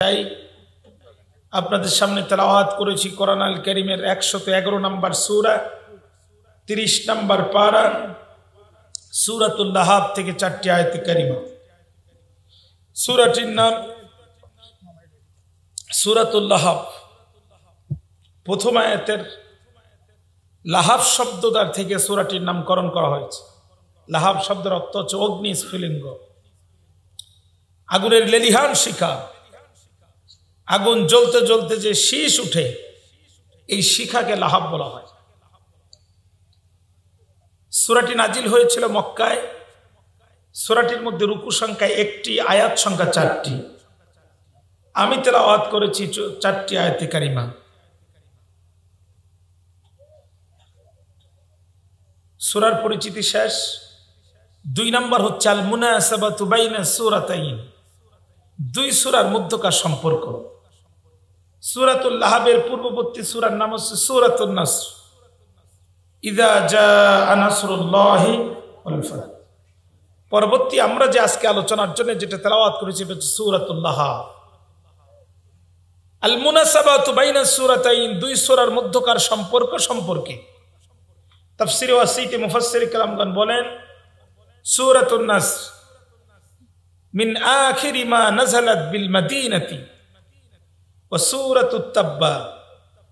তাই আপনাদের সামনে তেলাওয়াত করেছি কোরআন আল কারীমের 111 নম্বর সূরা 30 নম্বর পারা সূরাতুল লাহাব থেকে 4টি আয়াত কারিমা। সূরাটির নাম সূরাতুল লাহাব। প্রথম আয়াতের লাহাব শব্দটার থেকে সূরাটির নামকরণ করা হয়েছে। লাহাব শব্দের অর্থ হচ্ছে অগ্নি স্ফুলিঙ্গ, আগুনের লেলিহান শিখা। আগুন জ্বলতে জ্বলতে যে শীষ উঠে, এই শিখাকে লাহাব বলা হয়। সূরাটি নাজিল হয়েছিল মক্কায়। সূরাটির মধ্যে রুকু সংখ্যা 1টি, আয়াত সংখ্যা 4টি। আমি তেলাওয়াত করেছি 4টি আয়াতে কারিমা। সূরার পরিচিতি শেষ। 2 নম্বর হচ্ছে আল মুনাসাবাতু বাইনা সূরাতাইন, দুই সূরার মধ্যকার সম্পর্ক। সূরাতুল লাহাবের পূর্ববর্তী সূরার নাম হচ্ছে সূরাতুন নাসর, ইযা জাআ নাসরুল্লাহি ওয়াল ফাতহ। পরবর্তী আমরা যে আজকে আলোচনার জন্য যেটা তেলাওয়াত করেছি হচ্ছে সূরাতুল লাহাব। আল মুনাসাবাতু বাইনা সূরাতাইন, দুই সূরার মধ্যকার সম্পর্ক সম্পর্কে তাফসীরে ওয়াসিতে মুফাসসির কেরামগণ বলেন, সূরাতুন নাসর মিন আখিরি মা নাযালাত বিল মাদিনাতি ওয়া সূরাতুত তাব্বা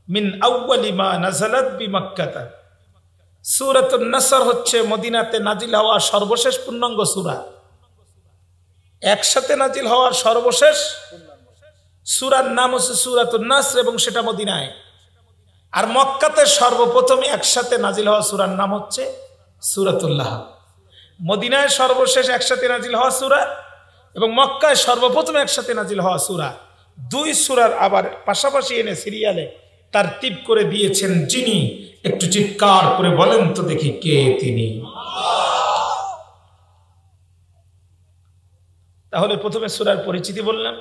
মিন আউয়ালি মা নাযালাত বিমাক্কাহ। সূরাতুন নাসর হচ্ছে মদিনাতে নাজিল হওয়া সর্বশেষ পূর্ণাঙ্গ সূরা, একসাথে নাজিল হওয়া সর্বশেষ সূরার নাম হচ্ছে সূরাতুন নাসর এবং সেটা মদিনায়। আর মক্কাতে সর্বপ্রথম একসাথে নাজিল হওয়া সূরার নাম হচ্ছে সূরাতুল লাহাব। মদিনায় সর্বশেষ একসাথে নাজিল হওয়া সূরা এবং মক্কায় সর্বপ্রথম একসাথে নাজিল হওয়া সূরা, দুই সূরার আবার পাশাপাশি এনে সিরিয়ালে তারতিব করে দিয়েছেন যিনি, একটু চিৎকার করে বলেন তো দেখি কে তিনি। তাহলে প্রথমে সূরার পরিচিতি বললাম,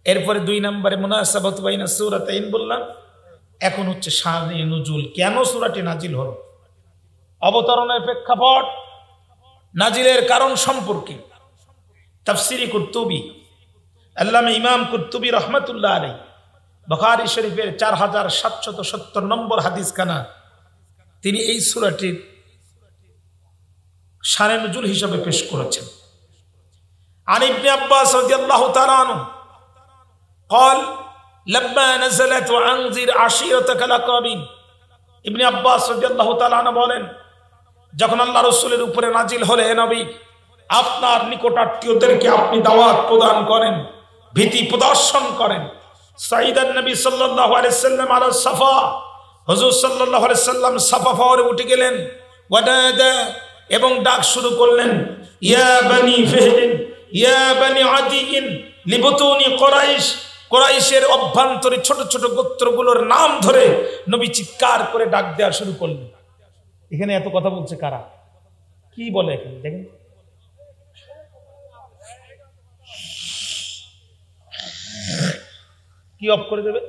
এরপরে 2 নম্বরে মুনাসাবাতু বাইনা সূরাতাইন বললাম। এখন হচ্ছে শানে নুজুল, কেন সূরাটি নাজিল হলো, অবতরণের প্রেক্ষাপট, নাজিলের কারণ সম্পর্কে তাফসীরে কুরতুবী, আল্লামা ইমাম কুরতুবী রাহমাতুল্লাহ আলাইহি বুখারী শরীফের 4770 নম্বর হাদিস খানা তিনি এই সূরাটির শানে নুজুল হিসেবে পেশ করেছেন। আন ইবনে আব্বাস রাদিয়াল্লাহু তাআলা আনহু قال لما نزلت وانذر عشيرتك الاقربين। ইবনে আব্বাস রাদিয়াল্লাহু তাআলা আনহু বলেন, যখন আল্লাহ রাসূলের উপরে নাজিল হলে, হে নবী, আপনার নিকটাত্মীয়দেরকে আপনি দাওয়াত প্রদান করেন, ভীতি প্রদর্শন করেন। সাইদান নবী সাল্লাল্লাহু আলাইহি সাল্লাম আলা সাফা, হুজুর সাল্লাল্লাহু আলাইহি সাল্লাম সাফা পাহাড়ে উঠে গেলেন। ওয়াদাদা, এবং ডাক শুরু করলেন, ইয়া বনি ফিহরিন ইয়া বনি আদিন লিবতুনি কুরাইশ। কুরাইশের অভ্যন্তরে ছোট ছোট গোত্রগুলোর নাম ধরে নবী চিৎকার করে ডাক দেওয়া শুরু করলেন। এখানে এত কথা বলছে কারা, কি বলে এখানে দেখেন। কি অফ করে দেবে?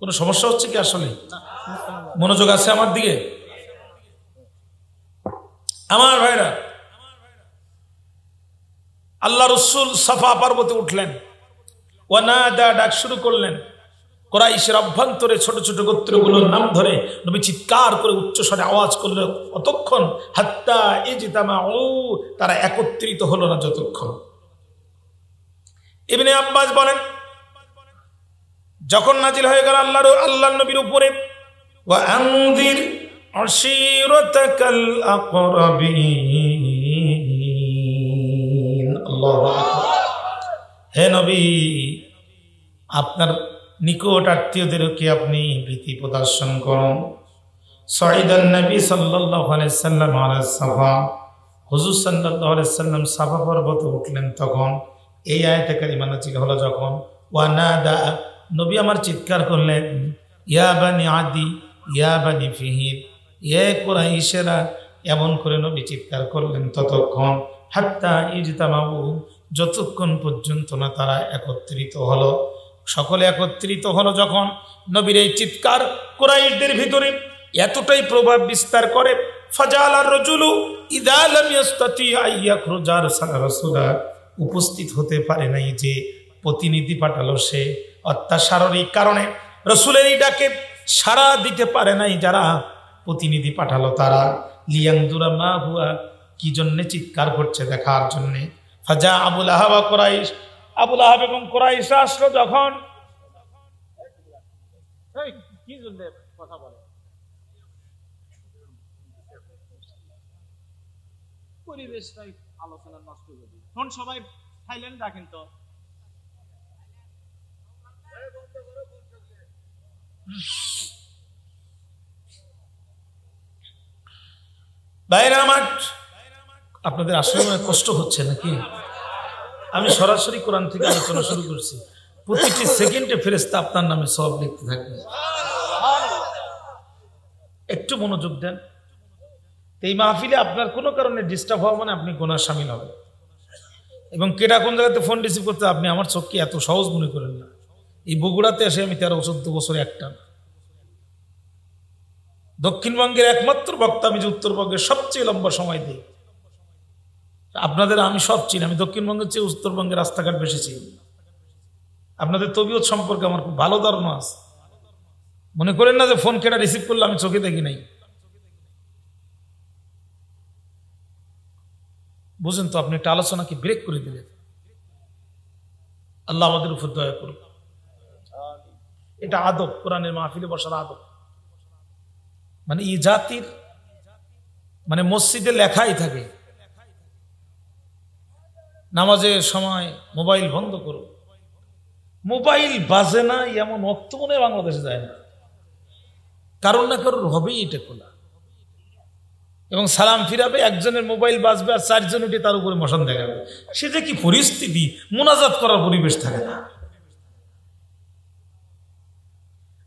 কোন সমস্যা হচ্ছে কি? আসলে মনোযোগ আছে আমার দিকে? আমার ভাইরা, আল্লাহ রাসূল সাফা পর্বতে উঠলেন, ওয়ানাদা, ডাক শুরু করলেন। কুরাইশের অভ্যন্তরে ছোট ছোট গোত্রগুলোর নাম ধরে নবী চিৎকার করে উচ্চস্বরে আওয়াজ করলেন অতক্ষণ, হাত্তা ইজতামাউ, তারা একত্রিত হলো না যতক্ষণ। ইবনে আব্বাস বলেন, যখন নাজিল হয়ে গেল আল্লাহর নবীর উপরে, ওয়া আনযির আশীরাতাকাল আকরাবিন, আল্লাহু আকবার, হে নবী, আপনার নিকট আত্মীয়দেরকে আপনি ভীতি প্রদর্শন করুন। সাইদান নবী সাল্লাল্লাহু আলাইহি সাল্লাম আলা সাফা, হুজুর সাল্লাল্লাহু আলাইহি সাল্লাম সাফা পর্বতে উঠলেন। তখন এই আয়াতে কারিমা নাজিল হলো যখন, ওয়ানাদা, নবী আমার চিৎকার করলেন, ইয়া বানি আদি ইয়া বানি ফিহির, এ কুরাইশেরা, এমন করে নবী চিৎকার করলেন ততক্ষণ, হাত্তা ইজতামাউ, যতক্ষণ পর্যন্ত না তারা একত্রিত হলো। সকলে একত্রিত হলো যখন, নবীর এই চিৎকার কুরাইশদের ভিতরে এতটাই প্রভাব বিস্তার করে, ফাজালার রাজুলু ইযা লাম ইস্তাতি আইয়াখরুজা রাসূলা, উপস্থিত হতে পারে নাই যে প্রতিনিধি পাঠালো সে, অর্থাৎ শারীরিক কারণে রাসূলের এই ডাকে সাড়া দিতে পারে নাই যারা প্রতিনিধি পাঠালো তারা, লিয়ানজুরা মা হুয়া, কি জন্য চিৎকার করছে দেখার জন্য। ফাজা আবুল আহাব ওয়া কুরাইশ, আবুল আহাব এবং কুরাইশ আসলো যখন, কি জন্য কথা বলে পরিবেশটাই আলোচনা নষ্ট করে দিই। এখন সবাই সাইলেন্ট রাখেন তো। বাইরে আমার আপনাদের আসলে কষ্ট হচ্ছে নাকি? আমি সরাসরি কোরআন থেকে আলোচনা শুরু করছি, প্রতিটি সেকেন্ডে ফেরেশতা আপনার নামে সওয়াব লিখতে থাকবে। একটু মনোযোগ দেন। এই মাহফিলে আপনার কোনো কারণে ডিস্টার্ব হওয়া মানে আপনি গুনাহ শামিল হবেন। এবং কেটা কোন জায়গাতে ফোন রিসিভ করতে আপনি আমার চোখকে এত সহজ মনে করেন না। এই বগুড়াতে এসে আমি 13-14 বছরে একটা, দক্ষিণবঙ্গের একমাত্র বক্তা আমি যে উত্তরবঙ্গের সবচেয়ে লম্বা সময় দিই। আপনাদের আমি সব চিনি, আমি দক্ষিণবঙ্গের চেয়ে উত্তরবঙ্গের রাস্তাঘাট বেশি চিনি। আপনাদের তবিয়ত সম্পর্কে আমার খুব ভালো ধারণা আছে। মনে করেন না যে ফোন কেটা রিসিভ করলে আমি চোখে দেখি নাই। বুঝেন তো, আপনি একটা আলোচনাকে ব্রেক করে দিলেন। আল্লাহ আমাদের উপর দয়া করুন। এটা আদব, কোরআনের মাহফিলে বসার আদব। মানে এই জাতির মানে মসজিদে লেখাই থাকে নামাজের সময় মোবাইল বন্ধ করো। মোবাইল বাজে না এমন অর্থ মনে বাংলাদেশে যায় না, কারণ না কারোর হবেই এটা খোলা। এবং সালাম ফিরাবে, একজনের মোবাইল বাজবে আর 4 জন উঠে তার উপরে মশান দেখাবে। সে যে কি পরিস্থিতি, মুনাজাত করার পরিবেশ থাকে না।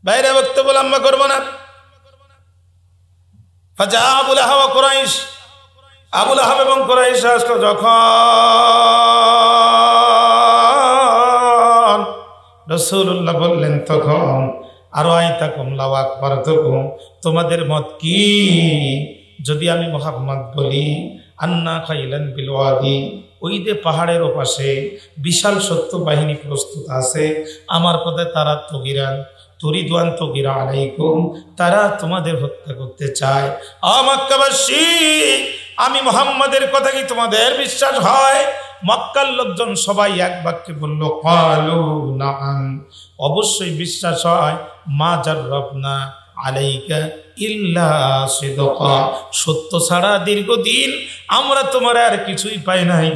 বাইরে বক্তব্য লম্বা করবো না। ফাজা আবুল আহাব ওয়া কুরাইশ, আবুল আহাব এবং কুরাইশ আসলো যখন, রাসূলুল্লাহ বললেন তখন, আরো আইতাকুম লাউ আকবারতুকুম, তোমাদের মত কি যদি আমি মুহাম্মদ বলি, আন্না খাইলান বিল ওয়াদি, ওই যে পাহাড়ের ওপাশে বিশাল সত্য বাহিনী প্রস্তুত আছে, আমার কথায় তারা তগিরান তুরিদওয়ান তগিরা আলাইকুম, তারা তোমাদের হত্যা করতে চায়। মক্কাবাসী, আমি মুহাম্মাদের কথা কি তোমাদের বিশ্বাস হয়? মক্কার লোকজন সবাই এক বাক্যে বলল, ক্বালু নাআম, অবশ্যই বিশ্বাস হয়। মা জাররাবনা আলাইকা ইল্লা সিদকা, সত্য ছাড়া দীর্ঘদিন আমরা তোমার আর কিছুই পাই নাই।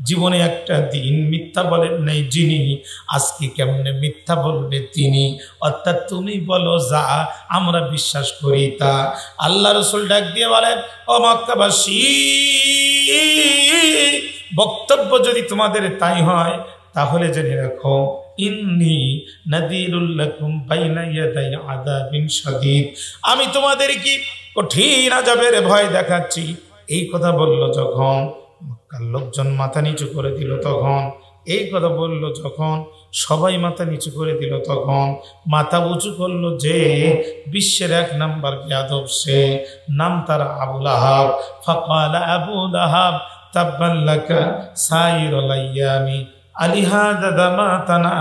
জীবনে একটা দিন মিথ্যা বলেন নাই যিনি, আজকে কেমনে মিথ্যা বলবে তিনি। অর্থাৎ তুমি বলো যা, আমরা বিশ্বাস করি তা। আল্লাহ রাসূল ডাক দিয়ে বলেন, ও মক্কাবাসী, বক্তব্য যদি তোমাদের তাই হয় তাহলে জেনে রাখো, ইন্নী নাযীরুল লাকুম বাইনা ইয়াদাই আযাবিন শাদীদ, আমি তোমাদের কি কঠিন আযাবের ভয় দেখাচ্ছি। এই কথা বলল যখন মক্কার লোকজন মাথা নিচু করে দিল, তখন এই কথা বলল যখন সবাই মাথা নিচু করে দিল, তখন মাথা উঁচু করলো যে বিশ্বের 1 নাম্বার বেয়াদব, সে নাম তার আবুল আহাব। ফাকালা আবুল আহাব তাব্বান লাকা সাইরুল আইয়ামি আলিহাদা দামাতানা,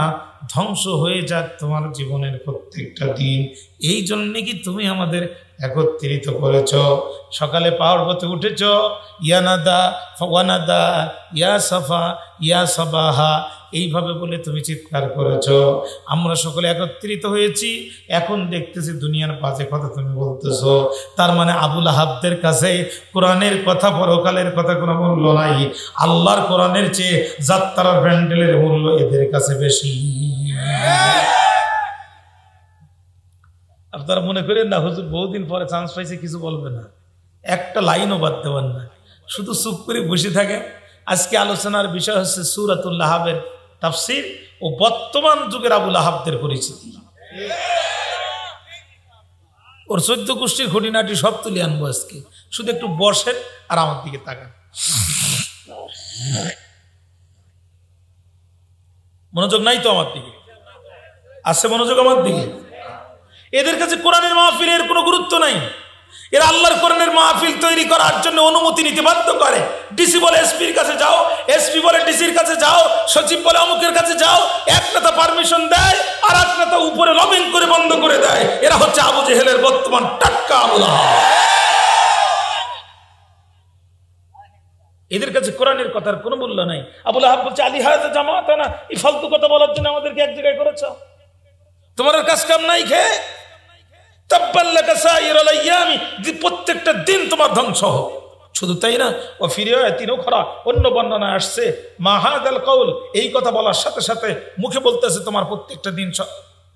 ধ্বংস হয়ে যাক তোমার জীবনের প্রত্যেকটা দিন, এই জন্য কি তুমি আমাদের একত্রিত করেছ। সকালে পাহাড় পথে উঠেছ, ইয়ানাদা ফাওয়ানাদা ইয়া সাফা ইয়া সাবাহা, এইভাবে বলে তুমি চিৎকার করেছ। আমরা সকলে একত্রিত হয়েছি, এখন দেখতেছি দুনিয়ার বাজে কথা তুমি বলতেছো। তার মানে আবুল আহাবদের কাছে কোরআনের কথা, পরকালের কথা কোনো মূল্য নাই। আল্লাহর কোরআনের চেয়ে যাত্রার ব্যান্ডেলের মূল্য এদের কাছে বেশি। আপনারা মনে করেন না হুজুর বহুদিন পরে চান্স পাইছে, কিছু বলবে না, একটা লাইনও বাদ দেবেন না, শুধু চুপ করে বসে থাকে। আজকে আলোচনার বিষয় হচ্ছে সূরাতুল আহাবের তাফসীর ও বর্তমান যুগের আবুল আহাবদের পরিচিতি। ওর 14 গোষ্ঠীর খুঁটিনাটি সব তুলে আনবো আজকে, শুধু একটু বসেন আর আমার দিকে তাকান। মনোযোগ নাই তো আমার দিকে? আছে মনোযোগ আমার দিকে? এদের কাছে কোরআনের মাহফিলের কোনো গুরুত্ব নাই। এরা আল্লাহর কোরআনের মাহফিল তৈরি করার জন্য অনুমতি নিতে বাধ্য করে। ডিসি বলে এসপির কাছে যাও, এসপি বলে ডিসির কাছে যাও, সচিব বলে অমুকের কাছে যাও। এক নেতা পারমিশন দেয় আর এক নেতা উপরে লবিং করে বন্ধ করে দেয়। এরা হচ্ছে আবু জেহেলের বর্তমান টাটকা আবু লাহাব। এদের কাছে কোরআনের কথার কোনো মূল্য নাই। আবু লাহাব বলছে আলী হায়াতে জামাত না, এই ফালতু কথা বলার জন্য আমাদেরকে এক জায়গায় করেছ, তোমার কাজ কাম নাই খেয়ে প্রত্যেকটা দিন তোমার ধ্বংস হোক। শুধু তাই না, ও ফিরে তিনও খরা অন্য বর্ণনায় আসছে মাহাদাল কৌল, এই কথা বলার সাথে সাথে মুখে বলতেছে তোমার প্রত্যেকটা দিন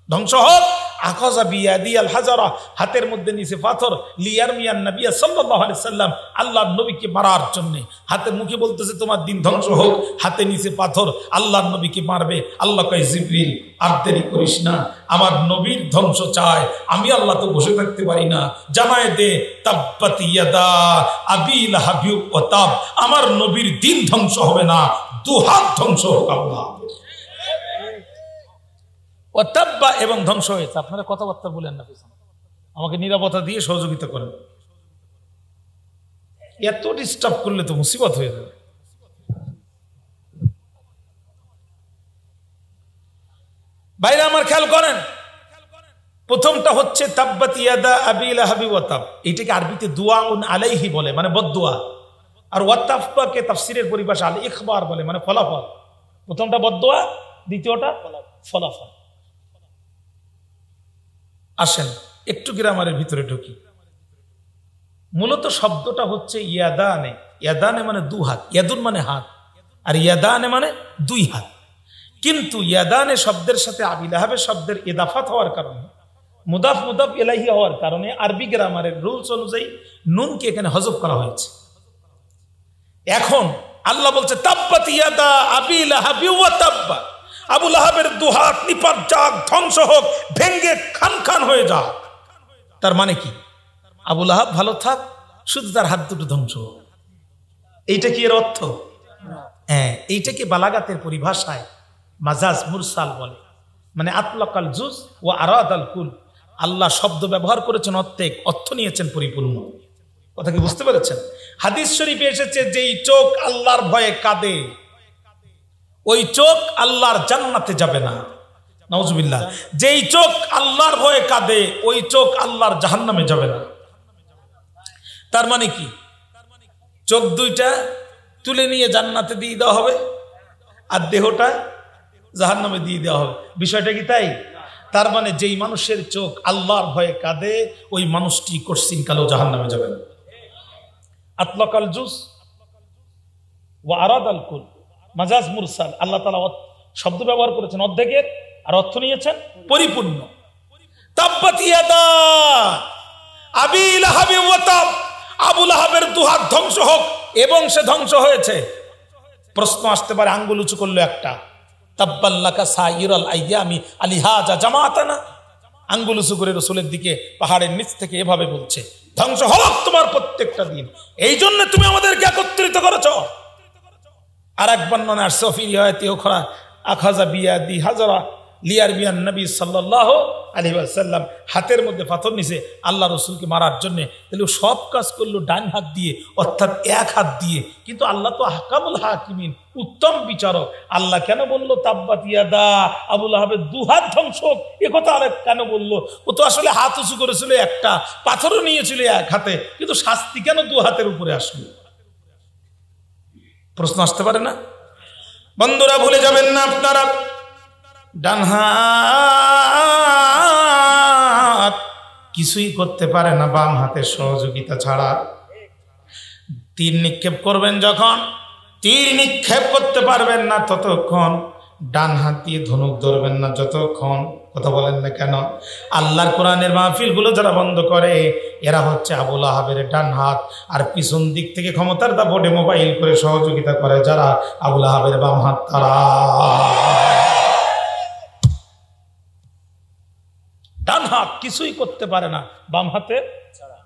ধ্বংস হোক। আখাযা বিয়াদি আল হাজারা, হাতের মধ্যে নিচে পাথর, লিয়ারমিয়ান নবী সাল্লাল্লাহু আলাইহি সাল্লাম, আল্লাহর নবীকে মারার জন্য। হাতের মুখে বলতেছে তোমার দিন ধ্বংস হোক, হাতে নিচে পাথর, আল্লাহর নবীকে মারবে। আল্লাহ কয় জিবরিল আর দেরি করিস না, আমার নবীর ধ্বংস চায়, আমি আল্লাহ তো বসে থাকতে পারি না, জানায় দে তাব্বাত ইয়াদা আবি লাহাব ওয়া তাব, আমার নবীর দিন ধ্বংস হবে না, দুহাত ধ্বংস হোক আল্লাহ। ওয়াতাব্বা এবং ধ্বংস হয়েছে। আপনারা কথাবার্তা বলেন না, আমাকে নিরাপত্তা দিয়ে সহযোগিতা করেন। এত ডিস্টার্ব করলে তো মুসিবত হয়ে যাবে। ভাইরা আমার খেয়াল করেন, প্রথমটা হচ্ছে তাব্বাত ইয়াদা আবি লাহাব ওয়া তাব, এইটাকে আরবিতে দুআউন আলাইহি বলে, মানে বদদুয়া। আর ওয়াতাফকে তাফসীরের পরিভাষা আল ইখবার বলে, মানে ফলাফল। প্রথমটা বদদুয়া, দ্বিতীয়টা ফলাফল। আসেন একটু গ্রামারের ভিতরে ঢুকি। মূলত শব্দটা হচ্ছে ইয়াদানে। ইয়াদানে মানে দু হাত, ইয়াদুন মানে হাত, আর ইয়াদানে মানে দুই হাত। কিন্তু ইয়াদানে শব্দের সাথে আবি লাহাবের শব্দের ইদাফাত হওয়ার কারণে, মুদাফ মুদাফ ইলাইহি হওয়ার কারণে আরবি গ্রামারের রুলস অনুযায়ী নুনকে এখানে হযফ করা হয়েছে। এখন আল্লাহ বলছে তাব্বাত ইয়াদা আবি লাহাব ওয়া তাব্বা, আবু লাহাবের দুহাত নিপাত যাক, ধ্বংস হোক, ভেঙ্গে খান খান হয়ে যাক। তার মানে কি? আবু লাহাব ভালো থাক, শুধু তার হাত দুটো ধ্বংস হোক। এইটা কি এর অর্থ? হ্যাঁ, এইটাকে বালাগাতের পরিভাষায় মাজাজ মুরসাল বলে, মানে আতলাকাল জুজ ও আরাদাল কুল। আল্লাহ শব্দ ব্যবহার করেছেন অর্ধেক, অর্থ নিয়েছেন পরিপূর্ণ। কথা কি বুঝতে পেরেছেন? হাদিস শরীফে এসেছে যেই চোখ আল্লাহর ভয়ে কাঁদে, ওই চোখ আল্লাহর জান্নাতে যাবে না। নাউজুবিল্লাহ। যেই চোখ আল্লাহর ভয়ে কাঁদে, ওই চোখ আল্লাহর জাহান্নামে যাবে না। তার মানে কি? চোখ দুইটা তুলে নিয়ে জান্নাতে দিয়ে দেওয়া হবে, আর দেহটা জাহান্নামে দিয়ে দেওয়া হবে। বিষয়টা কি তাই? তার মানে যেই মানুষের চোখ আল্লাহর ভয়ে কাঁদে, ওই মানুষটি কোশ্চিন কালেও জাহান্নামে যাবে না। আতলাকাল জুস ওয়া আরাদাল কুল, মাজাজ মুরসাল। আল্লাহ তাআলা শব্দ ব্যবহার করেছেন অর্ধেকের, আর অর্থ নিয়েছেন পরিপূর্ণ। তাব্বাত ইয়াদা আবি লাহাব ওয়া তাব, আবু লাহাবের দুহাত ধ্বংস হোক, এবং সে ধ্বংস হয়েছে। প্রশ্ন আসতে পারে, আঙ্গুল উঁচু করলো একটা, তাব্বাল্লাকা সাইরাল আইয়ামি আলিহাজা জামাতানা, আঙ্গুল উঁচু করে রাসূলের দিকে পাহাড়ের নিচ থেকে এভাবে বলছে, ধ্বংস হোক তোমার প্রত্যেকটা দিন, এই জন্য তুমি আমাদেরকে একত্রিত করেছ। আর এক বর্ণনা আসছে ফি রিওয়ায়াতি উখরা আখাযা বিয়াদি হাজারা লিয়ারমিয়ান নবী সাল্লাল্লাহু আলাইহি ওয়াসাল্লাম, হাতের মধ্যে পাথর নিছে আল্লাহ রাসূলকে মারার জন্য। তাহলে সব কাজ করলো ডান হাত দিয়ে, অর্থাৎ এক হাত দিয়ে। কিন্তু আল্লাহ তো আহকামুল হাকিমিন, উত্তম বিচারক। আল্লাহ কেন বললো তাব্বাত ইয়াদা আবু লাহাবের দুহাত ধ্বংস হোক, এ কথা আর কেন বললো? ও তো আসলে হাত উঁচু করেছিল একটা, পাথরও নিয়েছিল এক হাতে, কিন্তু শাস্তি কেন দু হাতের উপরে আসলো? প্রশ্ন আসতে পারে না? বন্ধুরা ভুলে যাবেন না, আপনারা ডান হাত কিছুই করতে পারে না বাম হাতের সহযোগিতা ছাড়া। তীর নিক্ষেপ করবেন যখন, তীর নিক্ষেপ করতে পারবেন না ততক্ষণ, ডান হাত দিয়ে ধনুক ধরবেন না যতক্ষণ। কথা বলেন না কেন? আল্লাহর কোরআনের মাহফিলগুলো যারা বন্ধ করে, এরা হচ্ছে আবু লাহাবের ডান হাত, আর পিছন দিক থেকে ক্ষমতার দাপটে মোবাইল করে সহযোগিতা করে যারা, আবু লাহাবের বাম হাত তারা। ডান হাত কিছুই করতে পারে না বাম হাতে ছাড়া।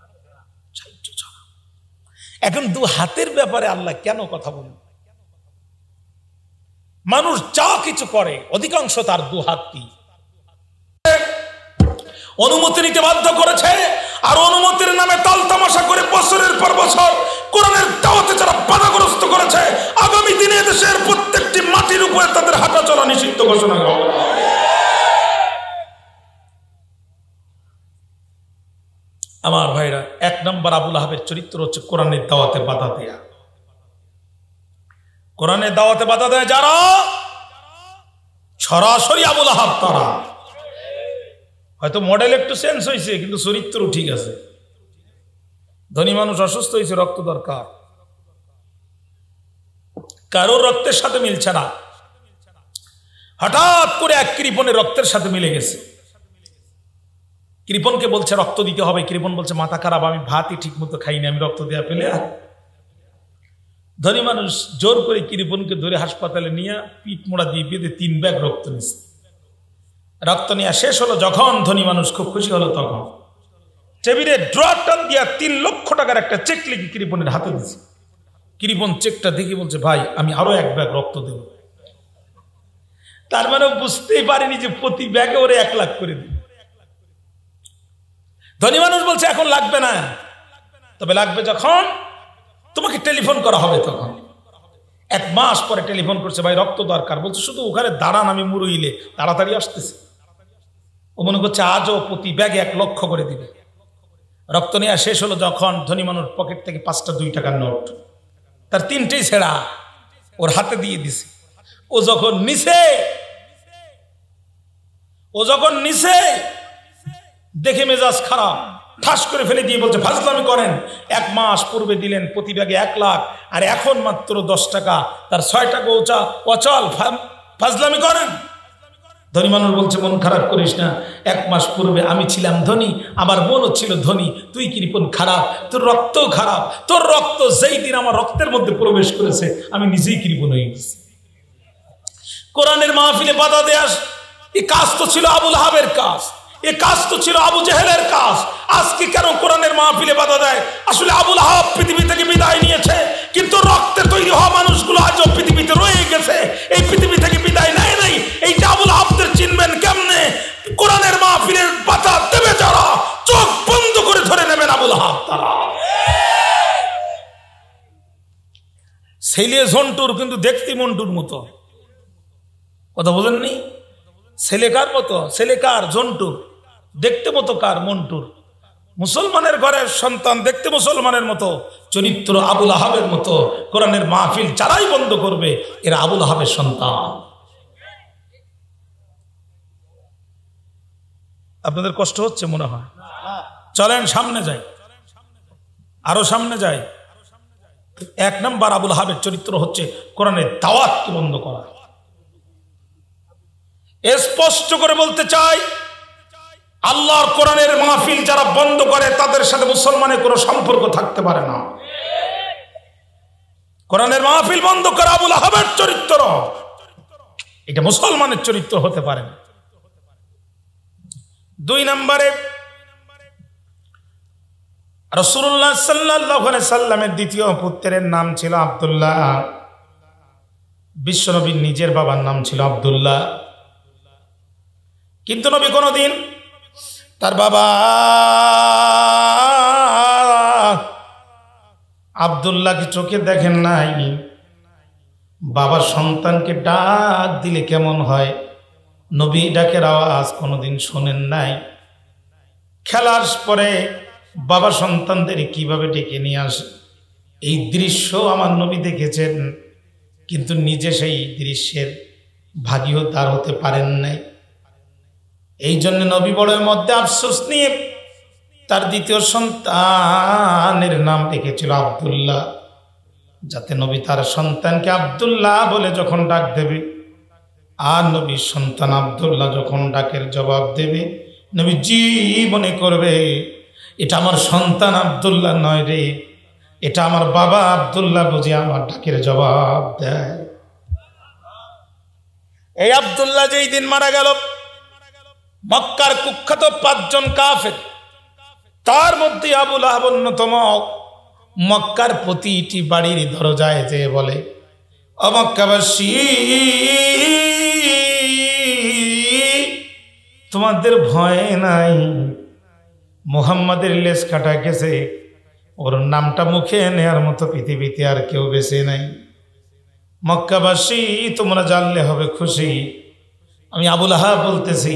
এখন দু হাতের ব্যাপারে আল্লাহ কেন কথা বলেন? মানুষ যা কিছু করে অধিকাংশ তার দু হাত দিয়ে অনুমতি নিতে বাধ্য করেছে। আর অনুমতির নামে তাল তামাশা করে বছরের পর বছর কোরআনের দাওয়াতে যারা বাধাগ্রস্ত করেছে, আগামী দিনে দেশের প্রত্যেকটি মাটির উপরে তাদের হাঁটা চলা নিষিদ্ধ ঘোষণা করা হবে। আমার ভাইরা, 1 নম্বর আবুল আহাবের চরিত্র হচ্ছে কোরআনের দাওয়াতে বাধা দেয়া। কোরআনের দাওয়াতে বাধা দেয় যারা, সরাসরি আবুল আহাব তারা। হয়তো মডেল একটু চেঞ্জ হয়েছে কিন্তু চরিত্র ঠিক আছে। ধনী মানুষ অসুস্থ হয়েছে, রক্ত দরকার, কারোর রক্তের সাথে মিলছে না, হঠাৎ করে এক কৃপণের রক্তের সাথে মিলে গেছে। কৃপণকে বলছে রক্ত দিতে হবে। কৃপণ বলছে মাথা খারাপ, আমি ভাতই ঠিক মতো খাইনি, আমি রক্ত দেওয়া পেলে। ধনী মানুষ জোর করে কৃপণকে ধরে হাসপাতালে নিয়ে পিঠ মোড়া দিয়ে বেঁধে 3 ব্যাগ রক্ত নিচ্ছে। রক্ত নেওয়া শেষ হলো যখন, ধনী মানুষ খুব খুশি হলো, তখন টেবিলে ড্রয়ার টান দিয়া 3 লক্ষ টাকার একটা চেক লিখে কৃপণের হাতে দিচ্ছে। কৃপণ চেকটা দেখে বলছে ভাই আমি আরো 1 ব্যাগ রক্ত দেব। তার মানে বুঝতেই পারেনি যে প্রতি ব্যাগে ওরে 1 লাখ করে দিবে। ধনী মানুষ বলছে এখন লাগবে না, তবে লাগবে যখন তোমাকে টেলিফোন করা হবে তখন। 1 মাস পরে টেলিফোন করছে, ভাই রক্ত দরকার। বলছে শুধু ওখানে দাঁড়ান, আমি মুরুইলে তাড়াতাড়ি আসতেছি। ও মনে করছে আজও প্রতি ব্যাগে 1 লক্ষ করে দিবে। রক্ত নেওয়া শেষ হলো যখন, ধনী মানুষ পকেট থেকে 5টা 2 টাকার নোট, তার 3টেই ছেঁড়া, ওর হাতে দিয়ে দিছে। ও যখন নিছে দেখে মেজাজ খারাপ, ঠাস করে ফেলে দিয়ে বলছে ফাজলামি করেন। 1 মাস পূর্বে দিলেন প্রতি ব্যাগে 1 লাখ, আর এখন মাত্র 10 টাকা, তার 6 টাকা অচল, ফাজলামি করেন। ধনী মানুষ বলছে মন খারাপ করিস না, 1 মাস পূর্বে আমি ছিলাম ধনী, আমার বোনও ছিল ধনী, তুই কৃপণ খারাপ, তোর রক্তও খারাপ। তোর রক্ত যেই দিন আমার রক্তের মধ্যে প্রবেশ করেছে আমি নিজেই কৃপণ হয়ে গেছি। কোরআনের মাহফিলে বাধা দেয়া, এই কাজ তো ছিল আবুল আহাবের কাজ, এই কাজ তো ছিল আবু জেহেলের কাজ। আজকে কেন কোরআনের মাহফিলে বাধা দেয়? আসলে আবুল আহাব পৃথিবী থেকে বিদায় নিয়েছে, কিন্তু রক্তে তৈরি হওয়া মানুষগুলো আজও পৃথিবীতে রয়ে গেছে, এই পৃথিবী থেকে বিদায় নেয় নাই। এই যে আবুল আহাবদের চিনবেন কেমনে? কোরআনের মাহফিলের বাধা দেবে যারা, চোখ বন্ধ করে ধরে নেবেন আবুল আহাব তারা। ছেলে ঝন্টুর কিন্তু দেখতে মন্টুর মতো, কথা বলেননি? ছেলে কার মতো? ছেলে কার? ঝন্টুর। দেখতে মতো কার? মন্টুর। মুসলমানের ঘরের সন্তান দেখতে মুসলমানের মতো, চরিত্র আবুল আহাবের মতো। কোরআনের মাহফিল যারাই বন্ধ করবে এরা আবুল আহাবের সন্তান। আপনাদের কষ্ট হচ্ছে মনে হয়? চলেন সামনে যাই, আরো সামনে যাই। 1 নম্বর আবুল আহাবের চরিত্র হচ্ছে কোরআনের দাওয়াতকে বন্ধ করা। স্পষ্ট করে বলতে চাই, আল্লাহর কোরআনের মাহফিল যারা বন্ধ করে তাদের সাথে মুসলমানের কোনো সম্পর্ক থাকতে পারে না। কোরআনের মাহফিল বন্ধ করা আবুল আহাবের চরিত্র, এটা মুসলমানের চরিত্র হতে পারে না। 2 নম্বরে রাসূলুল্লাহ সাল্লাল্লাহু আলাইহি সাল্লামের দ্বিতীয় পুত্রের নাম ছিল আব্দুল্লাহ। বিশ্বনবীর নিজের বাবার নাম ছিল আব্দুল্লাহ, কিন্তু নবী কোনদিন তার বাবা আব্দুল্লাহকে চোখে দেখেন নাই। বাবার সন্তানকে ডাক দিলে কেমন হয়, নবী ডাকের আওয়াজ কোনোদিন শোনেন নাই। খেলার পরে বাবা সন্তানদের কিভাবে ডেকে নিয়ে আসে, এই দৃশ্য আমার নবী দেখেছেন, কিন্তু নিজে সেই দৃশ্যের ভাগীও তার হতে পারেন নাই। এই জন্য নবী বড়ের মধ্যে আফসোস নিয়ে তার দ্বিতীয় সন্তানের নাম রেখেছিল আব্দুল্লাহ, যাতে নবী তার সন্তানকে আব্দুল্লাহ বলে যখন ডাক দেবে, আর নবীর সন্তান আব্দুল্লাহ যখন ডাকের জবাব দেবে, নবী জীবনে করবে এটা আমার সন্তান আব্দুল্লাহ নয় রে, এটা আমার বাবা আব্দুল্লাহ বুঝে আমার ডাকের জবাব দেয়। এই আব্দুল্লাহ যেই দিন মারা গেল, মক্কার কুখ্যাত 5 জন কাফের, তার মধ্যে আবুল আহাব অন্যতম, মক্কার প্রতিটি বাড়ির দরজায় যেয়ে বলে, ও মক্কাবাসী, তোমাদের ভয় নাই? মুহাম্মাদের লেজ কাটা গেছে, ওর নামটা মুখে নেয়ার মতো পৃথিবীতে আর কেউ বেঁচে নাই। মক্কাবাসী তোমরা জানলে হবে খুশি, আমি আবুল আহাব বলতেছি,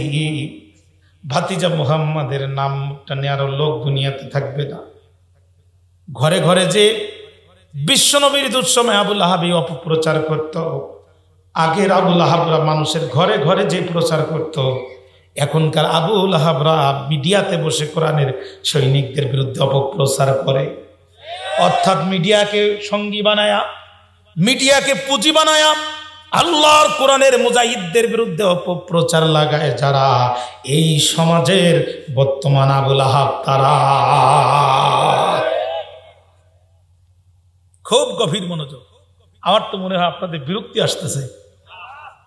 ভাতিজা মুহাম্মাদের নামটা নেয়ার লোক দুনিয়াতে থাকবে না। ঘরে ঘরে যে বিশ্বনবীর দুঃসময় আবুল আহাবই অপপ্রচার করত, আগের আবুল আহাবরা মানুষের ঘরে ঘরে যে প্রচার করত, এখনকার আবুল আহাবরা মিডিয়াতে বসে কোরআনের সৈনিকদের বিরুদ্ধে অপপ্রচার করে। অর্থাৎ মিডিয়াকে সঙ্গী বানায়া, মিডিয়াকে পুঁজি বানায়া আল্লাহর কোরআনের মুজাহিদদের বিরুদ্ধে অপপ্রচার লাগায় যারা, এই সমাজের বর্তমান আবুল আহাব তারা। খুব গভীর মনোযোগ। আমার তো মনে হয় আপনাদের বিরক্তি আসতেছে।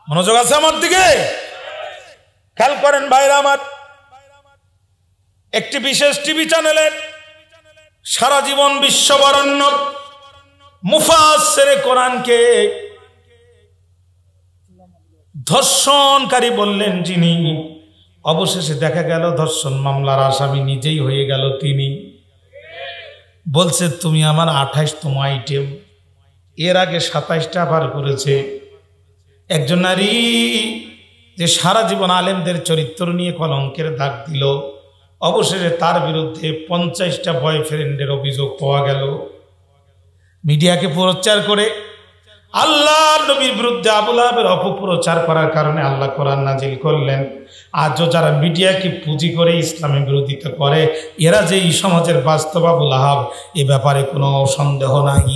মনোযোগ আছে আমার দিকে? খেয়াল করেন ভাইরা আমার, একটি বিশেষ টিভি চ্যানেলে সারা জীবন বিশ্ববরেণ্য মুফাসসিরে কোরআনকে ধর্ষণকারী বললেন যিনি, অবশেষে দেখা গেল ধর্ষণ মামলার আসামি নিজেই হয়ে গেল তিনি। বলছে তুমি আমার 28তম আইটেম, এর আগে 27টা পার করেছে। একজন নারী যে সারা জীবন আলেমদের চরিত্র নিয়ে কলঙ্কের দাগ দিল, অবশেষে তার বিরুদ্ধে 50টা বয়ফ্রেন্ডের অভিযোগ পাওয়া গেল। মিডিয়াকে প্রচার করে আল্লাহ নবীর বিরুদ্ধে আবুল আহাবের অপপ্রচার করার কারণে আল্লাহ কোরআন নাজিল করলেন। আজও যারা মিডিয়াকে পুঁজি করে ইসলামের বিরোধিতা করে, এরা যে এই সমাজের বাস্তব আবুল আহাব, এ ব্যাপারে কোনো সন্দেহ নাই।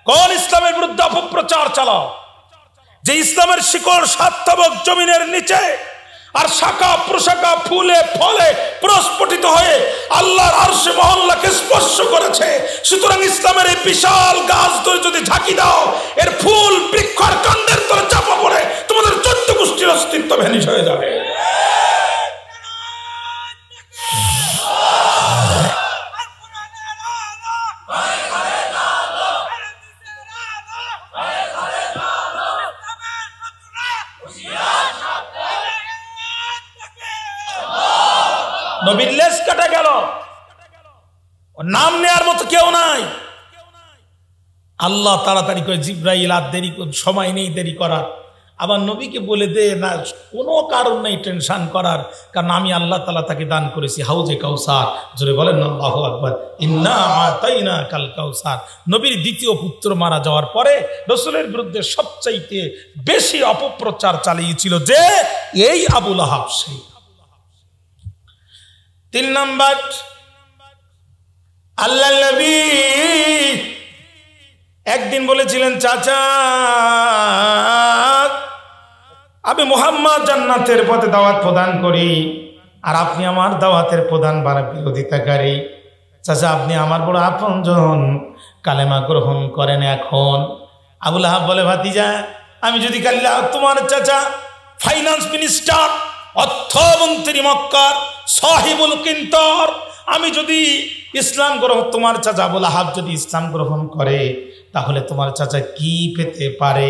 কোন ইসলামের বিরুদ্ধে অপপ্রচার চালাও, যে ইসলামের শিকড় সার্থবক জমিনের নিচে আর শাখা প্রশাখা ফুলে ফলে প্রস্ফুটিত হয়ে আল্লাহর আরশে মহল্লাকে স্পর্শ করেছে। সুতরাং ইসলামের এই বিশাল গাছ ধরে যদি ঝাঁকি দাও, এর ফুল বৃক্ষ আর কাণ্ডের তলে চাপা পড়ে তোমাদের 14 গোষ্ঠীর অস্তিত্ব ভ্যানিশ হয়ে যাবে। নবীর লেজ কাটা গেল, নাম নেয়ার মতো কেউ নাই। আল্লাহ তাড়াতাড়ি করে জিব্রাইল, আর দেরি সময় নেই দেরি করার, আবার নবীকে বলে দে না, কোনো কারণ নেই টেনশন করার, কারণ আমি আল্লাহ তাআলা তাকে দান করেছি হাউজে কাউসার। জোরে বলেন আল্লাহু আকবার। ইন্না আতাইনা কাল কাউসার। নবীর দ্বিতীয় পুত্র মারা যাওয়ার পরে রাসূলের বিরুদ্ধে সবচাইতে বেশি অপপ্রচার চালিয়েছিল যে এই আবুল আহাব। সেই 3 নাম্বার, আল্লাহ নবী একদিন বলেছিলেন, চাচা আমি মুহাম্মদ জান্নাতের পথে দাওয়াত প্রদান করি, আর আপনি আমার দাওয়াতের প্রধান বিরোধিতাকারী। চাচা আপনি আমার বড় আপনজন, কালেমা গ্রহণ করেন এখন। আবুল আহাব বলে, ভাতিজা আমি যদি কাল্লা তোমার চাচা ফাইন্যান্স মিনিস্টার, অর্থমন্ত্রী মক্কার সাহিবুল কিন্তর, আমি যদি ইসলাম গ্রহণ, তোমার চাচা আবুল আহাব যদি ইসলাম গ্রহণ করে, তাহলে তোমার চাচা কি পেতে পারে?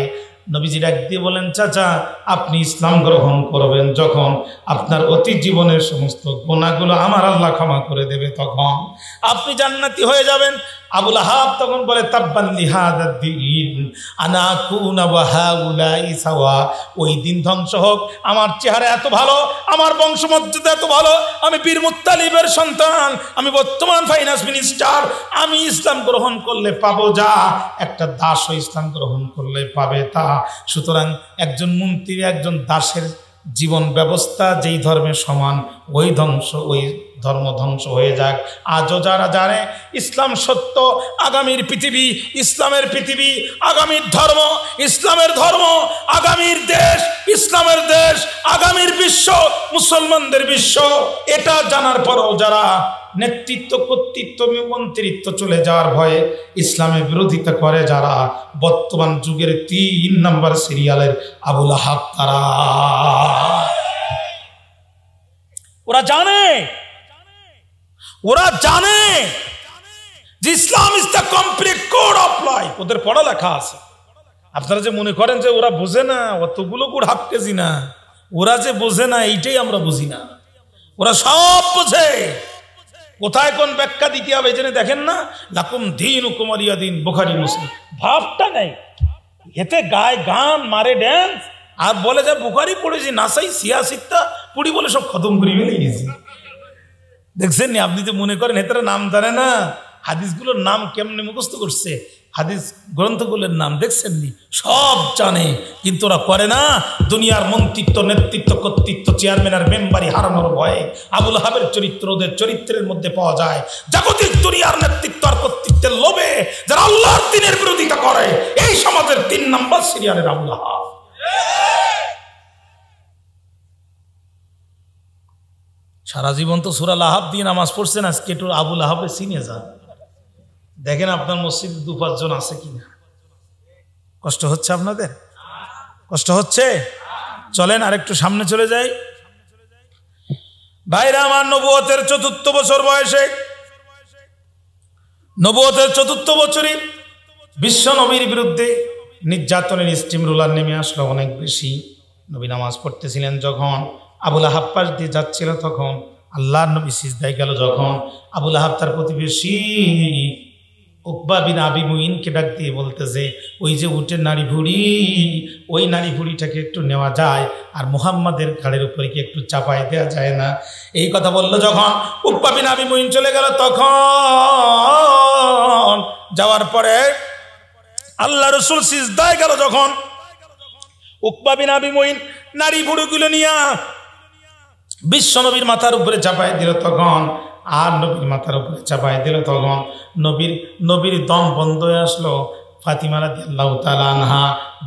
নবীজি ডাক দিয়ে বলেন, চাচা আপনি ইসলাম গ্রহণ করবেন যখন আপনার অতীত জীবনের সমস্ত গুনাহগুলো আমার আল্লাহ ক্ষমা করে দেবে, তখন আপনি জান্নাতি হয়ে যাবেন। আবুল আহাব তখন বলে, তাব্বান লিহাদাদ দ্বীন আনা কুনা ওয়া হাউলাই সাওয়া। ওই দিন ধ্বংস হোক, আমার চেহারা এত ভালো, আমার বংশমর্যাদা এত ভালো, আমি বীর মুত্তালিবের সন্তান, আমি বর্তমান ফাইন্যান্স মিনিস্টার, আমি ইসলাম গ্রহণ করলে পাবো যা একটা দাসও ইসলাম গ্রহণ করলে পাবে তা। সুতরাং একজন মন্ত্রী একজন দাসের জীবন ব্যবস্থা যেই ধর্মের সমান, ওই ধর্ম ধ্বংস হয়ে যাক। আজও যারা জানে ইসলাম সত্য, আগামীর পৃথিবী ইসলামের পৃথিবী, আগামীর ধর্ম ইসলামের ধর্ম, আগামীর দেশ ইসলামের দেশ, আগামীর বিশ্ব মুসলমানদের বিশ্ব, এটা জানার পরও যারা নেতৃত্ব কর্তৃত্ব মন্ত্রিত্ব চলে যাওয়ার ভয়ে ইসলামের বিরোধিতা করে, যারা বর্তমান যুগের 3 নম্বর সিরিয়ালের আবুল আহাব, তারা ওরা জানে যে Islam is the complete code of life. ওদের পড়ালেখা আছে। আপনারা যে মনে করেন যে ওরা বোঝে না, অতগুলো গুড় হাফ কেজি না, ওরা যে বোঝে না এইটাই আমরা বুঝি না। ওরা সব বোঝে, কোথায় কোন ব্যাখ্যা দিতে হবে জেনে দেখেন না। লাকুম দীনুকুম ওয়ালিয়া দিন, বুখারী মুসলিম। ভাবটা নেই, এতে গায় গান মারে ড্যান্স আর বলে যে বুখারী পড়েছি, নাসাই সিয়াসিত্তা পুরি বলে সব খতম করে ফেলে গেছি। দেখছেন নি? আপনি তো মনে করেন এটার নাম জানে না, হাদিসগুলোর নাম কেমনে মুখস্থ করছে, হাদিস গ্রন্থগুলোর নাম দেখছেন নি? সব জানে, কিন্তু ওরা করে না। দুনিয়ার মন্ত্রিত্ব, নেতৃত্ব, কর্তৃত্ব, চেয়ারম্যান আর মেম্বারি হারানোর ভয়ে আবুল আহাবের চরিত্র ওদের চরিত্রের মধ্যে পাওয়া যায়। জাগতিক দুনিয়ার নেতৃত্ব আর কর্তৃত্বের লোভে যারা আল্লাহর দ্বীনের বিরোধিতা করে, এই সমাজের 3 নম্বর সিরিয়ালের আবুল আহাব। সারা জীবন তো সূরা লাহাব দিয়ে নামাজ পড়ছেন, আজকে একটু আবুল আহাবে চিনে যান, দেখেন আপনার মসজিদে 2-5 জন আছে কিনা। কষ্ট হচ্ছে আপনাদের? কষ্ট হচ্ছে? চলেন আর একটু সামনে চলে যাই। ভাইরা আমার, নবুয়তের 4র্থ বছর বয়সে, নবুয়তের 4র্থ বছরে বিশ্ব নবীর বিরুদ্ধে নির্যাতনের স্টিম রোলার নেমে আসলো অনেক বেশি। নবী নামাজ পড়তেছিলেন যখন, আবুল আহাব পাশ দিয়ে যাচ্ছিল তখন, আল্লাহর নবী সিজদায় গেল যখন, আবুল আহাব তার প্রতিবেশী উকবা বিন আবি মুইনকে ডাক দিয়ে বলতেছে, ওই যে উটের নাড়ি ভুড়ি, ওই নাড়ি ভুড়িটাকে একটু নেওয়া যায় আর মুহাম্মাদের ঘাড়ের উপরে কি একটু চাপাই দেওয়া যায় না? এই কথা বললো যখন, উকবা বিন আবি মুইন চলে গেল তখন, যাওয়ার পরে আল্লাহ রাসূল সিজদায় গেল যখন, উকবা বিন আবি মুইন নাড়ি ভুড়িগুলো নিয়ে বিশ্ব নবীর মাথার উপরে চাপাই দিল তখন, আর নবীর মাথার উপরে চাপাই দিল তখন নবীর দম বন্ধ হয়ে আসলো। ফাতিমা রাদিয়াল্লাহু তাআলা আনহা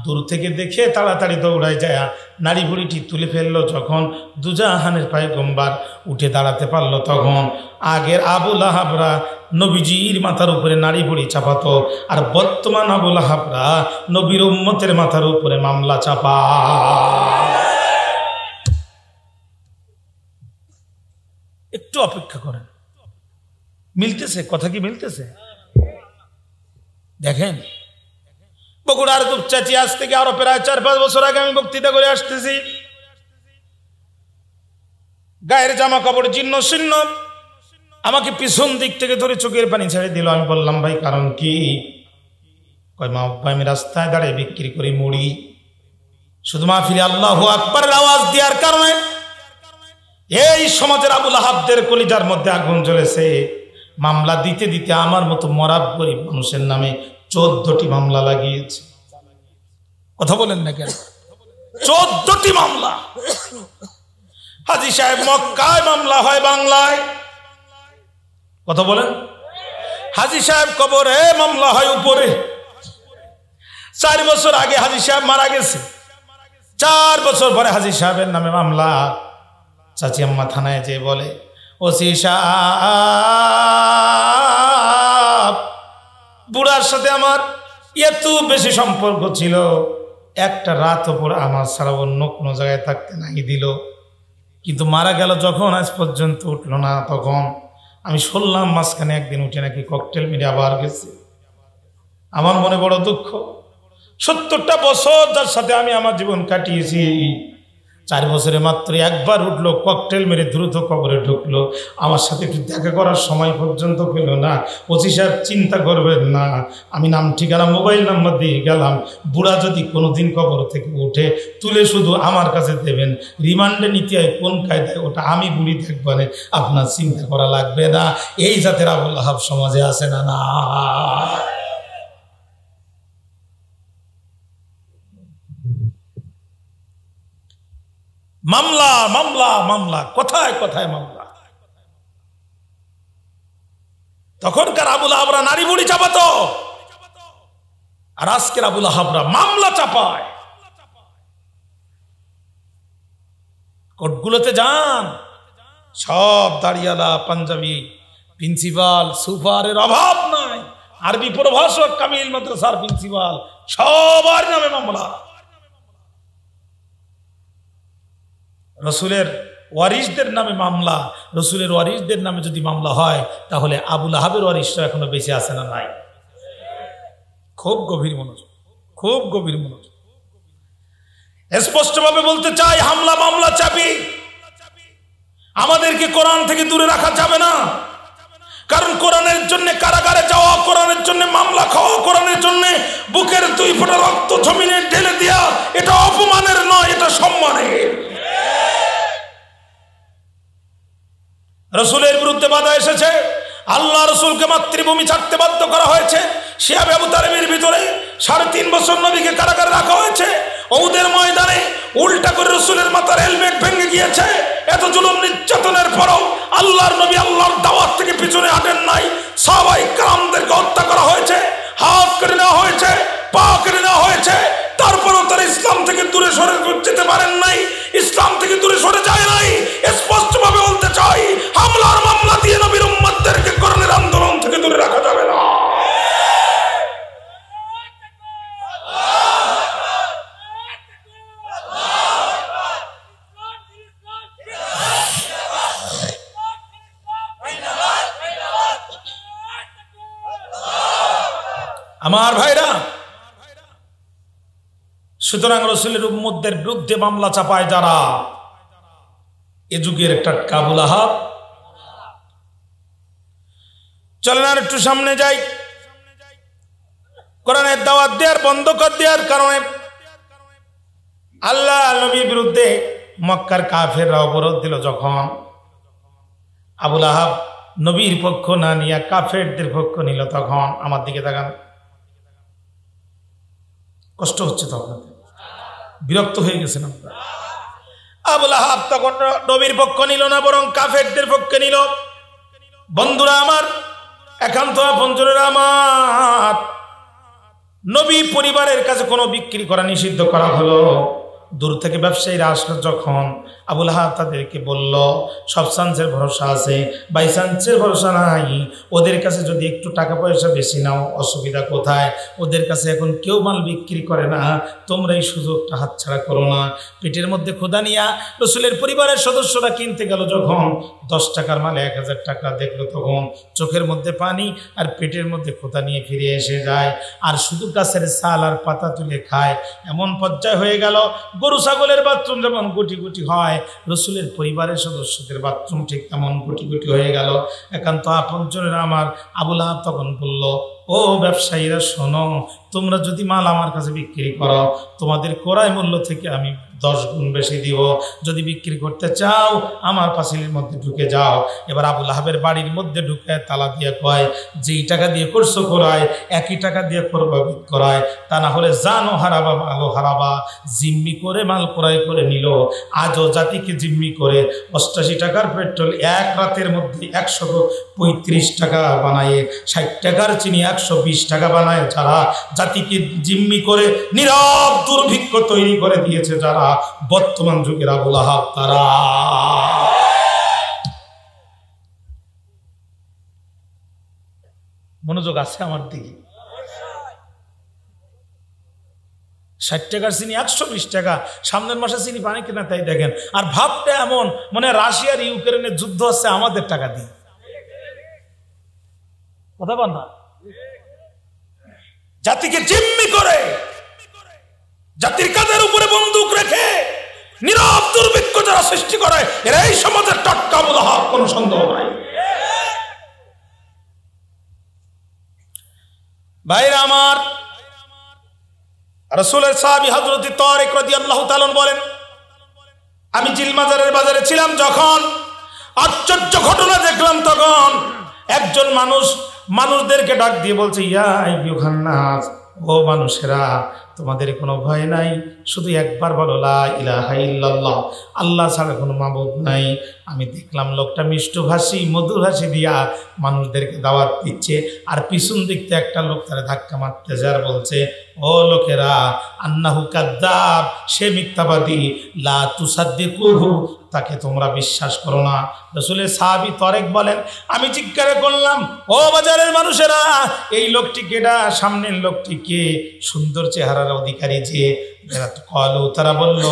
দূর থেকে দেখে তাড়াতাড়ি দৌড়ায় যায় নাড়ি ভুড়িটি তুলে ফেললো। যখন দুজাহানের পয়গম্বর উঠে দাঁড়াতে পারলো তখন, আগের আবুল আহাবরা নবীজির মাথার উপরে নাড়ি ভুড়ি চাপাতো, আর বর্তমান আবুল আহাবরা নবীর উম্মতের মাথার উপরে মামলা চাপা। একটু অপেক্ষা করেন, মিলতেছে কথা? কি মিলতেছে? দেখেন, বগুড়ার দুপচাচি আজ থেকে আরো প্রায় 4-5 বছর আগে আমি বক্তৃতা করে আসতেছি। গায়ের জামা কাপড় জীর্ণ শীর্ণ, আমাকে পিছন দিক থেকে ধরে চোখের পানি ছেড়ে দিল। আমি বললাম, ভাই কারণ কি? কয় মা ভাই, আমি রাস্তায় দাঁড়িয়ে বিক্রি করি মুড়ি, শুধু মাহফিলে আল্লাহু আকবারের আওয়াজ দেওয়ার কারণে এই সমাজের আবুল আহাবদের কলিজার মধ্যে আগুন জ্বলেছে। মামলা দিতে দিতে আমার মতো মরাব গরিব মানুষের নামে 14টি মামলা লাগিয়েছে। কথা বলেন না কেন? 14টি মামলা। হাজী সাহেব মক্কায় মামলা হয় বাংলায়, কথা বলেন। হাজী সাহেব কবরে মামলা হয় উপরে। 4 বছর আগে হাজী সাহেব মারা গেছে, 4 বছর পরে হাজী সাহেবের নামে মামলা। চাচি আম্মা থানায় যে বলে, ওসি সাহেব, বুড়ার সাথে আমার এত বেশি সম্পর্ক ছিল, একটা রাত ওপর আমার ছাড়া অন্য কোনো জায়গায় থাকতে নাই দিল, কিন্তু মারা গেল যখন আজ পর্যন্ত উঠলো না। তখন আমি শুনলাম মাঝখানে একদিন উঠে নাকি ককটেল মেরে আবার গেছে। আমার মনে বড় দুঃখ। 70টা বছর যার সাথে আমি আমার জীবন কাটিয়েছি, 4 বছরে মাত্র একবার উঠলো, ককটেল মেরে দ্রুত কবরে ঢুকলো, আমার সাথে একটু দেখা করার সময় পর্যন্ত পেল না। ওসি সাহেব চিন্তা করবেন না, আমি নাম ঠিকানা মোবাইল নাম্বার দিয়ে গেলাম। বুড়া যদি কোনোদিন কবর থেকে উঠে, তুলে শুধু আমার কাছে দেবেন, রিমান্ডে নিতে হয় কোন কায়দায় ওটা আমি বুড়ি দেখব না, আপনার চিন্তা করা লাগবে না। এই জাতের আবুল আহাব সমাজে আছে না? না। মামলা মামলা মামলা, কোথায় কোথায় মামলা। তখনকার আবুল আহাবরা নারী বুড়ি চাপাতো, আর আজকের আবুল আহাবরা মামলা চাপায়। কোর্টগুলোতে যান, সব দাড়িয়ালা, পাঞ্জাবি, প্রিন্সিপাল, সুপারের অভাব নাই। আরবি প্রভাষক, কামিল মাদ্রাসার প্রিন্সিপাল, সবার নামে মামলা। রসুলের ওয়ারিসদের নামে মামলা। রসুলের ওয়ারিসদের নামে যদি মামলা হয়, তাহলে আবুল আহাবের ওয়ারিসরা এখনো বেঁচে আছে না নাই? খুব গভীর মনোযোগ, খুব গভীর মনোযোগ। স্পষ্টভাবে বলতে চাই, হামলা মামলা চাপি আমাদেরকে কোরআন থেকে দূরে রাখা যাবে না, কারণ কোরআনের জন্য কারাগারে যাওয়া, কোরআনের জন্য মামলা খাওয়া, কোরআনের জন্য বুকের 2 ফোঁটা রক্ত জমিনে ঢেলে দেওয়া, এটা অপমানের নয়, এটা সম্মানের। রাসূলের বিরুদ্ধে বাধা এসেছে, আল্লাহ রাসূলকে মাতৃভূমি ছাড়তে বাধ্য করা হয়েছে। শিয়াবে আবু তালেবের ভিতরে 3.5 বছর নবীকে কারাগারে রাখা হয়েছে। উহুদের ময়দানে উল্টা করে রাসূলের মাথার হেলমেট ভেঙে গিয়েছে। এত জুলুম নির্যাতনের পরও আল্লাহর নবী আল্লাহর দাওয়াত থেকে পিছনে হাঁটেন নাই। সাহাবায়ে কেরামদেরকে হত্যা করা হয়েছে, হাত কেটে নেওয়া হয়েছে, পা কেটে নেওয়া হয়েছে, তারপরও তারা ইসলাম থেকে দূরে সরে যেতে পারেন নাই, ইসলাম থেকে দূরে সরে যায় নাই। স্পষ্টভাবে বলতে চাই, হামলার মামলা দিয়ে নবীর উম্মতদেরকে কোরআনের আন্দোলন থেকে দূরে রাখা যাবে না। আমার ভাইরা, সুতরাং রাসূলের উম্মতদের বিরুদ্ধে মামলা চাপায় যারা, এ যুগের একটা আবু লাহাব। চলেন আর একটু সামনে যাই। কোরআনের দাওয়াত দেওয়ার বন্ধ করে দেওয়ার কারণে আল্লাহ নবীর বিরুদ্ধে মক্কার কাফেররা অবরোধ দিল। যখন আবু লাহাব নবীর পক্ষ না নিয়ে কাফেরদের পক্ষ নিল, তখন আমার দিকে তাকান, কষ্ট হচ্ছে, তখন বিরক্ত হয়ে গেছেন আপনারা। আবু লাহাব তখন নবীর পক্ষ নিল না, বরং কাফেরদের পক্ষে নিল। বন্ধুরা আমার, একান্ত আপনজনেরা আমার, নবী পরিবারের কাছে কোনো বিক্রি করা নিষিদ্ধ করা হলো। দূর থেকে ব্যবসায়ীরা আসলো যখন, আবু লাহাব তাদেরকে বলল, সব চান্সের ভরসা আছে, বাই চান্সের ভরসা নাই। ওদের কাছে যদি একটু টাকা পয়সা বেশি নাও, অসুবিধা কোথায়? ওদের কাছে এখন কেউ মাল বিক্রি করে না, তোমরা এই সুযোগটা হাতছাড়া করো না। পেটের মধ্যে ক্ষুধা নিয়া রাসূলের পরিবারের সদস্যরা কিনতে গেল, যখন 10 টাকার মালে 1000 টাকা দেখলো, তখন চোখের মধ্যে পানি আর পেটের মধ্যে ক্ষুধা নিয়ে ফিরে এসে যায়, আর শুধু গাছের ছাল আর পাতা তুলে খায়। এমন পর্যায়ে হয়ে গেল, গরু ছাগলের বাথরুম যেমন গুটি গুটি হয়, রাসূলের পরিবারের সদস্যদের বাথরুম ঠিক তেমন গুটি গুটি হয়ে গেল। একান্ত আপনজনেরা আমার, আবু লাহাব তখন বলল, ও ব্যবসায়ীরা শোনো, তোমরা যদি মাল আমার কাছে বিক্রি করো, তোমাদের ক্রয় মূল্য থেকে আমি 10 গুণ বেশি দিব। যদি বিক্রি করতে চাও, আমার পাঁচিলের মধ্যে ঢুকে যাও। এবার আবু লাহাবের বাড়ির মধ্যে ঢুকে তালা দিয়ে কয়, যেই টাকা দিয়ে করছো ক্রয়, একই টাকা দিয়ে করবা বিক্রয়, তা না হলে জানো হারাবা, ভালো হারাবা। জিম্মি করে মাল ক্রয় করে নিল। আজও জাতিকে জিম্মি করে 88 টাকার পেট্রোল এক রাতের মধ্যে 135 টাকা বানায়, 60 টাকার চিনি 120 টাকা বানায়। যারা জাতিকে জিম্মি করে নীরব দুর্ভিক্ষ তৈরি করে দিয়েছে, যারা বর্তমান যুগের আবু লাহাব, তারা। মনোযোগ আছে আমার দিকে? 60 টাকার চিনি 120 টাকা, সামনের মাসে চিনি পানি কিনা তাই দেখেন। আর ভাবটা এমন, মানে রাশিয়ার ইউক্রেনের যুদ্ধ হচ্ছে আমাদের টাকা দিয়ে। কথা বল না? জাতিকে জিম্মি করে, জাতির কাঁধের উপরে বন্দুক রেখে নীরব দুর্ভিক্ষ যারা সৃষ্টি করে, এরা এই সমাজের টাটকা আবু লাহাব, কোনো সন্দেহ নাই। ভাইরা আমার, রাসূলের সাহাবী হযরত তারিক রাদিয়াল্লাহু তাআলা বলেন, আমি জিলমাজারের বাজারে ছিলাম, যখন আশ্চর্য ঘটনা দেখলাম, তখন একজন মানুষদেরকে ডাক দিয়ে বলছে, ইয়া আইয়ুহান নাস, ও মানুষেরা, তোমাদের কোনো ভয় নাই, শুধু একবার বলো লা ইলাহা ইল্লাল্লাহ, আল্লাহ ছাড়া কোনো মাবুদ নাই। আমি দেখলাম লোকটা মিষ্টভাষী মধুরভাষী দিয়া মানুষদেরকে দাওয়াত দিচ্ছে, আর পিছন দিক থেকে একটা লোক তারা ধাক্কা মারতেছে আর বলছে, ও লোকেরা, আন্নাহু কাযযাব, সে মিথ্যাবাদী, লা তুসাদ্দিকুহু, তাকে তোমরা বিশ্বাস করো না। রাসূলের সাহাবী তারেক বলেন, আমি জিজ্ঞাসা করলাম, ও বাজারের মানুষেরা, এই লোকটি কেডা? সামনের লোকটি কে? সুন্দর চেহারার অধিকারী যে? তারা বলল,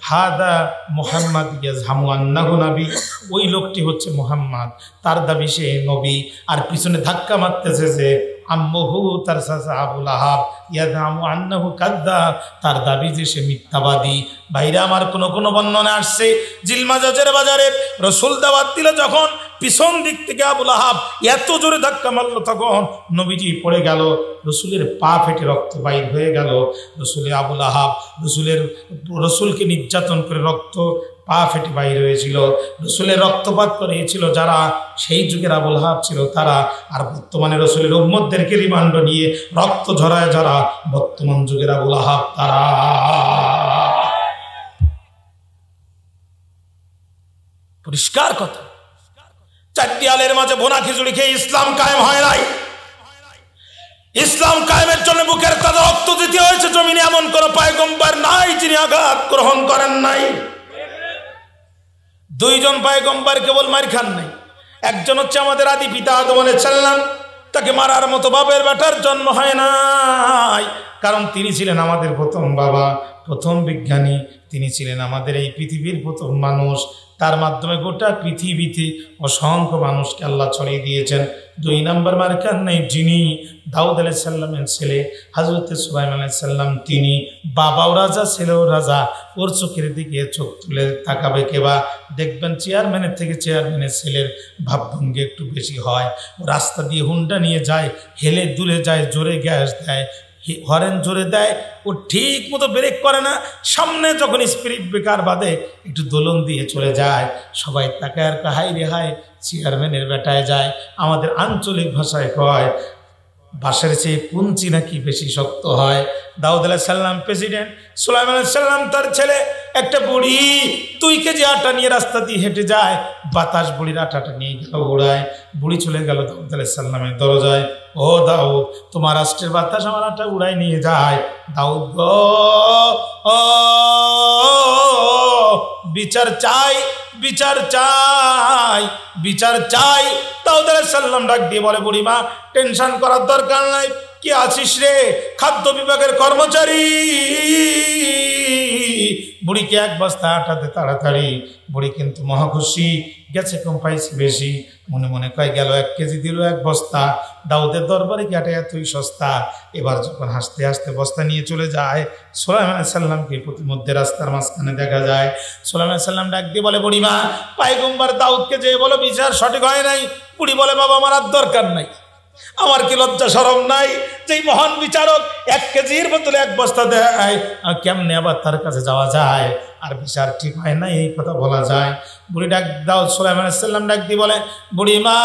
হাদা মুহাম্মদ ইয়াজহামু আন্নাহু নবী, ওই লোকটি হচ্ছে মুহাম্মদ, তার দাবি সে নবী। আর পিছনে ধাক্কা মারতেছে যে আম্মুহু তার চাচা আবুল আহাব ইয়াদামু আন্নাহু কাযযাব, তার দাবি যে সে মিথ্যাবাদী। বাইরে আমার কোন কোন বর্ণনা আসছে জিলমাজাজের বাজারে রাসূল দাওয়াত দিল, যখন পিছন দিক থেকে আবুল আহাব এত জোরে ধাক্কা মারল, তখন নবীজি পড়ে গেল, রসুলের পা ফেটে রক্ত বাইর হয়ে গেল। আবুল আহাব রসুলকে নির্যাতন করে রক্ত পা ফেটে বাইর হয়েছিল। রসুলের রক্তপাত করেছিল যারা, সেই যুগের আবুল আহাব ছিল তারা। আর বর্তমানে রসুলের উম্মতদেরকে রিমান্ড নিয়ে রক্ত ঝরায় যারা, বর্তমান যুগের আবুল আহাব তারা। পরিষ্কার কথা। চারটি আলের মাঝে বোনা খিচুড়ি খেয়ে ইসলাম কায়েম হয় নাই। ইসলাম কায়েমের জন্য বুকের তাজা রক্ত দিতে হয়েছে। জমিনে এমন কোন পয়গম্বর নাই যিনি আঘাত গ্রহণ করেন নাই। দুইজন পয়গম্বর কেবল মার খান নাই, একজন হচ্ছে আমাদের আদি পিতা আদম আলাইহিস সালাম, তাকে মারার মতো বাপের বেটার জন্ম হয় নাই, কারণ তিনি ছিলেন আমাদের প্রথম বাবা, প্রথম বিজ্ঞানী। তিনি ছিলেন আমাদের এই পৃথিবীর প্রথম মানুষ। তার মাধ্যমে গোটা পৃথিবীতে অসংখ্য মানুষকে আল্লাহ ছড়িয়ে দিয়েছেন। দুই নম্বর মারখান নাই যিনি দাউদ আলাইহিস সালামের ছেলে হযরত সুলাইমান আলাইহিস সালাম, তিনি বাবাও রাজা ছেলেও রাজা। ওর চোখের দিকে চোখ তুলে তাকাবে কেবা, দেখবেন চেয়ারম্যানের থেকে চেয়ারম্যানের ছেলের ভাবভঙ্গি একটু বেশি হয়। ও রাস্তা দিয়ে হুন্ডা নিয়ে যায়, হেলে দুলে যায়, জোরে গ্যাস দেয়, হরেন জোরে দেয়, ও ঠিক মতো ব্রেক করে না। সামনে যখন স্পিড ব্রেকার বাদে একটু দোলন দিয়ে চলে যায়, সবাই তাকায় আর হাই রে হাই, চেয়ারম্যানের বেটায় যায়। আমাদের আঞ্চলিক ভাষায় কয় বাঁশের চেয়ে কুঞ্চি নাকি বেশি শক্ত হয়। দাউদ আলাইহিস সালাম প্রেসিডেন্ট, সুলাইমান আলাইহিস সালাম তার ছেলে। একটা বুড়ি 2 কেজি আটা নিয়ে রাস্তা দিয়ে হেঁটে যায়, বাতাস বুড়ির আটাটা নিয়ে গেল উড়ায়। বুড়ি চলে গেল দাউদ আলাইহিস সালামের দরজায়, ও দাউদ, তোমার রাষ্ট্রের বাতাস আমার আটা উড়াই নিয়ে যায়। দাউদ গো, ও বিচার চাই, বিচার চাই, বিচার চাই। দাউদ আলাইহিস সালাম ডাক দিয়ে বলে, বুড়িমা টেনশন করার দরকার নাই, কি আছিস রে? খাদ্য বিভাগের কর্মচারী। বুড়িকে 1 বস্তা আটা দে তাড়াতাড়ি। বুড়ি কিন্তু মহা খুশি, গেছে কম পাইছি বেশি। মনে মনে কয় গেল 1 কেজি দিল 1 বস্তা। দাউদের দরবারে কি আটা এতই সস্তা? এবার যখন হাসতে হাসতে বস্তা নিয়ে চলে যায়, সুলাইমান আলাইহিস সালামকে প্রতিমধ্যে রাস্তার মাঝখানে দেখা যায়। সুলাইমান আলাইহিস সালাম ডাক দিয়ে বলে, বুড়িমা পয়গম্বর দাউদকে যে বলো বিচার সঠিক হয় নাই। বুড়ি বলে, বাবা আমার আর দরকার নাই, আমার কি লজ্জা শরম নাই? যে মহান বিচারক 1 কেজির বদলে 1 বস্তা দেয়, কেমনে আবার তার কাছে যাওয়া যায়? আর বিচার ঠিক হয় না এই কথা বলা যায়? বুড়ি ডাক দাউদ সুলাইমান আলাইহিস সালাম ডাক দিয়ে বলে, বুড়িমা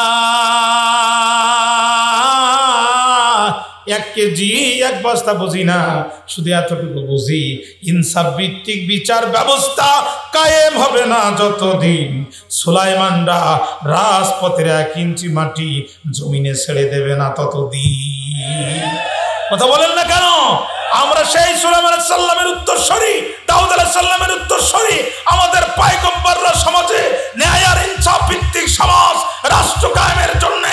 1 কেজি 1 বস্তা বুঝি না, শুধু এতটুকু বুঝি, ইনসাফ ভিত্তিক বিচার ব্যবস্থা কায়েম হবে না যতদিন সুলাইমানরা রাজপথের 1 ইঞ্চি মাটি জমিনে ছেড়ে দেবে না ততদিন। কথা বলেন না কেন? আমরা সেই সুলাইমান আলাইহিস সালামের উত্তরসূরি, দাউদ আলাইহিস সালামের উত্তরসূরি। আমাদের পয়গম্বররা সমাজে ন্যায় আর ইনসাফ ভিত্তিক সমাজ রাষ্ট্র কায়েমের জন্য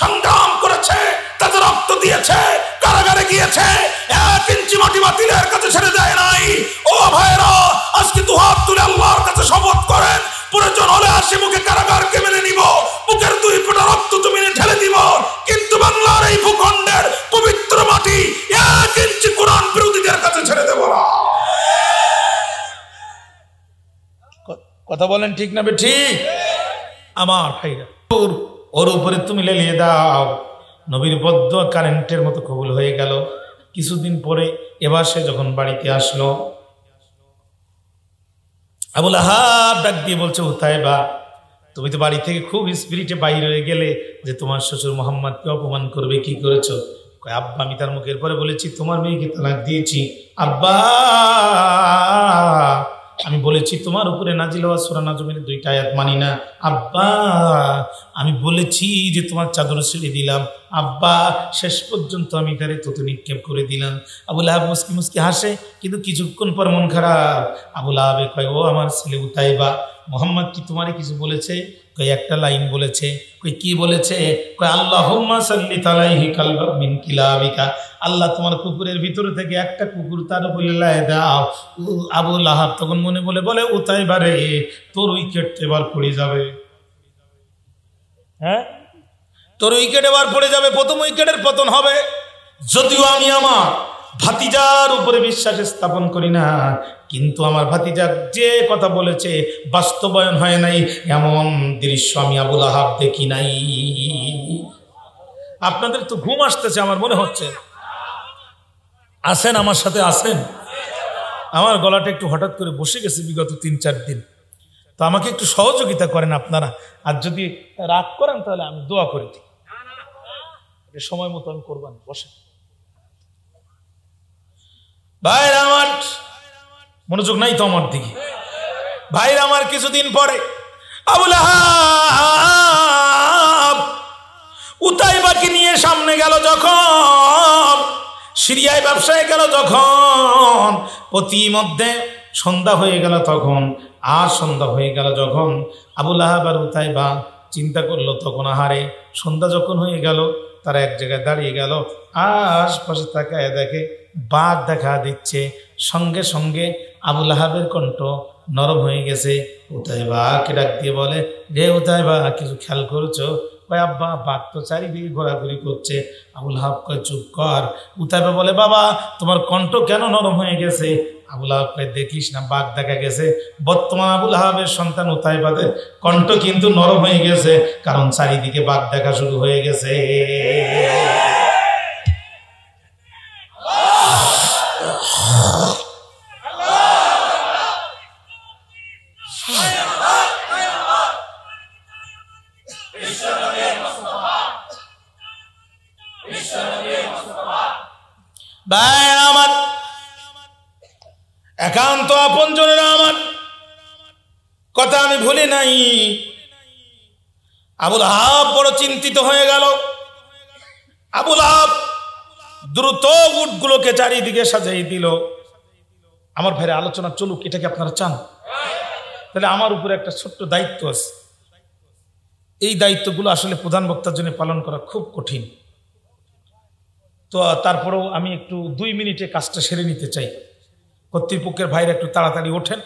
সংগ্রাম করেছে, তাদের রক্ত দিয়েছে, কারাগারে গিয়েছে, 1 ইঞ্চি মাটি বাতিলের কাছে ছেড়ে দেয় নাই। ও ভাইরা, আজকে 2 হাত তুলে আল্লাহর কাছে শপথ করেন, প্রয়োজন হলে আসি মুখে কারাগারকে মেনে নিব, বুকের 2 ফোঁটা রক্ত জমিনে ঢেলে দিব, কিন্তু বাংলার এই ভূখণ্ডের পবিত্র মাটি 1 ইঞ্চি কোরআন বিরোধীদের কাছে ছেড়ে দেব না। কথা বলেন ঠিক না ঠিক? আমার ভাইরা, ওর উপরে তুমি লেলিয়ে দাও। নবীর বদ্ধ কারেন্টের মতো কবুল হয়ে গেল। কিছুদিন পরে এবার সে যখন বাড়িতে আসলো, আবুল আহাব ডাক দিয়ে বলছে, উতাইবা তুমি তো বাড়ি থেকে খুব স্পিরিটে বাইরে হয়ে গেলে যে তোমার শ্বশুর মোহাম্মদকে অপমান করবে, কি করেছো? কয়, আব্বা আমি তার মুখের পরে বলেছি তোমার মেয়েকে তালাক দিয়েছি। আব্বা আমি বলেছি তোমার উপরে নাজিল হওয়া সূরা নাজমের 2টা আয়াত মানি না। আব্বা আমি বলেছি যে তোমার চাদর ছেড়ে দিলাম। আব্বা শেষ পর্যন্ত আমি তারে তত নিক্ষেপ করে দিলাম। আবুল আহাব মুস্কি মুস্কি হাসে, কিন্তু কিছুক্ষণ পর মন খারাপ। আবুল আহাবে কয়, ও আমার ছেলে উতাইবা, মোহাম্মদ কি তোমারে কিছু বলেছে? কয়, একটা লাইন বলেছে। কই কি বলেছে? কয়, আল্লাহুম্মা সাল্লি আলাইহি কালবাম মিন কিলাবিকা, আল্লাহ তোমার কুকুরের ভিতর থেকে একটা কুকুর তার উপরে লাই দাও। আবুল আহাব তখন মনে বলে উতাইবা রে, তোর উইকেট এবার পড়ে যাবে। হ্যাঁ, তোর উইকেট এবার পড়ে যাবে, প্রথম উইকেটের পতন হবে। যদিও আমি আমার ভাতিজার উপরে বিশ্বাস স্থাপন করি না, কিন্তু আমার ভাতিজা যে কথা বলেছে বাস্তবায়ন হয় নাই এমন দৃশ্য আমি আবুল আহাব দেখি নাই। আপনাদের তো ঘুম আসতেছে আমার মনে হচ্ছে, আসেন আমার সাথে আসেন। আমার গলাটা একটু হঠাৎ করে বসে গেছে বিগত 3-4 দিন, তো আমাকে একটু সহযোগিতা করেন আপনারা। আর যদি রাগ করেন তাহলে আমি দোয়া করে দিই, সময় মতো আমি করবান। বসে ভাইরা আমার, মনোযোগ নাই তো আমার দিকে। ভাইরা আমার, কিছুদিন পরে আবুল আহাব উতাইবাকে নিয়ে সামনে গেল, যখন সিরিয়ায় ব্যবসায় গেল, যখন প্রতিমধ্যে সন্ধ্যা হয়ে গেল, তখন আর সন্ধ্যা হয়ে গেল যখন আবুল আহাব আর উতাইবা চিন্তা করলো, তখন আহারে সন্ধ্যা যখন হয়ে গেল তারা এক জায়গায় দাঁড়িয়ে গেল, আশপাশে তাকায় দেখে বাঘ দেখা দিচ্ছে। সঙ্গে সঙ্গে আবুল আহাবের কণ্ঠ নরম হয়ে গেছে। উতাইবাকে ডাক দিয়ে বলে, রে উতাইবা, কিছু খেয়াল করেছো? কয়, আব্বা বাঘ তো চারিদিকে ঘোরাঘুরি করছে। আবুল আহাব কয়, চুপ কর। উতাইবা বলে, বাবা তোমার কণ্ঠ কেন নরম হয়ে গেছে? আবুল আহাব কয়, দেখিস না বাঘ দেখা গেছে। বর্তমান আবুল আহাবের সন্তান উতাইবাদের কণ্ঠ কিন্তু নরম হয়ে গেছে, কারণ চারিদিকে বাঘ দেখা শুরু হয়ে গেছে। আমার একান্ত আপনজনেরা, আমার কথা আমি ভুলি নাই। আবুল আহাব বড় চিন্তিত হয়ে গেল। আবুল আহাব দ্রুত উটগুলোকে চারিদিকে সাজাই দিল। আমার ভাইরা, আলোচনা চলুক, এটাকে আপনারা চান? তাহলে আমার উপরে একটা ছোট্ট দায়িত্ব আছে। এই দায়িত্বগুলো আসলে প্রধান বক্তার জন্য পালন করা খুব কঠিন। তো তারপরেও আমি একটু 2 মিনিটে কাজটা সেরে নিতে চাই। কর্তৃপক্ষের ভাইরা একটু তাড়াতাড়ি ওঠেন,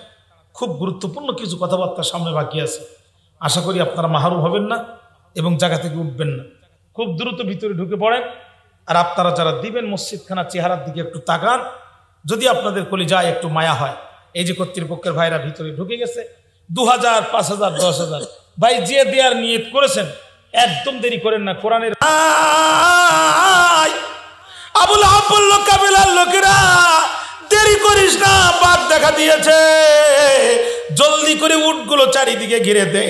খুব গুরুত্বপূর্ণ কিছু কথাবার্তা সামনে বাকি আছে। আশা করি আপনারা মাহরুম হবেন না এবং জায়গা থেকে উঠবেন না। খুব দ্রুত ভিতরে ঢুকে পড়েন। আর আপনারা যারা দিবেন মসজিদখানা চেহারার দিকে একটু তাকান, যদি আপনাদের কলিজায় একটু মায়া হয়। এই যে কর্তৃপক্ষের ভাইরা ভিতরে ঢুকে গেছে, 2000, 5000, 10,000 ভাই যে দেয়ার নিয়ত করেছেন একদম দেরি করেন না। কোরআনের আবুল আহাব বলল, কাবিলার লোকেরা দেরি করিস না, বাঘ দেখা দিয়েছে, জলদি করে উটগুলো চারিদিকে ঘিরে দে।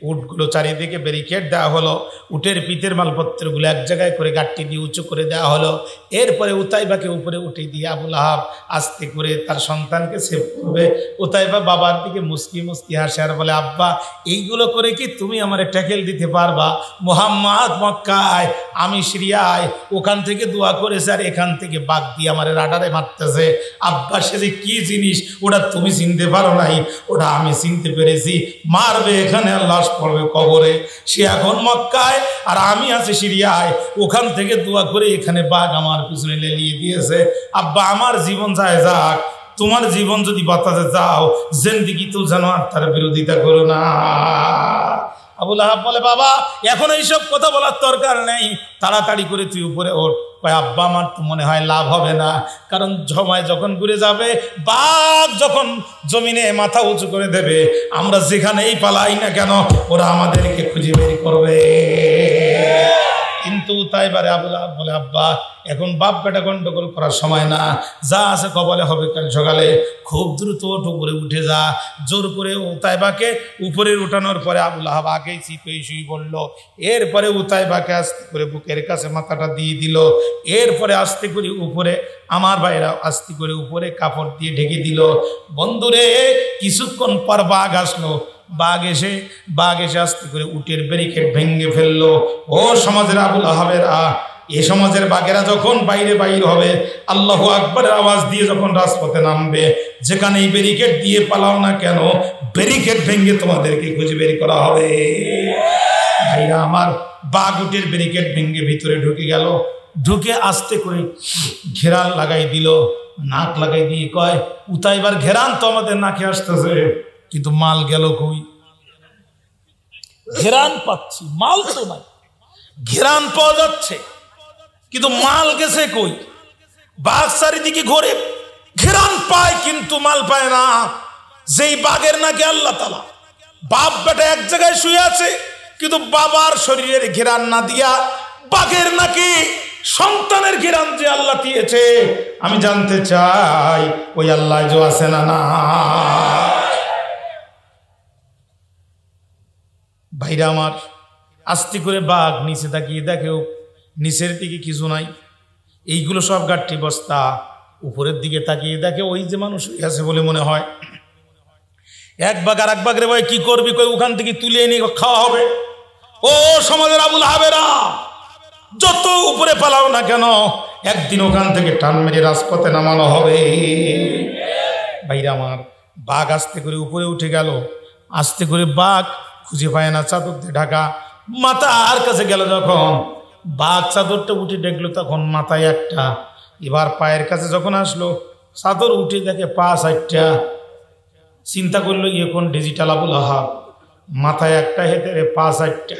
উটগুলো চারিদিকে ব্যারিকেড দেওয়া হলো। উটের পিঠের মালপত্রগুলো এক জায়গায় করে গাঠটি দিয়ে উঁচু করে দেওয়া হলো। এরপরে উতাইবাকে উপরে উঠে দিয়ে আবুল আহাব আস্তে করে তার সন্তানকে সেভ করবে। উতাইবা বাবার দিকে মুস্কি মুস্কি হাসে আর বলে, আব্বা এইগুলো করে কি তুমি আমার ট্যাকেল দিতে পারবা? মুহাম্মদ মক্কায়, আমি সিরিয়ায়, ওখান থেকে দোয়া করেছে আর এখান থেকে বাঘ দিয়ে আমার রাডারে মারতেছে। আব্বা সে যে কি জিনিস ওটা তুমি চিনতে পারো নাই, ওটা আমি চিনতে পেরেছি। মারবে এখানে, আল্লাহ পড়বে কবরে। সে এখন মক্কায় আর আমি আছি সিরিয়ায়, ওখান থেকে দোয়া করে এখানে বাঘ আমার পিছনে লেলিয়ে দিয়েছে। আব্বা আমার জীবন যায় যাক, তোমার জীবন যদি বাঁচাতে যাও জিন্দেগি তো যেন আর তার বিরোধিতা করো না। আবুল আহাব বলে, বাবা এখন এইসব কথা বলার দরকার নেই, তাড়াতাড়ি করে তুই উপরে ওঠ। আব্বা আমার তো মনে হয় লাভ হবে না, কারণ সময় যখন ঘুরে যাবে, বাঘ যখন জমিনে মাথা উঁচু করে দেবে, আমরা যেখানেই পালাই না কেন ওরা আমাদেরকে খুঁজে বের করবে। কিন্তু তাই বারে আবুল আহাব বলে, আব্বা এখন বাপ বেটা গন্ডগোল করার সময় না, যা আছে কপালে হবে কাল সকালে, খুব দ্রুত উপরে উঠে যা। জোর করে উতাইবাকে উপরে উঠানোর পরে আবুল আহাব আগেই চিপে শুই বলল। এরপরে উতাইবাকে আস্তে করে বুকের কাছে মাথাটা দিয়ে দিল। এরপরে আস্তে করে উপরে, আমার ভাইরা আস্তে করে উপরে কাপড় দিয়ে ঢেকে দিল। বন্ধুরে কিছুক্ষণ পর বাঘ আসলো। বাঘ এসে আস্তে করে উটের ব্যারিকেড ভেঙে ফেললো। ও সমাজের আবুল আহাবেরা, এ সমাজের বাঘেরা যখন বাইরে হবে, আল্লাহু আকবারের আওয়াজ দিয়ে যখন রাজপথে নামবে, যেখানে এই ব্যারিকেড দিয়ে পালাও না কেন, ব্যারিকেড ভেঙে তোমাদেরকে খুঁজে বের করা হবে। ভাইরা আমার, বাঘ উটের ব্যারিকেড ভেঙে ভিতরে ঢুকে গেল। ঢুকে আস্তে করে ঘেরান লাগাই দিল। নাক লাগাই দিয়ে কয়, উতাইবার ঘেরান তো আমাদের নাকে আসতেছে, কিন্তু মাল গেল কই? ঘেরান পাচ্ছি, মাল তো নাই। ঘেরান পাওয়া যাচ্ছে, কিন্তু মাল গেছে কই? বাঘ চারিদিকে ঘোরে, ঘেরান পায় কিন্তু মাল পায় না। যেই বাঘের নাকি আল্লাহ তাআলা বাপ বেটা এক জায়গায় শুয়ে আছে, কিন্তু বাবার শরীরের ঘেরান না দিয়া বাঘের নাকি সন্তানের ঘেরান যে আল্লাহ দিয়েছে, আমি জানতে চাই ওই আল্লাহ যে আছে না না? ভাইরা আমার, আস্তে করে বাঘ নিচে তাকিয়ে দেখেও নিচের দিকে কিছু নাই, এইগুলো সব গাঠি বস্তা। উপরের দিকে তাকিয়ে দেখে ওই যে মানুষ আছে বলে মনে হয়। এক বাঘ আর এক বাঘরে ভাই কি করবি, কই ওখান থেকে তুলে এনে খাওয়া হবে। ও সমাজের আবুল হাবেরা, যত উপরে পালাও না কেন, একদিন ওখান থেকে টান মেরে রাজপথে নামানো হবে। ভাইরা আমার, বাঘ আস্তে করে উপরে উঠে গেল। আস্তে করে বাঘ খুঁজে পায় না, চাদর দিয়ে ঢাকা। মাথার কাছে গেল যখন, বাঘ চাদরটা উঠে দেখলো তখন মাথায় একটা। এবার পায়ের কাছে যখন আসলো, চাদর উঠে দেখে পা 4টা। চিন্তা করলো এখন ডিজিটাল আবুল আহাব, মাথায় একটা হেতের পা 4টা।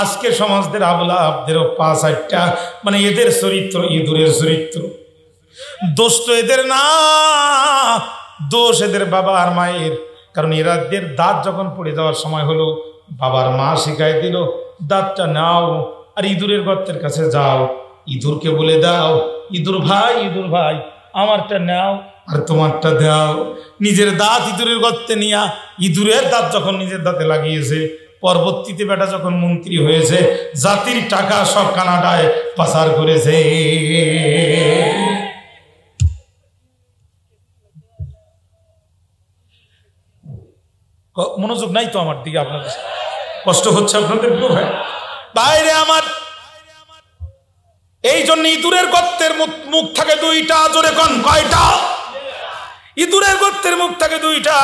আজকের সমাজদের আবুল আহাবদেরও পা 4টা, মানে এদের চরিত্র ইঁদুরের চরিত্র। দোষ তো এদের না, দোষ এদের বাবা আর মায়ের। কারণ এদের দাঁত যখন পড়ে যাওয়ার সময় হলো, বাবার মা শিখাই দিল দাঁতটা নাও আর ইঁদুরের গর্তের কাছে যাও, ইঁদুরকে বলে দাও, ইঁদুর ভাই আমারটা নাও আর তোমারটা দাও। নিজের দাঁত ইঁদুরের গর্তে নিয়া ইঁদুরের দাঁত যখন নিজের দাঁতে লাগিয়েছে, পরবর্তীতে বেটা যখন মন্ত্রী হয়েছে, জাতির টাকা সব কানাডায় পাচার করেছে। মনোযোগ নাই তো আমার দিকে, আপনাদের কষ্ট হচ্ছে আপনাদের বাইরে আমার। এই জন্য ইঁদুরের গর্তের মুখ থাকে 2টা, জোরে কোন কয়টা? ইঁদুরের গর্তের মুখ থাকে 2টা।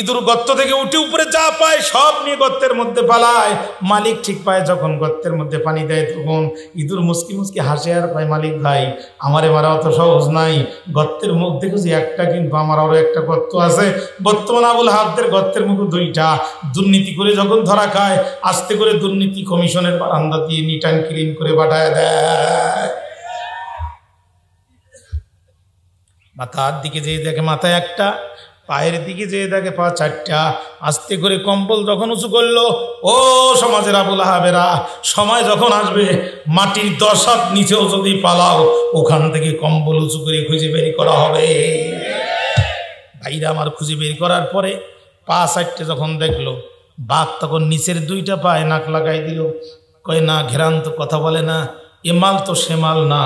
ইঁদুর গর্ত থেকে উঠে উপরে যা পায় সব নিয়ে গর্তের মধ্যে পালায়। মালিক ঠিক পায় যখন গর্তের মধ্যে পানি দেয়, তখন ইঁদুর মুসকি মুসকি হাসে আর পায়, মালিক ভাই আমারে মারা অত সহজ নাই, গর্তের মুখ দেখেছি একটা, কিন্তু আমার আরো একটা গর্ত আছে। বর্তমান আবুল আহাবদের গর্তের মুখ 2টা। দুর্নীতি করে যখন ধরা খায়, আস্তে করে দুর্নীতি কমিশনের বারান্দা দিয়ে নিট অ্যান্ড ক্লিন করে পাঠায় দেয়। মাথার দিকে যেয়ে দেখে মাথায় একটা, পায়ের দিকে যেয়ে দেখে পা 4টা। আস্তে করে কম্বল যখন উঁচু করলো, ও সমাজের আবুল আহাবেরা, সময় যখন আসবে মাটির 10 হাত নিচেও যদি পালাও, ওখান থেকে কম্বল উঁচু করে খুঁজে বের করা হবে। ভাইরা আমার, খুঁজে বের করার পরে পা 4টে যখন দেখলো, বাঘ তখন নিচের 2টা পায়ে নাক লাগাই দিল। কয় না, ঘেরান তো কথা বলে না, এ মাল তো সে মাল না।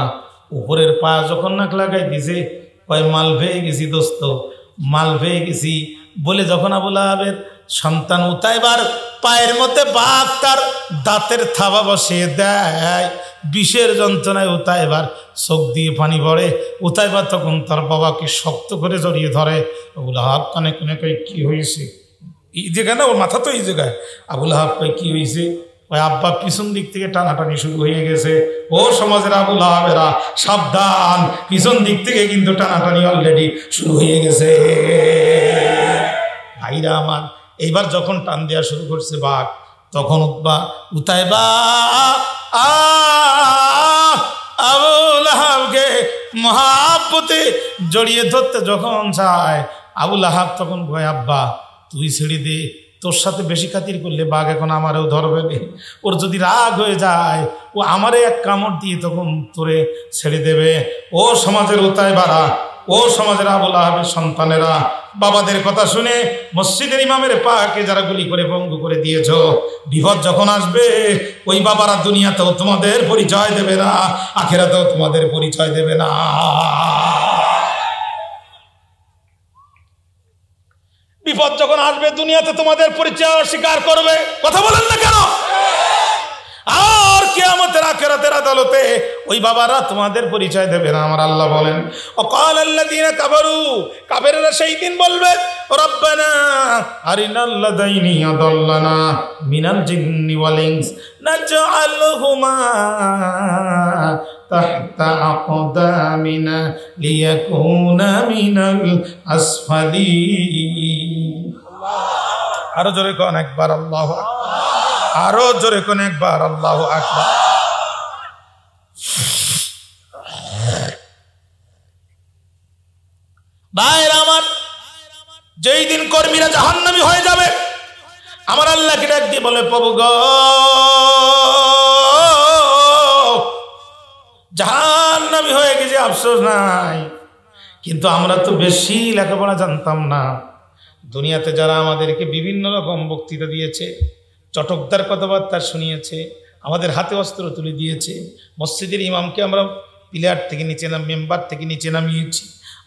উপরের পা যখন নাক লাগাই দিছে, কয় মাল পেয়ে গেছি দোস্ত, মাল পেয়ে গেছি বলে যখন আবুল আহাবের সন্তান উতাইবার পায়ের মধ্যে বাঘ তার দাঁতের থাবা বসিয়ে দেয়, বিষের যন্ত্রণায় উতাইবার চোখ দিয়ে পানি পড়ে। উতাইবার তখন তার বাবাকে শক্ত করে জড়িয়ে ধরে। আবুল আহাব কানে কানে কয় কি হয়েছে? এই জায়গায় না, ওর মাথা তো এই জায়গায়। আবুল আহাব কয় কি হয়েছে? ওই আব্বা পিছন দিক থেকে টানাটানি শুরু হয়ে গেছে। ও সমাজের আবুল আহাবেরা সাবধান, পিছন দিক থেকে কিন্তু টানাটানি অলরেডি শুরু হয়ে গেছে। ভাইরা আমার, এইবার যখন টান দেওয়া শুরু করছে বাঘ, তখন উতাইবা আবুল আহাবকে মহাব্বতে জড়িয়ে ধরতে যখন চায়, আবুল আহাব তখন কয় আব্বা তুই ছেড়ে দে, তোর সাথে বেশি খাতির করলে বাঘ এখন আমারও ধরবে, ওর যদি রাগ হয়ে যায় ও আমারে এক কামড় দিয়ে তখন তোরে ছেড়ে দেবে। ও সমাজের উতাইবারা, ও সমাজের আবুল আহাবের সন্তানেরা, বাবাদের কথা শুনে মসজিদের ইমামের পাকে যারা গুলি করে পঙ্গু করে দিয়েছ, বিপদ যখন আসবে ওই বাবারা দুনিয়াতেও তোমাদের পরিচয় দেবে না, আখিরাতেও তোমাদের পরিচয় দেবে না। বিপদ যখন আসবে দুনিয়াতে তোমাদের পরিচয় অস্বীকার করবে। কথা বলেন না কেন? আর কিয়ামতের আখিরাতের আদালতে ওই বাবারা তোমাদের পরিচয় দেবে না। আমার আল্লাহ বলেন, ওয়াকাল আল্লাযীনা কাফারু, কাফেররা সেই দিন বলবে, রব্বানা আরিনাল লাযাইনি আদাল্লানা মিনাল জিন্নি ওয়াল ইনস নাজআলহুমা তাহতা আকদামিনা লিয়াকুনা মিনাল আসফালিন। আরো জোরে কোন একবার আল্লাহু আকবার, আরো জোরে কোন একবার আল্লাহু আকবার। ভাইরা আমার, যেই দিন কর্মীরা জাহান্নামী হয়ে যাবে, আমার আল্লাহকে ডাক দিয়ে বলে, প্রভু গো, জাহান্নামী হয়ে গেছে, আফসোস নাই, কিন্তু আমরা তো বেশি লেখাপড়া জানতাম না। দুনিয়াতে যারা আমাদেরকে বিভিন্ন রকম বক্তৃতা দিয়েছে, চটকদার কথাবার্তা শুনিয়েছে, আমাদের হাতে অস্ত্র তুলে দিয়েছে, মসজিদের ইমামকে আমরা পিলার থেকে নিচে মেম্বার থেকে নিচে নামিয়েছি,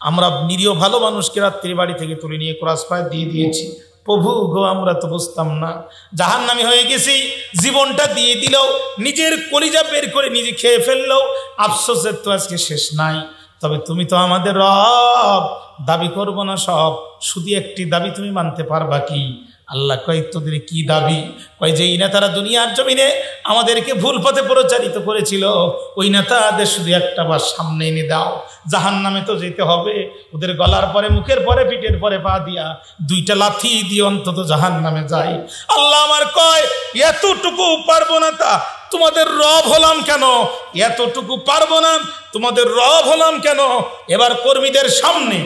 আমরা নিরীহ ভালো মানুষকে রাত্রি বাড়ি থেকে তুলে নিয়ে ক্রস ফায়ার দিয়ে দিয়েছি। প্রভু গো, আমরা তো বুঝতাম না, জাহান্নামী হয়ে গেছি, জীবনটা দিয়ে দিলেও, নিজের কলিজা বের করে নিজে খেয়ে ফেললেও আফসোসের তো আজকে শেষ নাই। তবে তুমি তো আমাদের রব, দাবি করব না সব, শুধু একটি দাবি তুমি মানতে পারবা কি? আল্লাহ কয়, তোদের কি দাবি? কয়, যেই নেতারা দুনিয়ার জমিনে আমাদেরকে ভুল পথে প্রচারিত করেছিল, ওই নেতাদের শুধু একটা বার সামনে এনে দাও, জাহান্নামে তো যেতে হবে, ওদের গলার পরে, মুখের পরে, পিঠের পরে পা দিয়া দুইটা লাথি দিয়ে অন্তত জাহান্নামে যাই। আল্লাহ আমার কয়, এতটুকু পারবো না তা তোমাদের রব হলাম কেন? এতটুকু পারবো না তোমাদের রব হলাম কেন? এবার কর্মীদের সামনে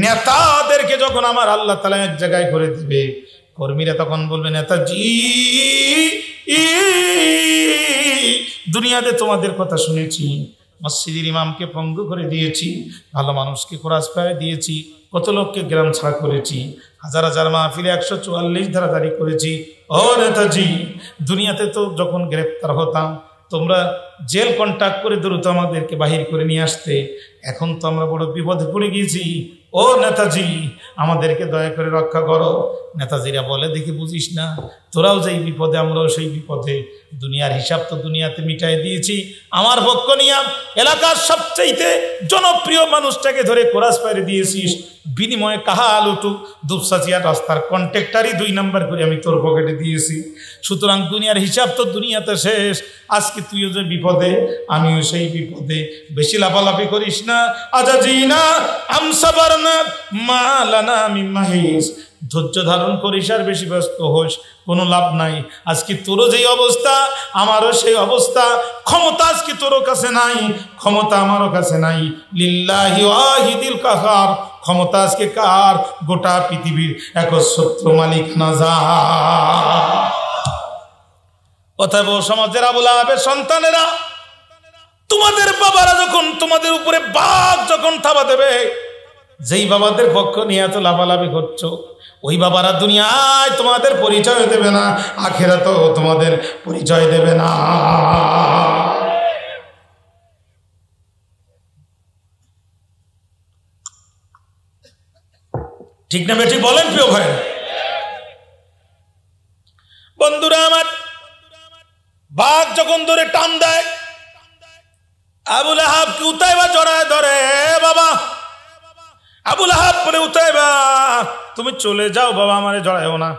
নেতাদেরকে যখন আমার আল্লাহ তাআলা এক জায়গায় করে দিবে, কর্মীরা তখন বলবে, নেতাজি, দুনিয়াতে তোমাদের কথা শুনেছি, মসজিদের ইমামকে পঙ্গু করে দিয়েছি, ভালো মানুষকে কোরআন পায়ে দিয়েছি, কত লোককে গ্রাম ছাড়া করেছি, হাজার হাজার মাহফিলে 144 ধারা জারি করেছি। ও নেতাজি, দুনিয়াতে তো যখন গ্রেপ্তার হতাম তোমরা জেল কন্ট্যাক্ট করে দ্রুত আমাদেরকে বাহির করে নিয়ে আসতে, এখন তো আমরা বড় বিপদে পড়ে গিয়েছি, ও নেতাজি, আমাদেরকে দয়া করে রক্ষা করো। নেতাজিরা বলে, দেখি বুঝিস না, তোরাও যেই বিপদে আমরাও সেই বিপদে, দুনিয়ার হিসাব তো দুনিয়াতে মিটাই দিয়েছি, আমার পক্ষ নিয়ে এলাকার সবচাইতে জনপ্রিয় মানুষটাকে ধরে কোরাস পাইরে দিয়েছিস, বিনিময়ে কাহাল উঠু দুপসাচিয়া রাস্তার কন্ট্রাক্টারই 2 নাম্বার করে আমি তোর পকেটে দিয়েছি, সুতরাং দুনিয়ার হিসাব তো দুনিয়াতে শেষ, আজকে তুইও যে বিপদে আমিও সেই বিপদে, বেশি লাফালাফি করিস না, আজাজিনা আমসাবারনা মালানা মিন মাহিস, ধৈর্য ধারণ করিস, আর বেশি ব্যস্ত হোস, কোনো লাভ নাই। আজকে তোরও যেই অবস্থা আমারও সেই অবস্থা, ক্ষমতা আজকে তোরও কাছে নাই, ক্ষমতা আমারও কাছে নাই, লিল্লাহি ওয়াহিদিল কাহার, ক্ষমতা আজকে কার? গোটা পৃথিবীর একচ্ছত্র মালিক নাজা। অতএব সমাজের আবুল আহাবের সন্তানেরা, তোমাদের বাবারা যখন তোমাদের উপরে বাঘ যখন থাবা দেবে, যেই বাবাদের পক্ষ নিয়ে এত লাফালাফি করছো, ওই বাবারা দুনিয়ায় তোমাদের পরিচয় দেবে না, আখিরাতেও তোমাদের পরিচয় দেবে না। ঠিক না বেঠিক বলেন প্রিয় ভাই? বন্ধুরা আমার, বাঘ যখন ধরে টান দেয়, আবুল আহাবকে উতাইবা জড়ায় ধরে, বাবা আবুল আহাব বলে, উতাইবা তুমি চলে যাও বাবা, আমারে জড়ায়ও না।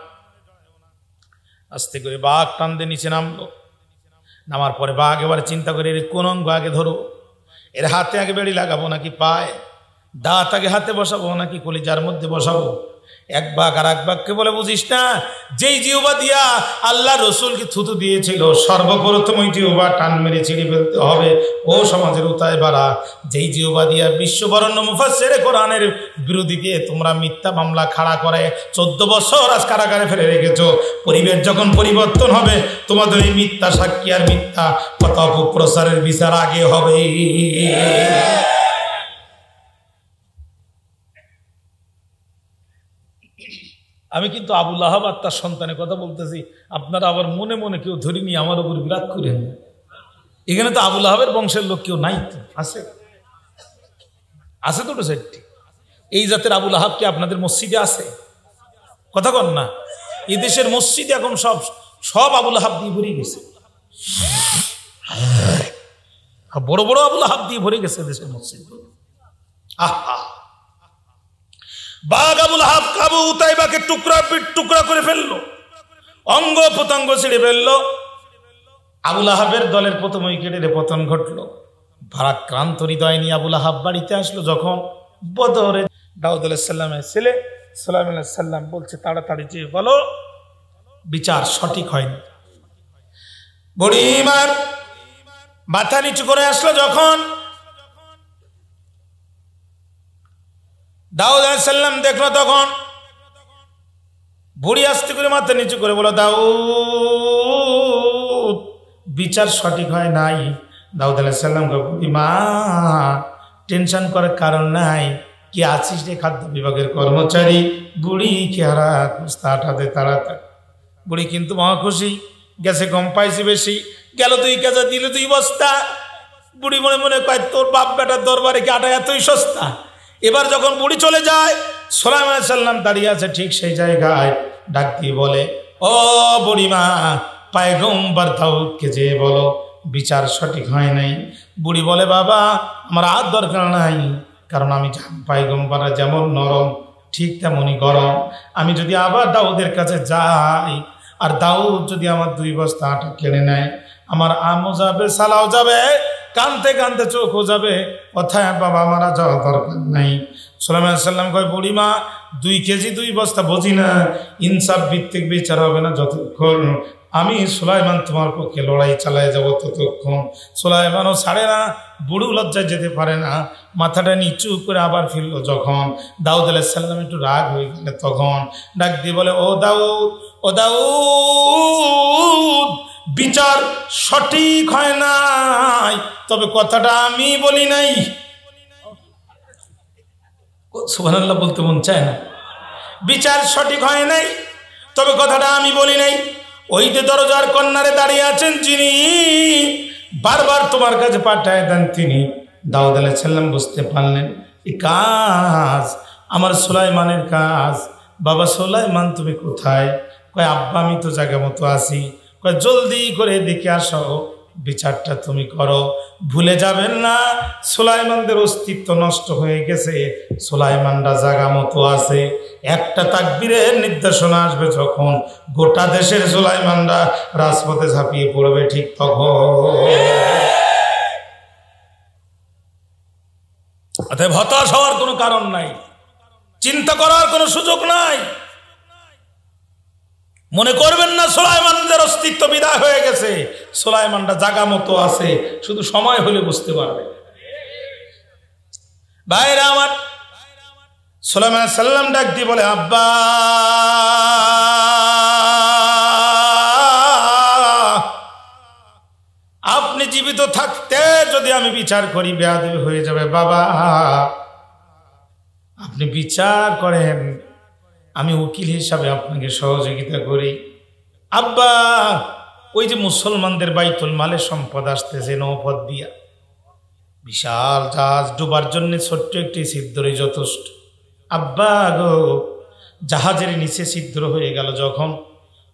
আস্তে করে বাঘ টান দিয়ে নিচে নামলো, নামার পরে বাঘ এবার চিন্তা করে, এর কোন অঙ্গ আগে ধরো, এর হাতে আগে বেড়ি লাগাবো নাকি পায়ে, দাঁত আগে হাতে বসাবো নাকি কলিজার মধ্যে বসাবো? এক বাঘ আর এক বাঘকে বলে, বুঝিস না, যেই জিহ্বা দিয়া আল্লাহ রসুলকে থুতু দিয়েছিল, সর্বপ্রথম ওই জিহ্বা টান মেরে ছিঁড়ে ফেলতে হবে। ও সমাজের উতাইবারা, যেই জিহ্বা দিয়া বিশ্ববরেণ্য মুফাসসিরে কোরআনের বিরোধীকে তোমরা মিথ্যা মামলা খাড়া করে 14 বছর আজ কারাগারে ফেলে রেখেছো, পরিবেশ যখন পরিবর্তন হবে, তোমাদের এই মিথ্যা সাক্ষী আর মিথ্যা কথা অপপ্রচারের বিচার আগে হবে। আমি কিন্তু আবুল আহাব আর তার সন্তানের কথা বলতেছি, আপনারা আবার মনে মনে কেউ ধরে নিয়ে আমার উপর বিরাগ করেন। এখানে তো আবুল আহাবের বংশের লোক কেউ নাই, তো আছে, আছে তো সাইডটি। এই জাতের আবুল আহাব কি আপনাদের মসজিদে আছে? কথা কন না। এই দেশের মসজিদে এখন সব আবুল আহাব দিয়ে ভরে গেছে, বড় বড় আবুল আহাব দিয়ে ভরে গেছে দেশের মসজিদ। আহা, বাঘ আবুল আহাব আবু উতাইবাকে টুকরা করে ফেললো, অঙ্গ প্রত্যঙ্গ ছিঁড়ে ফেললো। আবুল আহাবের দলের প্রথম উইকেটে পতন ঘটলো। ভারাক্রান্ত হৃদয় নিয়ে আবুল আহাব বাড়িতে আসলো। যখন বদরে দাউদ আলাইহিস সালামের ছেলে সালাম আলাইহিস সালাম বলছে, তাড়াতাড়ি যে বলো, বিচার সঠিক হয়নি। বুড়িমার মাথা নিচু করে আসলো যখন, দাউদ আলাইহিস সালাম দেখলো তখন বুড়ি আস্তে করে মাথা নিচু করে বলো, দাউদ বিচার সঠিক হয় নাই। দাউদ আলাইহিস সালাম বুড়ি মা টেনশন করার কারণ নাই, কি আছিস রে খাদ্য বিভাগের কর্মচারী? বুড়ি চেহারা হাঁটাতে তাড়াতাড়ি। বুড়ি কিন্তু মহা খুশি, গেছে কম পাইছি বেশি, গেল 2 কেজি দিল 2 বস্তা। বুড়ি মনে মনে কয় তোর বাপ বেটার দরবারে কি আটা এতই সস্তা। এবার যখন বুড়ি চলে যায়, সুলাইমান আলাইহিস সালাম দাঁড়িয়ে আছে ঠিক সেই জায়গায়, ডাক দিয়ে বলে, ও বুড়িমা, পয়গম্বর দাউদকে যে বলো বিচার সঠিক হয় নাই। বুড়ি বলে, বাবা আমার আর দরকার নাই, কারণ আমি পয়গম্বররা যেমন নরম ঠিক তেমনই গরম। আমি যদি আবার দাউদের কাছে যাই আর দাউদ যদি আমার 2 বস্তা আটা কিনে নেয়, আমার আমও যাবে, সালাও যাবে, কানতে কানতে চোখও যাবে, অথায় বাবা মারা যাওয়া দরকার নাই। সুলাইমান আলাইহিস সালাম কয়, বুড়িমা 2 কেজি 2 বস্তা বুঝি না, ইনসাফ ভিত্তিক বিচার হবে না যতক্ষণ আমি সুলাইমান তোমার পক্ষে লড়াই চালায় যাব ততক্ষণ। সুলাইমানও ছাড়ে না, বুড়ো লজ্জায় যেতে পারে না, মাথাটা নিচু করে আবার ফিরল যখন। দাউদ আলাইহিস সালাম একটু রাগ হয়ে গেলে তখন ডাক দিয়ে বলে, ও দাউদ, ও দাউদ, বিচার সঠিক হয় নাই, তবে কথাটা আমি বলি নাই। সুবহানাল্লাহ বলতে মন চায় না? বিচার সঠিক হয় নাই, তবে কথাটা আমি বলি নাই। ওই যে দরজার কর্নারে দাঁড়িয়ে আছেন যিনি বারবার তোমার কাছে পাঠায় দেন তিনি। দাউদ আলাইহিস সালাম বুঝতে পারলেন এই কাজ আমার সুলাইমানের কাজ। বাবা সুলাইমান তুমি কোথায়? কয়, আব্বা আমি তো জায়গা মতো আছি। কয়, জলদি করে এদিকে আসো, বিচারটা তুমি করো। ভুলে যাবেন না সুলাইমানদের অস্তিত্ব নষ্ট হয়ে গেছে, সুলাইমানরা জায়গা মতো আছে। একটা তাকবীরের নির্দেশনা আসবে যখন, গোটা দেশের সুলাইমানরা রাজপথে ঝাঁপিয়ে পড়বে ঠিক তখন। অতএব হতাশ হওয়ার কোনো কারণ নাই, চিন্তা করার কোনো সুযোগ নাই। মনে করবেন না সুলাইমানদের অস্তিত্ব বিদায় হয়ে গেছে, সুলাইমানরা জায়গা মতো আছে, শুধু সময় হলে বুঝতে পারবে। ভাইরা আমার, সুলাইমান আলাইহিস সালাম ডাক দিয়ে বলে, আব্বা আপনি জীবিত থাকতে যদি আমি বিচার করি বেয়াদবি হয়ে যাবে। বাবা আপনি বিচার করেন, আমি উকিল হিসাবে আপনাকে সহযোগিতা করি। আব্বা ওই যে মুসলমানদের বাইতুল মালে সম্পদ আসতেছে নৌপথ দিয়া, বিশাল জাহাজ ডুবার জন্য ছোট্ট একটি ছিদ্রই যথেষ্ট। আব্বা গো, জাহাজের নিচে ছিদ্র হয়ে গেল যখন,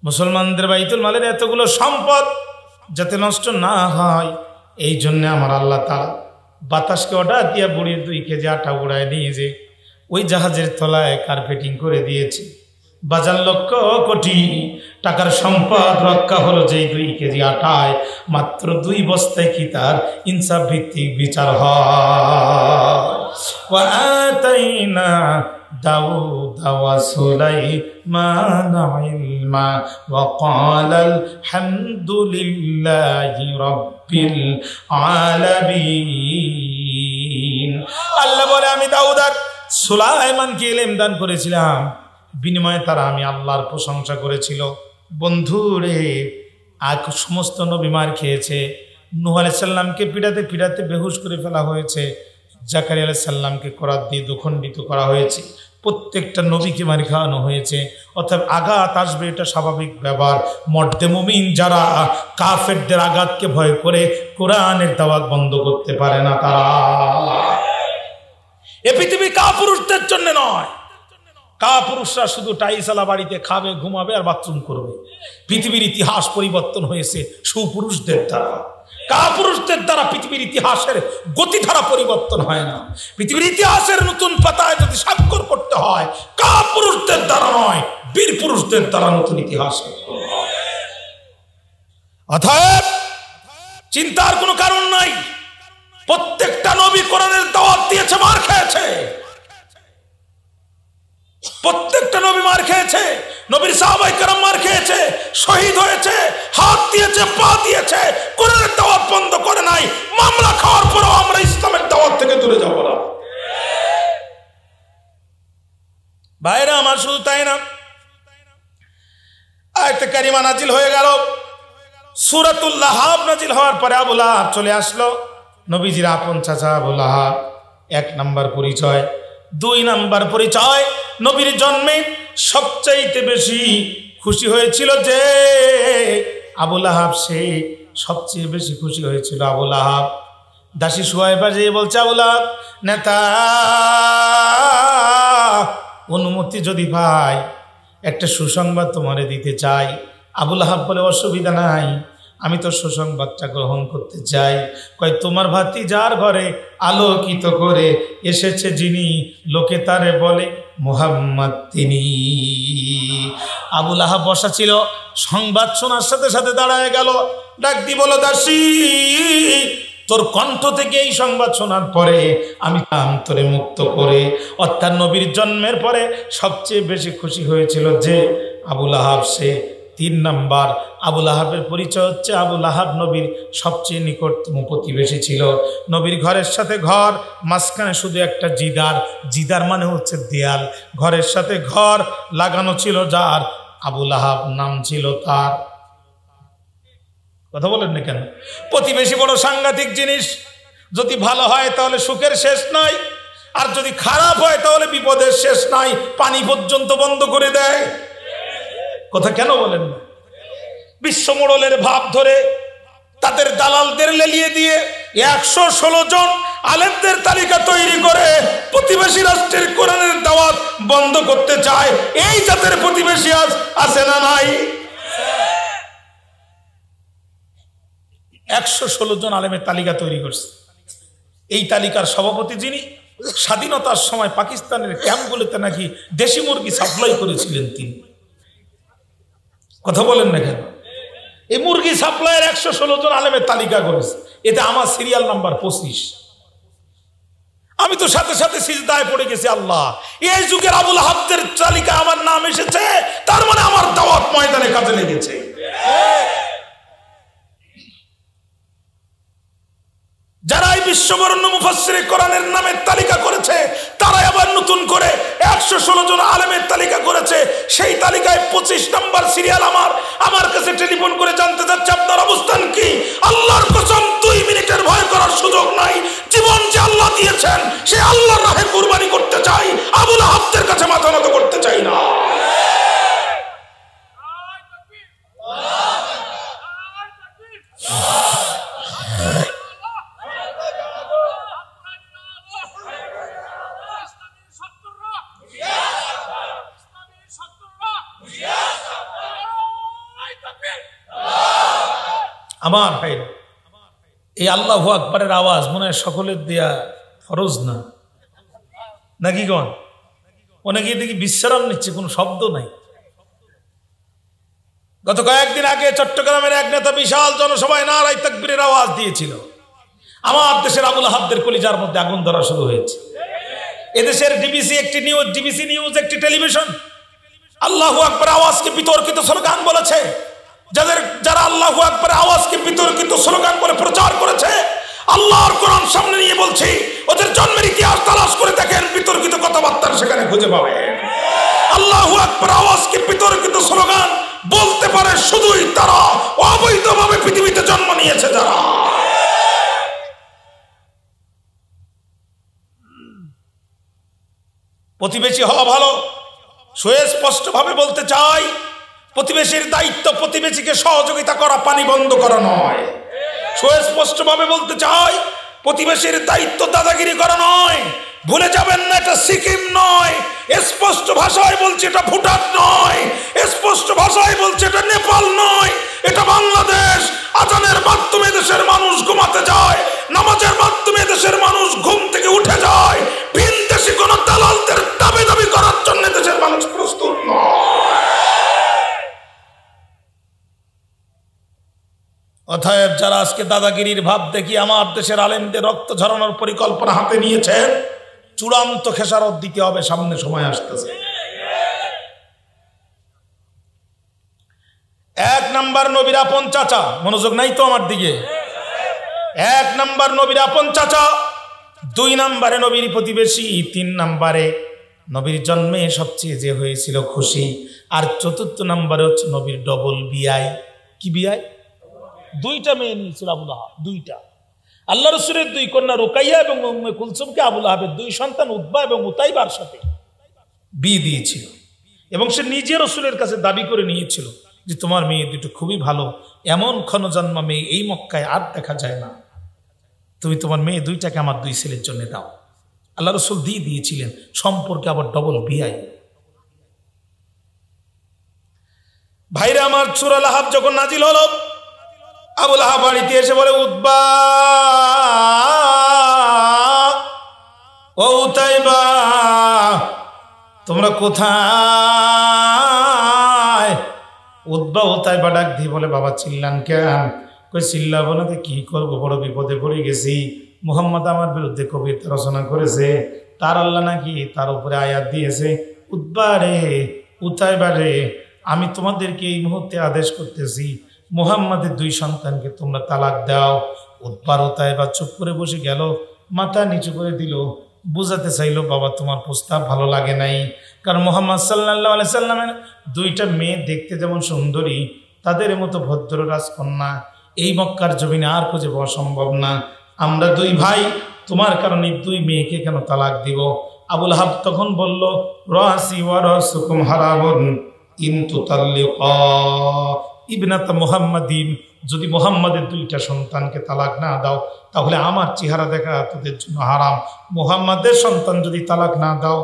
মুসলমানদের বাইতুল মালের এতগুলো সম্পদ যাতে নষ্ট না হয়, এই জন্য আমার আল্লাহ তাআলা বাতাসকে অর্ডার দিয়া বুড়ির 2 কেজি আটা উড়ায় নিয়ে যে ওই জাহাজের তলায় কার্পেটিং করে দিয়েছে। বাজার লক্ষ কোটি টাকার সম্পদ রক্ষা হলো যেই 2 কেজি আটায়, মাত্র 2 বস্তায় কি তার ইনসাফ ভিত্তিক বিচার হয়। ওয়া আতাইনা দাউদা ওয়া সুলাইমানা ইলমা ওয়া ক্বালাল হামদুলিল্লাহি রাব্বিল আলামিন। আল্লাহ বলে, আমি দাউদ আর সুলাইমানকে ইলম দান করেছিলাম, বিনিময়ে তারা আমি আল্লাহর প্রশংসা করেছিল। বন্ধুরে, আজ সমস্ত নবী মার খেয়েছে। নূহ আলাইহিস সালামকে পিটাতে পিটাতে বেহুশ করে ফেলা হয়েছে, জাকারিয়া আলাইহিস সালামকে করাত দিয়ে দুখণ্ডিত করা হয়েছে, প্রত্যেকটা নবীকে মারি খাওয়ানো হয়েছে। অর্থাৎ আঘাত আসবে, এটা স্বাভাবিক ব্যাপার। মর্দে মুমিন যারা কাফেরদের আঘাতকে ভয় করে কোরআনের দাওয়াত বন্ধ করতে পারে না, তারা এ পৃথিবী কাপুরুষদের জন্য নয়। কাপুরুষরা শুধু টাইসালা বাড়িতে খাবে, ঘুমাবে আর বাথরুম করবে। পৃথিবীর ইতিহাস পরিবর্তন হয়েছে সুপুরুষদের দ্বারা। কাপুরুষদের দ্বারা পৃথিবীর ইতিহাসের গতিধারা পরিবর্তন হয় না। পৃথিবীর ইতিহাসের নতুন পাতায় যদি স্বাক্ষর করতে হয়, কাপুরুষদের দ্বারা নয়, বীর পুরুষদের দ্বারা নতুন ইতিহাস। অতএব চিন্তার কোনো কারণ নাই। প্রত্যেকটা নবী কোরআনের দাওয়াত দিয়েছে, মার খেয়েছে। প্রত্যেকটা নবী মার খেয়েছে। নবীর সাহাবায়ে কেরাম মার খেয়েছে, শহীদ হয়েছে, হাত দিয়েছে, পা দিয়েছে, কোরআনের দাওয়াত বন্ধ করে নাই। মামলা খাওয়ার পরেও আমরা ইসলামের দাওয়াত থেকে দূরে যাব না। ভাইরা আমার, শুধু তাই না, আয়াতে কারিমা নাজিল হয়ে গেল। সূরাতুল লাহাব নাজিল হওয়ার পরে আবু লাহাব চলে আসলো, নবীজির আপন চাচা আবু লাহাব। 1 নাম্বার পরিচয়। 2 নাম্বার পরিচয়, নবীর জন্মে সবচাইতে বেশি খুশি হয়েছিল যে আবু লাহাব, সে সবচেয়ে বেশি খুশি হয়েছিল আবু লাহাব। দাসী সুহাইবা যে বলছে, আবু লাহাব নেতা, অনুমতি যদি ভাই একটা সুসংবাদ তোমারে দিতে চাই। আবু লাহাব বলে, অসুবিধা নাই, আমি তো সুসংবাদটা গ্রহণ করতে চাই। কয়, তোমার ভাতিজার ঘরে আলোকিত করে এসেছে যিনি, লোকে তারে বলে মুহাম্মদ তিনি। আবু লাহাব বসা ছিল, সংবাদ শোনার সাথে সাথে দাঁড়ায় গেল, ডাক দি বলো, দাসী, তোর কণ্ঠ থেকে এই সংবাদ শোনার পরে আমি অন্তরে মুক্ত করে। অর্থাৎ নবীর জন্মের পরে সবচেয়ে বেশি খুশি হয়েছিল যে আবু লাহাব, সে 3 নাম্বার। আবু লাহাবের পরিচয় হচ্ছে, আবু লাহাব নবীর সবচেয়ে নিকটতম প্রতিবেশী ছিল। নবীর ঘরের সাথে ঘর, মাঝখানে শুধু একটা জিদার, জিদার মানে হচ্ছে দেয়াল। ঘরের সাথে ঘর লাগানো ছিল যার, আবু লাহাব নাম ছিল তার। কথা বলেন না কেন? প্রতিবেশী বড় সাংঘাতিক জিনিস। যদি ভালো হয় তাহলে সুখের শেষ নাই, আর যদি খারাপ হয় তাহলে বিপদের শেষ নাই, পানি পর্যন্ত বন্ধ করে দেয়। কথা কেন বলেন না? বিশ্ব মোড়লের ভাব ধরে তাদের দালালদের লেলিয়ে দিয়ে 116 জন আলেমদের তালিকা তৈরি করে প্রতিবেশী রাষ্ট্রের কোরআনের দাওয়াত বন্ধ করতে চায়। এই জাতের প্রতিবেশী আজ আছে না নাই? 116 জন আলেমের তালিকা তৈরি করছে। এই তালিকার সভাপতি যিনি, স্বাধীনতার সময় পাকিস্তানের ক্যাম্পগুলোতে নাকি দেশি মুরগি সাপ্লাই করেছিলেন তিনি। কথা বলেন না কেন? এই মুরগি সাপ্লাইয়ের 116 জন আলেমের তালিকা করেছে। এতে আমার সিরিয়াল নাম্বার 25। আমি তো সাথে সাথে সিজদায় পড়ে গেছি, আল্লাহ, এই যুগের আবু লাহাবদের তালিকা আমার নাম এসেছে, তার মানে আমার দাওয়াত ময়দানে কাজে লেগেছে। যারা এই বিশ্ববরেণ্য মুফাসসিরে কোরআনের নামের তালিকা করেছে, তারাই আবার নতুন করে 116 জন আলেমের তালিকা করেছে। সেই তালিকায় 25 নাম্বার সিরিয়াল আমার কাছে টেলিফোন করে জানতে চাচ্ছে আপনার অবস্থান কি। আল্লাহর কসম, 2 মিনিটের ভয় করার সুযোগ নাই। জীবন যে আল্লাহ দিয়েছেন, সে আল্লাহর রাহে কুরবানি করতে চাই, আবু লাহাবদের কাছে মাথা নত করতে চাই না। আমার ভাইরা, এই আল্লাহু আকবারের আওয়াজ মনে হয় সকলের দেয়া ফরজ না, নাকি গণ? অনেকে দেখি বিশ্রাম নিচ্ছে, কোনো শব্দ নাই। গত কয়েকদিন আগে চট্টগ্রামের এক নেতা বিশাল জনসভায় নারায়ে তাকবীরের আওয়াজ দিয়েছিল। আমার দেশের আবু লাহাবদের কলিজার মধ্যে আগুন ধরা শুরু হয়েছে। এদেশের ডিবিসি নিউজ একটি টেলিভিশন আল্লাহু আকবার আওয়াজকে বিতর্কিত স্লোগান বলেছে। যারা আল্লাহু আকবার আওয়াজকে বিতর্কিত স্লোগান বলে প্রচার করেছে, আল্লাহর কোরআন সামনে নিয়ে বলছি, ওদের জন্মের ইতিহাস তালাশ করে দেখেন, বিতর্কিত কথাবার্তা সেখানে খুঁজে পাবেন। আল্লাহু আকবার আওয়াজকে বিতর্কিত স্লোগান বলতে পারে শুধুই তারা অবৈধভাবে পৃথিবীতে জন্ম নিয়েছে যারা। প্রতিবেশী হওয়া ভালো, সুস্পষ্টভাবে বলতে চাই, প্রতিবেশীর দায়িত্ব প্রতিবেশীকে সহযোগিতা করা, পানি বন্ধ করা নয়। সুস্পষ্টভাবে বলতে চাই, প্রতিবেশীর দায়িত্ব দাদাগিরি করা নয়। ভুলে যাবেন না, এটা সিকিম নয়। স্পষ্ট ভাষায় বলছে এটা ভুটান নয়। স্পষ্ট ভাষায় বলছে এটা নেপাল নয়, এটা বাংলাদেশ। আজানের মাধ্যমে দেশের মানুষ ঘুমাতে যায়, নামাজের মাধ্যমে দেশের মানুষ ঘুম থেকে উঠে যায়। ভিন দেশি কোন দালালদের দাবি করার জন্য দেশের মানুষ প্রস্তুত নয়। অতএব যারা আজকে দাদাগিরির ভাব দেখি আমার দেশের আলেমদের রক্ত ঝরানোর পরিকল্পনা হাতে নিয়েছেন, চূড়ান্ত খেসারত দিতে হবে। সামনে সময় আসতেছে। নাম্বার নবীর আপন চাচা, মনোযোগ নাই তো আমার দিকে। 1 নাম্বার নবীর আপন চাচা, 2 নাম্বারে নবীর প্রতিবেশী, 3 নাম্বারে নবীর জন্মে সবচেয়ে যে হয়েছিল খুশি, আর 4র্থ নাম্বারে হচ্ছে নবীর ডবল বিয়াই। কি বিয়াই? 2টা মেয়ে নিয়েছিল আবু লাহাব, 2টা। আল্লাহ রাসূলের 2 কন্যা রুকাইয়া এবং উম্মে কুলসুমকে আবু লাহাবের 2 সন্তান উতবা এবং উতাইবার সাথে বিয়ে দিয়েছিল, এবং সে নিজে রাসূলের কাছে দাবি করে নিয়েছিল যে তোমার মেয়ে দুটো খুবই ভালো, এমন ক্ষণজন্মা মেয়ে এই মক্কায় আর দেখা যায় না, তুমি তোমার মেয়ে 2টাকে আমার 2 ছেলের জন্য দাও। আল্লাহ রাসূল দিয়ে দিয়েছিলেন, সম্পর্কে আবার ডবল বিয়াই। ভাইরা আমার, সূরা লাহাব যখন নাজিল হলো, আবু লাহাব বাড়িতে এসে বলে, উতবা ও উতাইবা তোমরা কোথায়? উতবা উতাইবা ডাক দিয়ে বলে, বাবা চিল্লান কেন? কই চিল্লাবো না তো কি করবো, বড় বিপদে পড়ে গেছি। মুহাম্মদ আমার বিরুদ্ধে কবিতা রচনা করেছে, তার আল্লাহ নাকি তার উপরে আয়াত দিয়েছে। উতবা রে, উতাইবা রে, আমি তোমাদেরকে এই মুহূর্তে আদেশ করতেছি, মুহাম্মাদের 2 সন্তানকে তোমরা তালাক দাও। উতবা উতাইবা চুপ করে বসে গেল, মাথা নিচু করে দিল, বুঝাতে চাইলো বাবা তোমার প্রস্তাব ভালো লাগে নাই, কারণ মুহাম্মদ সাল্লাল্লাহু আলাইহি সাল্লামের 2টা মেয়ে দেখতে যেমন সুন্দরী, তাদের মতো ভদ্র রাজকন্যা এই মক্কার জমিনে আর খুঁজে পাওয়া সম্ভব না। আমরা 2 ভাই, তোমার কারণে 2 মেয়েকে কেন তালাক দিব? আবু লাহাব তখন বলল, রাসি ওয়া রাসুকুম হারামুন ইন তুতাল্লিকা ইবনাতা মুহাম্মাদিন, যদি মুহাম্মাদের 2টা সন্তানকে তালাক না দাও তাহলে আমার চেহারা দেখা তোদের জন্য হারাম। মুহাম্মাদের সন্তান যদি তালাক না দাও,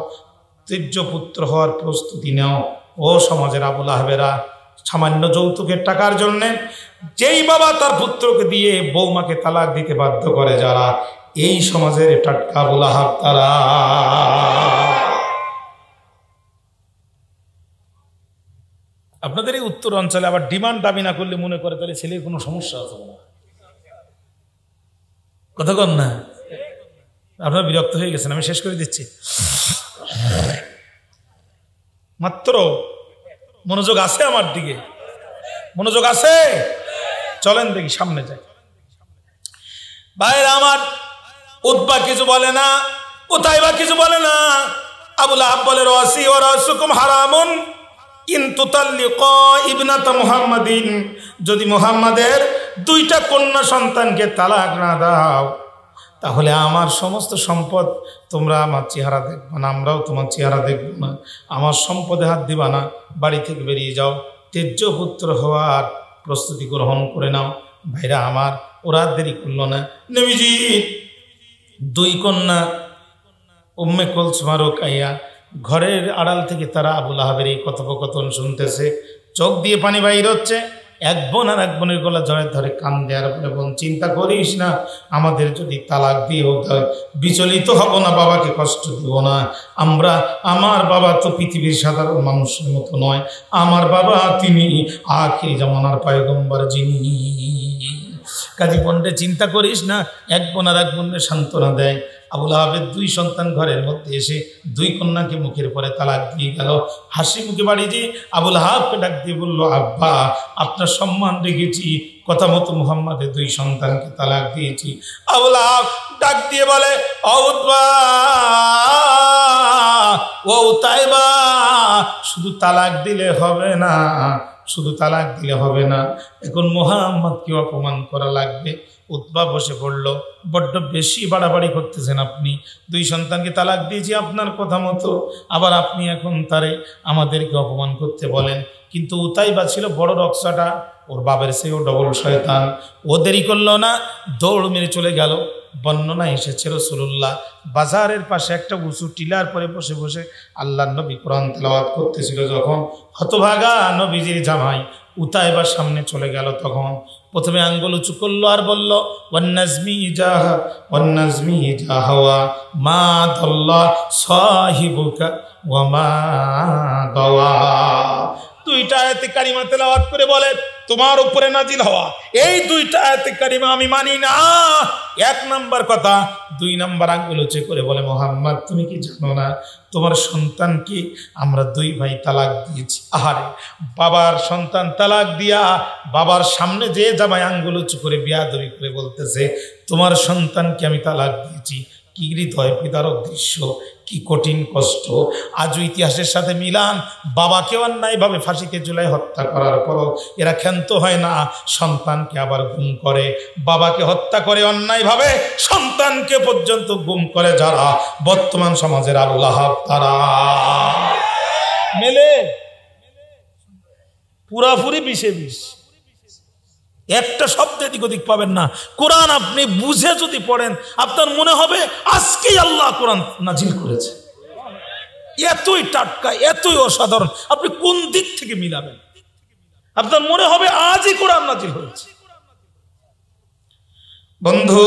তেজ্য পুত্র হওয়ার প্রস্তুতি নাও। ও সমাজের আবু লাহাবেরা, সামান্য যৌতুকের টাকার জন্য যেই বাবা তার পুত্রকে দিয়ে বৌমাকে তালাক দিতে বাধ্য করে, যারা এই সমাজের টাটকা আবু লাহাব তারা। আপনাদের এই উত্তর অঞ্চলে আবার ডিমান্ড দাবি না করলে মনে করে তাহলে ছেলের কোনো সমস্যা আছে না, কথা কন না? আপনারা বিরক্ত হয়ে গেছেন, আমি শেষ করে দিচ্ছি। মাত্র মনোযোগ আছে আমার দিকে, মনোযোগ আছে? চলেন দেখি সামনে যাই। ভাইরা আমার, উতবা কিছু বলে না, উতাইবা কিছু বলে না। আবু লাহাব বলে, রাসি ওয়া রাসুকুম হারামুন ইন তুতাল্লিকা ইবনাতা মুহাম্মাদিন, যদি মুহাম্মাদের 2টা কন্যা সন্তানকে তালাক না দাও তাহলে আমার সমস্ত সম্পদ, তোমরা আমার চেহারা দেখবা না, আমরাও তোমার চেহারা দেখব না, আমার সম্পদে হাত দিবা না, বাড়ি থেকে বেরিয়ে যাও, তেজ্য পুত্র হওয়ার প্রস্তুতি গ্রহণ করে নাও। ভাইরা আমার, ওরা দেরি করলো না, নবীজি 2 কন্যা উম্মে কুলসুম আর রুকাইয়া ঘরের আড়াল থেকে তারা আবু লাহাবের এই কথোপকথন শুনতেছে, চোখ দিয়ে পানি বাইর হচ্ছে। এক বোন আর এক বোনের গলা জড়ে ধরে কান্দে আর বলে, বোন চিন্তা করিস না, আমাদের যদি তালাক দিয়েও দেয় বিচলিত হব না, বাবাকে কষ্ট দেব না। আমার বাবা তো পৃথিবীর সাধারণ মানুষের মতো নয়, আমার বাবা তিনি আখিরি জামানার পয়গম্বর যিনি। কাজী বোনরে চিন্তা করিস না, এক বোন আর এক বোনের সান্ত্বনা দেয়। আবু লাহাবের 2 সন্তান ঘরের মধ্যে এসে 2 কন্যাকে মুখের পরে তালাক দিয়ে গেল। হাসি মুখে বাড়ি যে আবু লাহাবকে ডাক দিয়ে বলল, আব্বা আপনার সম্মান রেখেছি, কথা মতো মুহাম্মাদের 2 সন্তানকে তালাক দিয়েছি। আবু লাহাব ডাক দিয়ে বলে, ও উতবা ও উতাইবা, শুধু তালাক দিলে হবে না, শুধু তালাক দিলে হবে না, এখন মুহাম্মদকে অপমান করা লাগবে। উতবা বসে পড়ল, বড্ড বেশি বাড়াবাড়ি করতেছেন আপনি, 2 সন্তানকে তালাক দিয়েছি আপনার কথা মতো, আবার আপনি এখন তারে আমাদেরকে অপমান করতে বলেন। কিন্তু উতাইবা ছিল বড় রক্সাটা, ওর বাবার চেয়েও ডবল শয়তান। ও দেরি করলো না, দৌড় মেরে চলে গেল। বর্ণনা এসেছে রাসূলুল্লাহ বাজারের পাশে একটা উঁচু টিলার পরে বসে বসে আল্লাহর নবী কোরআন তেলাওয়াত করতেছিল, যখন হতভাগা নবীজির জামাই উতাইবার সামনে চলে গেল, তখন প্রথমে আঙ্গুল উঁচু করলো আর বলল, ওয়ান্নাজমি জাহা ওয়ান্নাজমি জাহাওয়া মা দাল্লা সাহিবুকা ওয়া মা গাওয়া। 2টা আয়াতে কারিমা তেলাওয়াত করে বলে, তোমার উপরে নাজিল হওয়া এই 2টা আয়াতে কারিমা আমি মানি না। 1 নাম্বার কথা। 2 নাম্বার আঙ্গুল উঁচু করে বলে, মুহাম্মদ তুমি কি জানো না তোমার সন্তানকে আমরা 2 ভাই তালাক দিয়েছি। আহারে, বাবার সন্তান তালাক দিয়া বাবার সামনে যে জামাই আঙ্গুল উঁচু করে বিয়াদবি করে বলতেছে তোমার সন্তানকে আমি তালাক দিয়েছি। কি হৃদয় বিদারক দৃশ্য, কি কঠিন কষ্ট। আজও ইতিহাসের সাথে মিলান। বাবাকে অন্যায়ভাবে ফাঁসিতে ঝুলাই হত্যা করার পরও এরা ক্ষান্ত হয় না, সন্তানকে আবার গুম করে। বাবাকে হত্যা করে অন্যায়ভাবে সন্তানকে পর্যন্ত গুম করে যারা বর্তমান সমাজের আবুল আহাব, তারা মেলে পুরাপুরি 20-20। একটা শব্দ এদিক ওদিক পাবেন না। কোরআন আপনি বুঝে যদি পড়েন আপনার মনে হবে আজকেই আল্লাহ কোরআন নাজিল করেছে। এতই টাটকা, এতই অসাধারণ। আপনি কোন দিক থেকে মিলাবেন আপনার মনে হবে আজই কোরআন নাজিল হয়েছে। বন্ধু,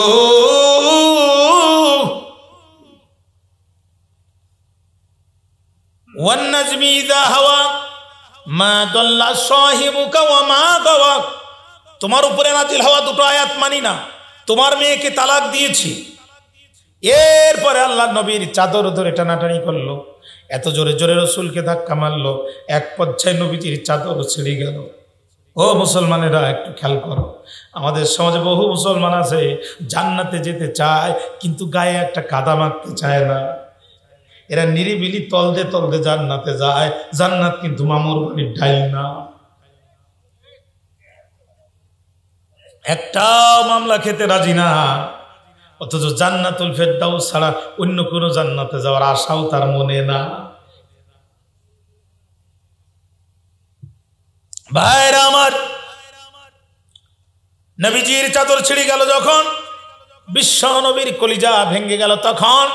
ওয়ান নাজমি ইযা হাওয়া মা দাল্লা সাহিবুকা ওয়া মা গাওয়া। তোমার উপরে নাজিল হওয়া 2টো আয়াত মানি না। তোমার মেয়েকে তালাক দিয়েছি। এরপরে আল্লাহ নবীর চাদর ধরে টানাটানি করলো, এত জোরে জোরে রসুলকে ধাক্কা মারলো, এক পর্যায়ে নবীজির চাদর ছিঁড়ে গেল। ও মুসলমানেরা, একটু খেয়াল করো, আমাদের সমাজে বহু মুসলমান আছে জান্নাতে যেতে চায় কিন্তু গায়ে একটা কাদা মাখতে চায় না। এরা নিরিবিলি তলদে তলদে জান্নাতে যায়। জান্নাত কিন্তু মামুর বাড়ির ডাইল না। একটাও মামলা খেতে রাজি না, অথচ জান্নাতুল ফেরদাউস ছাড়া অন্য কোনো জান্নাতে যাওয়ার আশাও তার মনে না। ভাইরা আমার, নবীজির চাদর ছিঁড়ে গেল যখন, বিশ্ব নবীর কলিজা ভেঙে গেল তখন।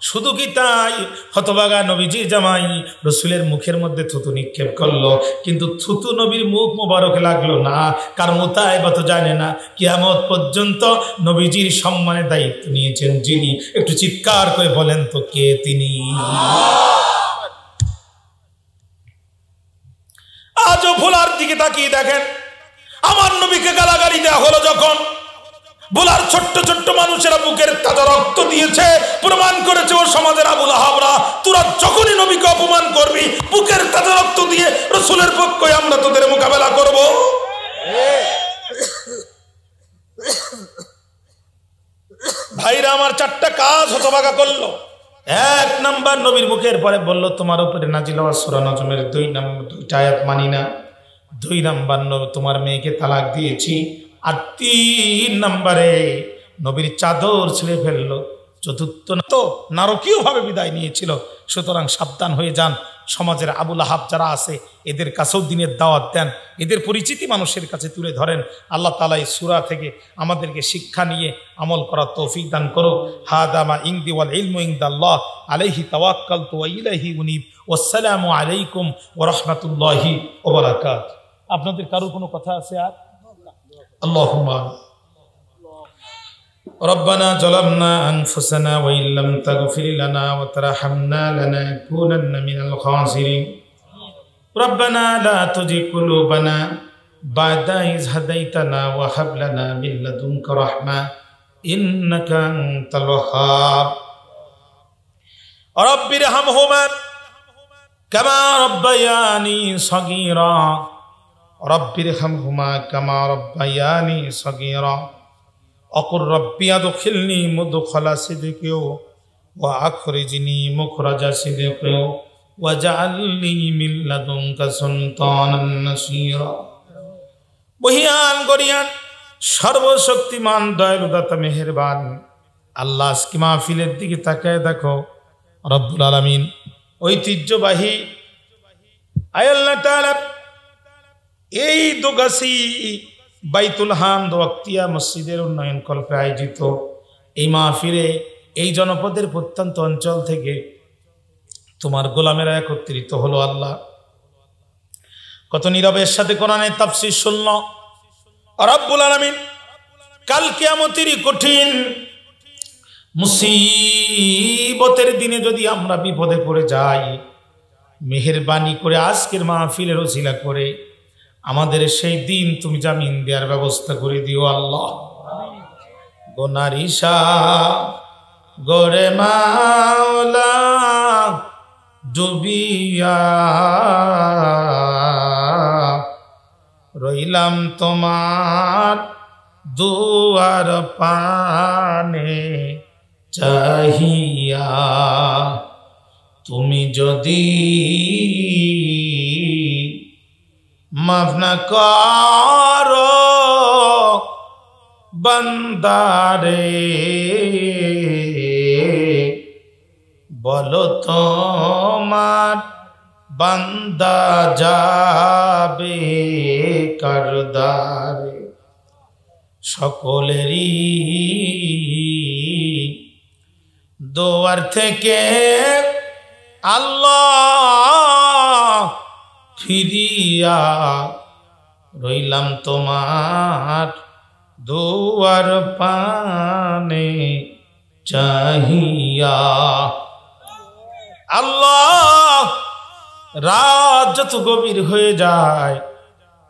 শুধু কি তাই, হতভাগা নবীজির জামাই রসুলের মুখের মধ্যে থুতু নিক্ষেপ করলো, কিন্তু থুতু নবীর মুখ মোবারকে লাগলো না। কার মুতায়বা তো জানে না। কিয়ামত পর্যন্ত নবীজির সম্মানের দায়িত্ব নিয়েছেন যিনি, একটু চিৎকার করে বলেন তো কে তিনি? আজও ভোলার দিকে তাকিয়ে দেখেন, আমার নবীকে গালাগালি দেওয়া হলো যখন, ভোলার ছোট্ট ছোট্ট মানুষেরা বুকের তাজা রক্ত দিয়েছে, প্রমাণ করেছে ও সমাজের আবুল আহাবরা, তোরা যখনই নবীকে অপমান করবি বুকের তাজা রক্ত দিয়ে রসুলের পক্ষে আমরা তোদের মোকাবেলা করব। ভাইরা আমার, 4টা কাজ হতভাগা করলো। 1 নাম্বার, নবীর মুখের পরে বলল তোমার উপরে নাজিল হওয়া সূরা নজমের 2টা আয়াত মানি না। 2 নাম্বার, তোমার মেয়েকে তালাক দিয়েছি। আর 3 নম্বরে নবীর চাদর ছিঁড়ে ফেললো। 4র্থ তো নারকীয় ভাবে বিদায় নিয়েছিল। সুতরাং সাবধান হয়ে যান। সমাজের আবুল আহাব যারা আছে এদের কাছেও দিনের দাওয়াত দেন, এদের পরিচিতি মানুষের কাছে তুলে ধরেন। আল্লাহ তাআলা এই সূরা থেকে আমাদেরকে শিক্ষা নিয়ে আমল করার তৌফিক দান করুক। হাদা মা ইনদি ওয়াল ইলমু ইনদাল্লাহ আলাইহি তাওয়াক্কালতু ওয়া ইলাইহি উনীব। ওয়াসসালামু আলাইকুম ওয়া রাহমাতুল্লাহি ওয়া বারাকাতুহু। আপনাদের কারোর কোনো কথা আছে? আর اللهم ربنا ظلمنا أنفسنا وإن لم تغفر لنا وترحمنا لنكونن من الخاسرين ربنا لا تزغ قلوبنا بعد إذ هديتنا وهب لنا من لدنك رحمة إنك أنت الوهاب رب ارحمهما كما ربياني صغيرا رب ارحمهما كما ربياني صغيرا أقل ربي أدخلني مدخل صدق وأخرجني مخرج صدق واجعلني من لدنك سلطانا نصيرا। বহিয়ান গরিয়ান সর্বশক্তিমান দয়ালু দাতা মেহেরবান আল্লাহ, আজকে মাহফিলের দিকে তাকায় দেখো রব্বুল আলামিন ঐতিহ্যবাহী আয় আল্লাহ তাআলা এই দোগাছি বাইতুল হামদ ওয়াক্তিয়া মসজিদের উন্নয়ন কল্পে আয়োজিত এই মাহফিলে এই জনপদের প্রত্যন্ত অঞ্চল থেকে তোমার গোলামেরা একত্রিত হলো। আল্লাহ, কত নীরবের সাথে কোরআনের তাফসীর শুনল। রব্বুল আলামিন, কাল কিয়ামতের কঠিন মুসিবতের দিনে যদি আমরা বিপদে পড়ে যাই, মেহেরবানি করে আজকের মাহফিলের ওসিলা করে আমাদের সেই দিন তুমি জামিন দেওয়ার ব্যবস্থা করে দিও। আল্লাহ, গোনার হিসাব গরে মাওলা ডুবিয়া রইলাম তোমার দুয়ার পানে চাহিয়া। তুমি যদি মাফ না করো বান্দারে, বলো তোমার বান্দা যাবে কারদারে। সকলেরই দোয়ার থেকে আল্লাহ ফিরিয়া রইলাম তোমার দুয়ার পানে চাহিয়া। আল্লাহ, রাত যত গভীর হয়ে যায়,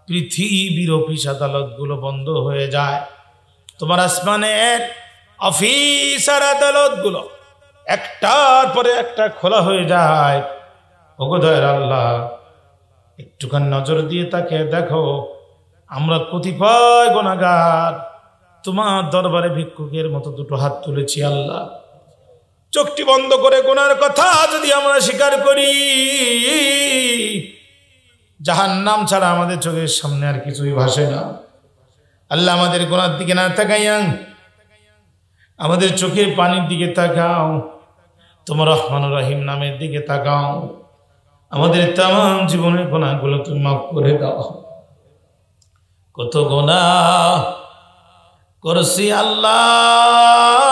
পৃথিবীর অফিস আদালত গুলো বন্ধ হয়ে যায়, তোমার আসমানের অফিসার আদালত গুলো একটার পরে একটা খোলা হয়ে যায়। ওগো দয়ার আল্লাহ, একটুখানি নজর দিয়ে তাকে দেখো, আমরা কতিপয় গুনাহগার তোমার দরবারে ভিক্ষুকের মতো দুটো হাত তুলেছি। আল্লাহ, চোখটি বন্ধ করে গুনার কথা যদি আমরা স্বীকার করি, জাহান্নাম ছাড়া আমাদের চোখের সামনে আর কিছুই ভাসে না। আল্লাহ, আমাদের গুনার দিকে না তাকাইয়া আমাদের চোখের পানির দিকে তাকাও, তোমার রহমানুর রহিম নামের দিকে তাকাও, আমাদের তামাম জীবনের গুনাহগুলো তুমি মাফ করে দাও। কত গুনাহ করছি আল্লাহ,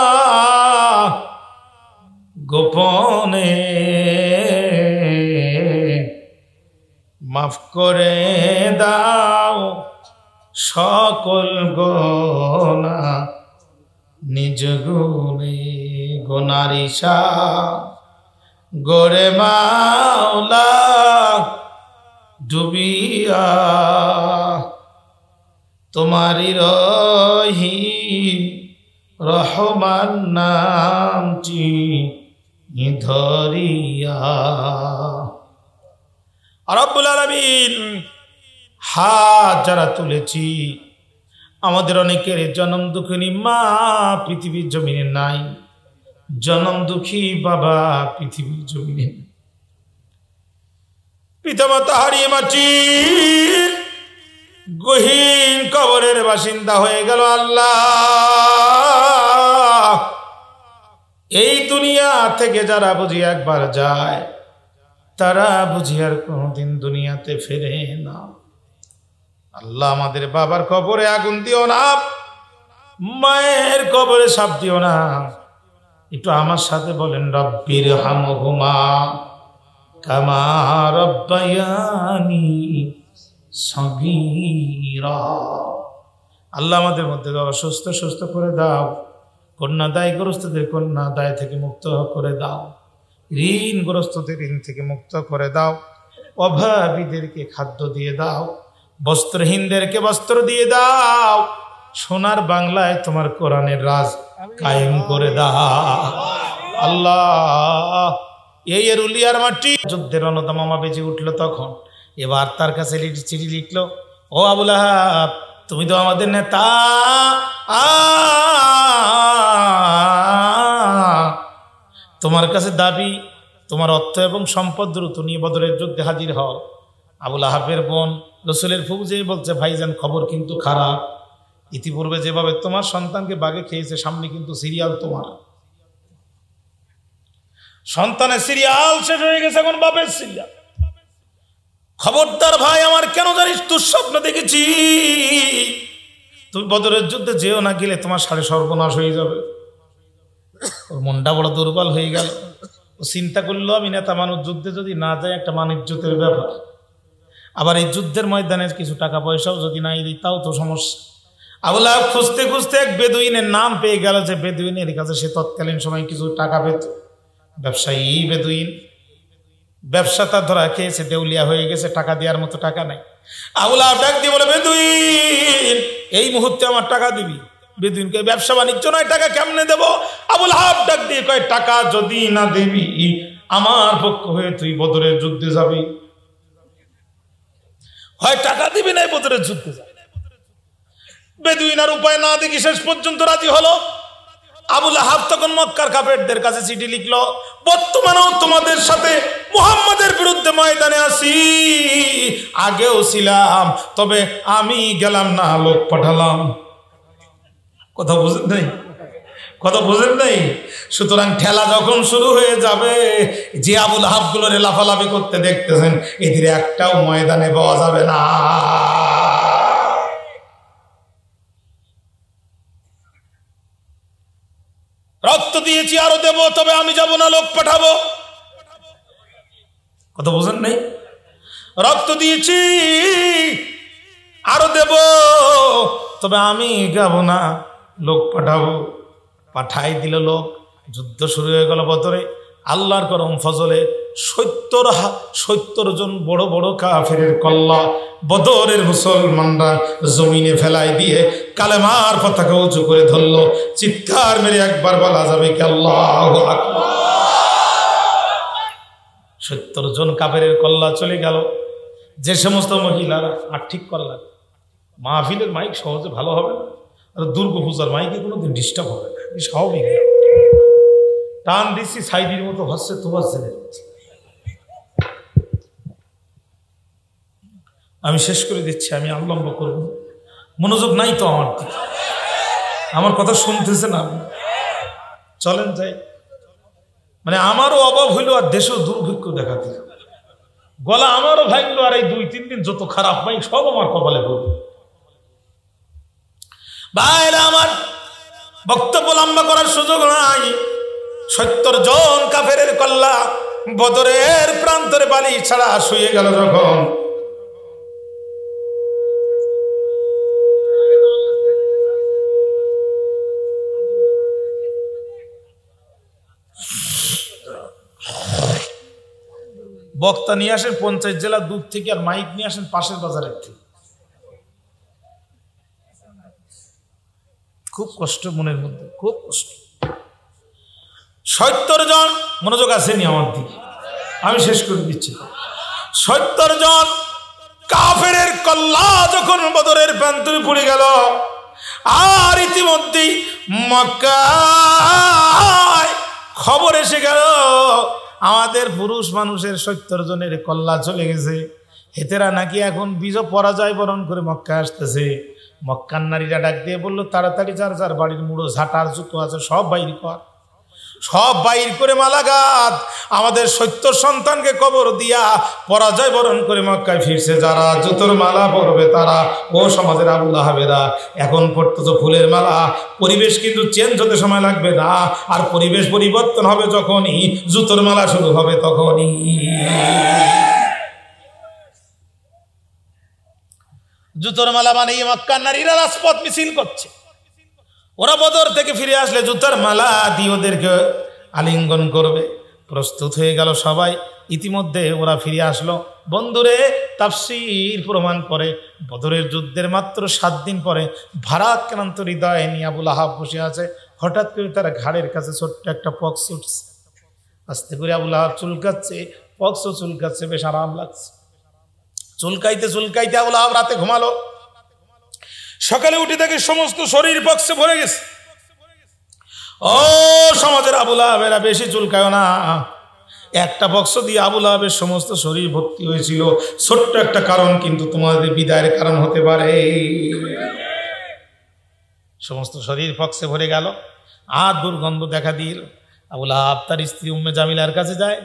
গোপনে মাফ করে দাও সকল গুনাহ নিজ গুণে। গুনার ইশা গোরে মাওলা ডুবিয়া তোমারি রহিম রহমান নামটি ধরিয়া। রব্বুল আলামিন, হাত যারা তুলেছি, আমাদের অনেকের জনম দুঃখিনী মা পৃথিবীর জমিনে নাই, জনম দুঃখী বাবা পৃথিবীর জমিনে, পিতামাতা হারিয়ে মাটির গহীন কবরের বাসিন্দা হয়ে গেল। আল্লাহ, এই দুনিয়া থেকে যারা বুঝি একবার যায়, তারা বুঝি আর কোনদিন দুনিয়াতে ফেরে না। আল্লাহ, আমাদের বাবার কবরে আগুন দিও না, মায়ের কবরে সাপ দিও না। একটু আমার সাথে বলেন, রব্বির হামহুমা কামা রব্বায়ানি সগীরা। আল্লাহ, আমাদের মধ্যে অসুস্থ সুস্থ করে দাও, কন্যা দায়গ্রস্তদের কন্যা দায় থেকে মুক্ত করে দাও, ঋণগ্রস্তদের ঋণ থেকে মুক্ত করে দাও, অভাবীদেরকে খাদ্য দিয়ে দাও, বস্ত্রহীনদেরকে বস্ত্র দিয়ে দাও, সোনার বাংলায় তোমার কোরআনের রাজ কায়েম করে দাও। আল্লাহ, এই এরুলিয়ার মাটি যুদ্ধের রণদামামা বেজে উঠলো তখন, এবার তার কাছে চিঠি লিখলো, ও আবুল আহাব, তুমি তো আমাদের নেতা, তোমার কাছে দাবি তোমার অর্থ এবং সম্পদ দ্রুত নিয়ে বদরের যুদ্ধে হাজির হও। আবুল আহাবের বোন রসুলের ফুফু বলছে, ভাইজান খবর কিন্তু খারাপ, ইতিপূর্বে যেভাবে তোমার সন্তানকে বাগে খেয়েছে, সামনে কিন্তু সিরিয়াল তোমার সন্তানের সিরিয়াল শেষ হয়ে গেছে, এখন বাপের সিরিয়াল। খবরদার ভাই আমার, কেন জানিস দুঃস্বপ্ন দেখেছি, তুমি বদরের যুদ্ধে যেও না, গেলে তোমার সাড়ে সর্বনাশ হয়ে যাবে। ওর মনটা বড় দুর্বল হয়ে গেল। ও চিন্তা করলো, আমি নেতা মানুষ, যুদ্ধে যদি না যায় একটা মানিজ্যতের ব্যাপার, আবার এই যুদ্ধের ময়দানে কিছু টাকা পয়সাও যদি নাই দিই তাও তো সমস্যা। আবুল আহাব খুঁজতে খুঁজতে এক বেদুইনের নাম পেয়ে গেল, যে বেদুইনের কাছে সে তৎকালীন সময় কিছু টাকা পেত, ব্যবসায়ী বেদুইন, ব্যবসা তার ধরা খেয়েছে, দেউলিয়া হয়ে গেছে, টাকা দেওয়ার মতো টাকা নাই। আবুল আহাব ডাক দিয়ে বলে, বেদুইন এই মুহূর্তে আমার টাকা দিবি। বেদুইনকে ব্যবসা বাণিজ্য নয়, টাকা কেমনে দেব? আবুল আহাব ডাক দিয়ে কয়, টাকা যদি না দিবি আমার পক্ষ হয়ে তুই বদরের যুদ্ধে যাবি, হয় টাকা দিবি না বদরের যুদ্ধে যাবি। বেদুইনার উপায় না দেখি শেষ পর্যন্ত রাজি হলো। আবু লাহাব তখন মক্কার কাফেরদের কাছে চিঠি লিখলো, বর্তমানেও তোমাদের সাথে মুহাম্মাদের বিরুদ্ধে ময়দানে আছি, আগেও ছিলাম, তবে আমি গেলাম না, লোক পাঠালাম। কথা বুঝেন নাই? কথা বুঝেন নাই? সুতরাং খেলা যখন শুরু হয়ে যাবে, যে আবু লাহাব গুলোর লাফালাফি করতে দেখতেছেন, এদের একটাও ময়দানে পাওয়া যাবে না। রক্ত দিয়েছি আরো দেব, তবে আমি যাব না, লোক পাঠাবো। কথা বুঝেন নাই? রক্ত দিয়েছি আরো দেব, তবে আমি যাব না, লোক পাঠাবো। পাঠাই দিল লোক। যুদ্ধ শুরু হয়ে গেল বদরে। আল্লাহর করম ফজলে 70 জন বড় বড় কাফেরের কল্লা বদরের মুসলমানরা জমিনে ফেলাই দিয়ে কালেমার পতাকা উঁচু করে ধরলো। চিৎকার মেরে একবার বলা যাবে কি আল্লাহু আকবার। 70 জন কাফেরের কল্লা চলে গেল। যে সমস্ত মহিলারা, আর ঠিক করা লাগে, মাহফিলের মাইক সহজে ভালো হবে না, আর দুর্গা পূজার মাইকে কোনোদিন ডিস্টার্ব হবে না, স্বাভাবিক। টান দিচ্ছি সাইডির মতো হচ্ছে, তোমার ছেলে। আমি শেষ করে দিচ্ছি, আমি আলম্ব করব, মনোযোগ নাই তো আমার দিকে, আমার কথা শুনতেছে না। চলেন যাই। মানে আমারও অভাব হইল আর দেশেও দুর্ভিক্ষ দেখাতে, গলা আমারও ভাঙলো, আর এই 2-3 দিন যত খারাপ ভাই সব আমার কপালে পড়ল। ভাইরা আমার, বক্তব্য লম্বা করার সুযোগ নাই। 70 জন কাফেরের কল্লা বদরের প্রান্তরে বালি ছাড়া শুয়ে গেল যখন, বক্তা নিয়ে আসেন 50 জেলা দূর থেকে, আর মাইক নিয়ে আসেন পাশের বাজারের থেকে। খুব কষ্ট, মনের মধ্যে খুব কষ্ট। 70 জন, মনোযোগ আসেনি আমার দিকে, আমি শেষ করে দিচ্ছি। 70 জন কাফেরের কল্লা যখন বদরের প্রান্তরে পড়ে গেল, আর ইতিমধ্যেই মক্কায় খবর এসে গেল আমাদের পুরুষ মানুষের 70 জনের কল্লা চলে গেছে। হেতেরা নাকি এখন বিজয় পরাজয় বরণ করে মক্কায় আসতেছে। মক্কার নারীরা ডাক দিয়ে বললো, তাড়াতাড়ি যার যার বাড়ির মুড়ো ঝাঁটার জুতো আছে সব বাইর কর, সব বাইর করে মালাগাত আমাদের 70 সন্তানকে কবর দিয়া পরাজয় বরণ করে মক্কায় ফিরছে যারা, জুতোর মালা পরবে তারা। ও সমাজের আবু লাহাবেরা, এখন পড়তেছ ফুলের মালা, পরিবেশ কিন্তু চেঞ্জ হতে সময় লাগবে না, আর পরিবেশ পরিবর্তন হবে যখনই জুতোর মালা শুরু হবে তখনই। জুতোর মালা মানে মক্কার নারীরা রাজপথ মিছিল করছে। ওরা বদর থেকে ফিরে আসলে জুতার মালা দিয়ে ওদেরকে আলিঙ্গন করবে। প্রস্তুত হয়ে গেল সবাই। ইতিমধ্যে ওরা ফিরে আসলো। বন্ধুরে, তাফসীর প্রমাণ করে বদরের যুদ্ধের মাত্র 7 দিন পরে ভারাক্রান্ত হৃদয়ে নিয়ে আবু লাহাব বসে আছে। হঠাৎ করে তার ঘাড়ের কাছে ছোট্ট একটা পক্স উঠছে। আস্তে করে আবু লাহাব চুলকাচ্ছে, পক্সও চুলকাচ্ছে, বেশ আরাম লাগছে। চুলকাইতে চুলকাইতে আবু লাহাব রাতে ঘুমালো। সকালে উঠে দেখে সমস্ত শরীর পক্সে ভরে গেছে। ও সমাজের আবু লাহাবেরা, বেশি চুলকায় না। একটা পক্স দিয়ে আবু লাহাবের সমস্ত শরীর ভর্তি হয়েছিল। ছোট্ট একটা কারণ কিন্তু তোমাদের বিদায়ের কারণ হতে পারে। সমস্ত শরীর পক্সে ভরে গেল, আর দুর্গন্ধ দেখা দিল। আবু লাহাব তার স্ত্রী উম্মে জামিলার কাছে যায়।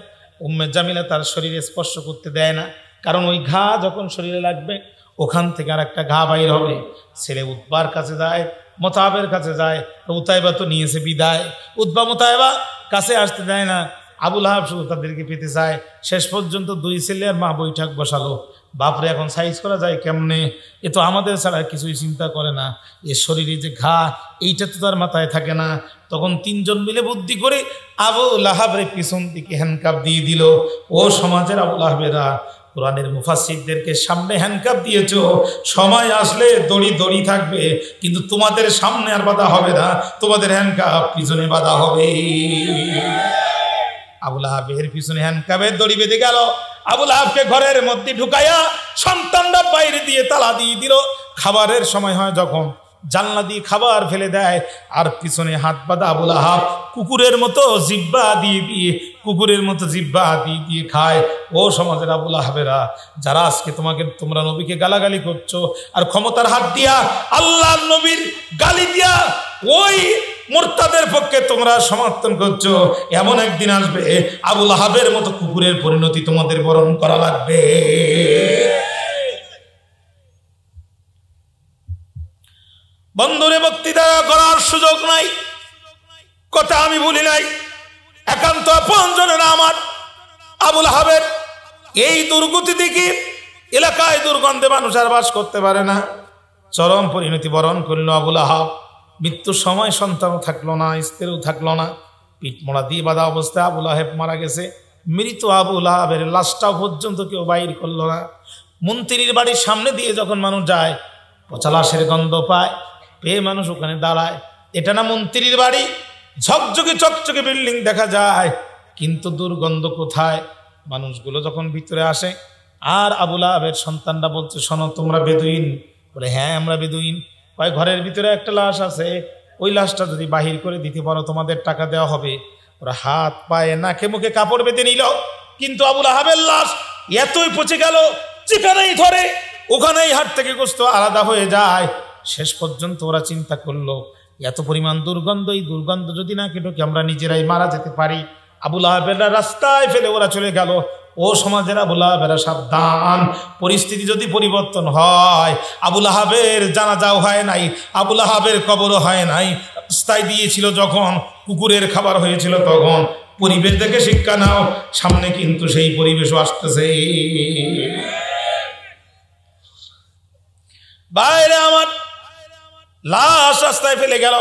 উম্মে জামিলা তার শরীরে স্পর্শ করতে দেয় না, কারণ ওই ঘা যখন শরীরে লাগবে ওখান থেকে আর একটা ঘা বাইর হবে। ছেলে উতবার কাছে যায়, মোতাবের কাছে যায়। উতাইবা তো নিয়েছে বিদায়, উতবা মোতাইবা কাছে আসতে দেয় না। আবু লাহাব শুধু তাদেরকে পেতে চায়। শেষ পর্যন্ত 2 ছেলে আর মা বৈঠক বসালো। বাপরে, এখন সাইজ করা যায় কেমনে? এ তো আমাদের ছাড়া কিছুই চিন্তা করে না। এর শরীরে যে ঘা, এইটা তো তার মাথায় থাকে না। তখন 3 জন মিলে বুদ্ধি করে আবু লাহাবের পিছন দিকে হ্যান্ডকাপ দিয়ে দিল। ও সমাজের আবু লাহাবেরা, কোরআনের মুফাসসিরদেরকে সামনে হ্যান্ডকাপ দিয়েছো, সময় আসলে দড়ি দড়ি থাকবে, কিন্তু তোমাদের সামনে আর বাধা হবে না, তোমাদের হ্যান্ডকাপ পিছনে বাধা হবে। আবুল আহাবের পিছনে হ্যান্ডকাপের দড়ি বেঁধে গেল। আবুল আহাবকে ঘরের মধ্যে ঢুকাইয়া সন্তানরা বাইরে দিয়ে তালা দিয়ে দিল। খাবারের সময় হয় যখন জানলা দিয়ে খাবার ফেলে দেয়, আর পিছনে হাত বাঁধা আবুল আহাব কুকুরের মতো জিহ্বা দিয়ে দিয়ে খায়। ও সমাজের আবুল আহাবেরা, যারা আজকে তোমরা নবীকে গালাগালি করছো আর ক্ষমতার হাত দিয়া আল্লাহ নবীর গালি দিয়া ওই মুরতাদের পক্ষে তোমরা সমর্থন করছো, এমন একদিন আসবে আবুল আহাবের মতো কুকুরের পরিণতি তোমাদের বরণ করা লাগবে। বন্ধুরে, বক্তৃতা করার সুযোগ নাই, কথা আমি ভুলি নাই। একান্ত আপনজনেরা আমার আবুল আহাবের এই দুর্গতি দেখি এলাকায় দুর্গন্ধে মানুষ আর বাস করতে পারে না। চরম পরিণতি বরণ করল আবুল আহাব। মৃত্যুর সময় সন্তানও থাকলো না, স্ত্রীও থাকলো না। পিঠ মোড়া দিয়ে বাঁধা অবস্থায় আবুল আহাব মারা গেছে। মৃত আবুল আহাবের লাশটাও পর্যন্ত কেউ বাইর করলো না। মন্ত্রীর বাড়ির সামনে দিয়ে যখন মানুষ যায়, পচা লাশের গন্ধ পায়, পেয়ে মানুষ ওখানে দাঁড়ায়। এটা না মন্ত্রীর বাড়ি, ঝকঝকে চকচকে বিল্ডিং দেখা যায়, কিন্তু দুর্গন্ধ কোথায়? মানুষগুলো যখন ভিতরে আসে, আর আবুল আহাবের সন্তানরা বলছে, শোনো তোমরা বেদুইন? বলে হ্যাঁ আমরা বেদুইন। কয় ঘরের ভিতরে একটা লাশ আছে, ওই লাশটা যদি বাহির করে দিতে পারো তোমাদের টাকা দেওয়া হবে। ওরা হাত পায়ে নাকে মুখে কাপড় বেঁধে নিল, কিন্তু আবুল আহাবের লাশ এতই পচে গেল, যেখানেই ধরে ওখানেই হাট থেকে গোশত আলাদা হয়ে যায়। শেষ পর্যন্ত ওরা চিন্তা করলো, এত পরিমাণ দুর্গন্ধ, এই দুর্গন্ধ যদি না কেটে আমরা নিজেরাই মারা যেতে পারি। আবুল আহাবেরা রাস্তায় ফেলে ওরা চলে গেল। ও সমাজের আবুল আহাবেরা সাবধান, পরিস্থিতি যদি পরিবর্তন হয়, আবুল আহাবের জানাজাও হয় নাই, আবুল আহাবের কবরও হয় নাই, রাস্তায় দিয়েছিল যখন, কুকুরের খাবার হয়েছিল তখন। পরিবেশ থেকে শিক্ষা নাও, সামনে কিন্তু সেই পরিবেশও আসতেছে। বাইরে আমার লাশ রাস্তায় ফেলে গেল।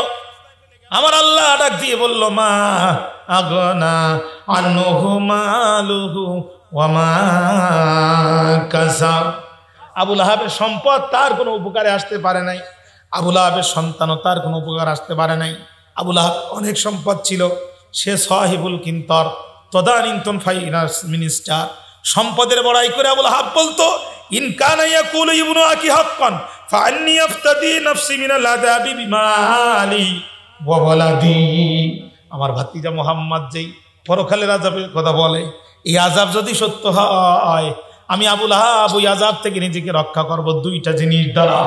আমার আল্লাহ ডাক দিয়ে বলল, মা আগনা আনহু মালুহু ওয়া মা কাসাব। আবুল আহাবের সম্পদ তার কোনো উপকারে আসতে পারে নাই, আবুল আহাবের সন্তানও তার কোনো উপকার আসতে পারে নাই। আবুল আহাব অনেক সম্পদ ছিল, সে সাহিবুল কিন্তর, তদানীন্তন ফাইনান্স মিনিস্টার। সম্পদের বড়াই করে আবুল আহাব বলতো, ইন কানা ইয়াকুলু ইবনু আকি হাক্কান ফাআন্নী আফতাদি নাফসি মিনাল আযাবি বিমালি ওয়া ওয়ালাদি। আমার ভাতিজা মুহাম্মদ যেই পরকালের আযাবের কথা বলে, এই আযাব যদি সত্য হয়, আমি আবুল আহাব ওই আযাব থেকে নিজেকে রক্ষা করব দুইটা জিনিস দ্বারা।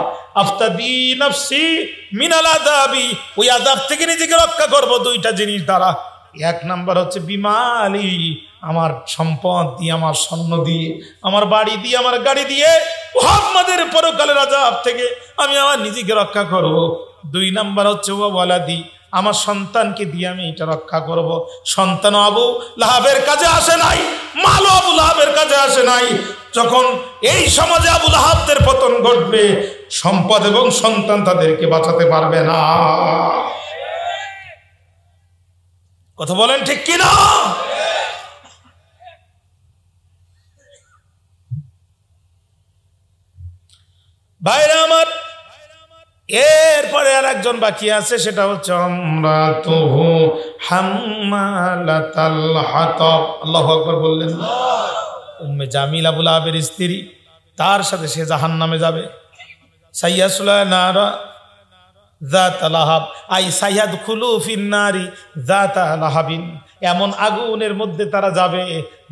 আফতাদি নাফসি মিনাল আযাবি, ওই আযাব থেকে নিজেকে রক্ষা করব দুইটা জিনিস দ্বারা। এক নাম্বার হচ্ছে বিমালি, আমার সম্পদ দিয়ে, আমার স্বর্ণ দিয়ে, আমার বাড়ি দিয়ে, আমার গাড়ি দিয়ে মুহাম্মাদের পরকালের আযাব থেকে আমি আমার নিজেকে রক্ষা করব। দুই নাম্বার হচ্ছে ওয়া ওয়ালাদি, আমার সন্তানকে দিয়ে আমি এটা রক্ষা করব। সন্তান আবু লাহাবের কাজে আসে নাই, মালও আবু লাহাবের কাজে আসে নাই। যখন এই সমাজে আবু লাহাবদের পতন ঘটবে, সম্পদ এবং সন্তান তাদেরকে বাঁচাতে পারবে না। কথা বলেন ঠিক কিনা? ভাইরা আমার, এরপরে আর একজন বাকি আছে, সেটা হচ্ছে আমরাতুহু হাম্মালাতাল হাতাব। আল্লাহু আকবার বললেন। উম্মে জামিল আবুল আহাবের স্ত্রী, তার সাথে সে জাহান্নামে যাবে। সাইয়াসলা নারা যাতা লাহাব, আই সাইয়াদখুলু ফিন নারি যাতা লাহাবিন। এমন আগুনের মধ্যে তারা যাবে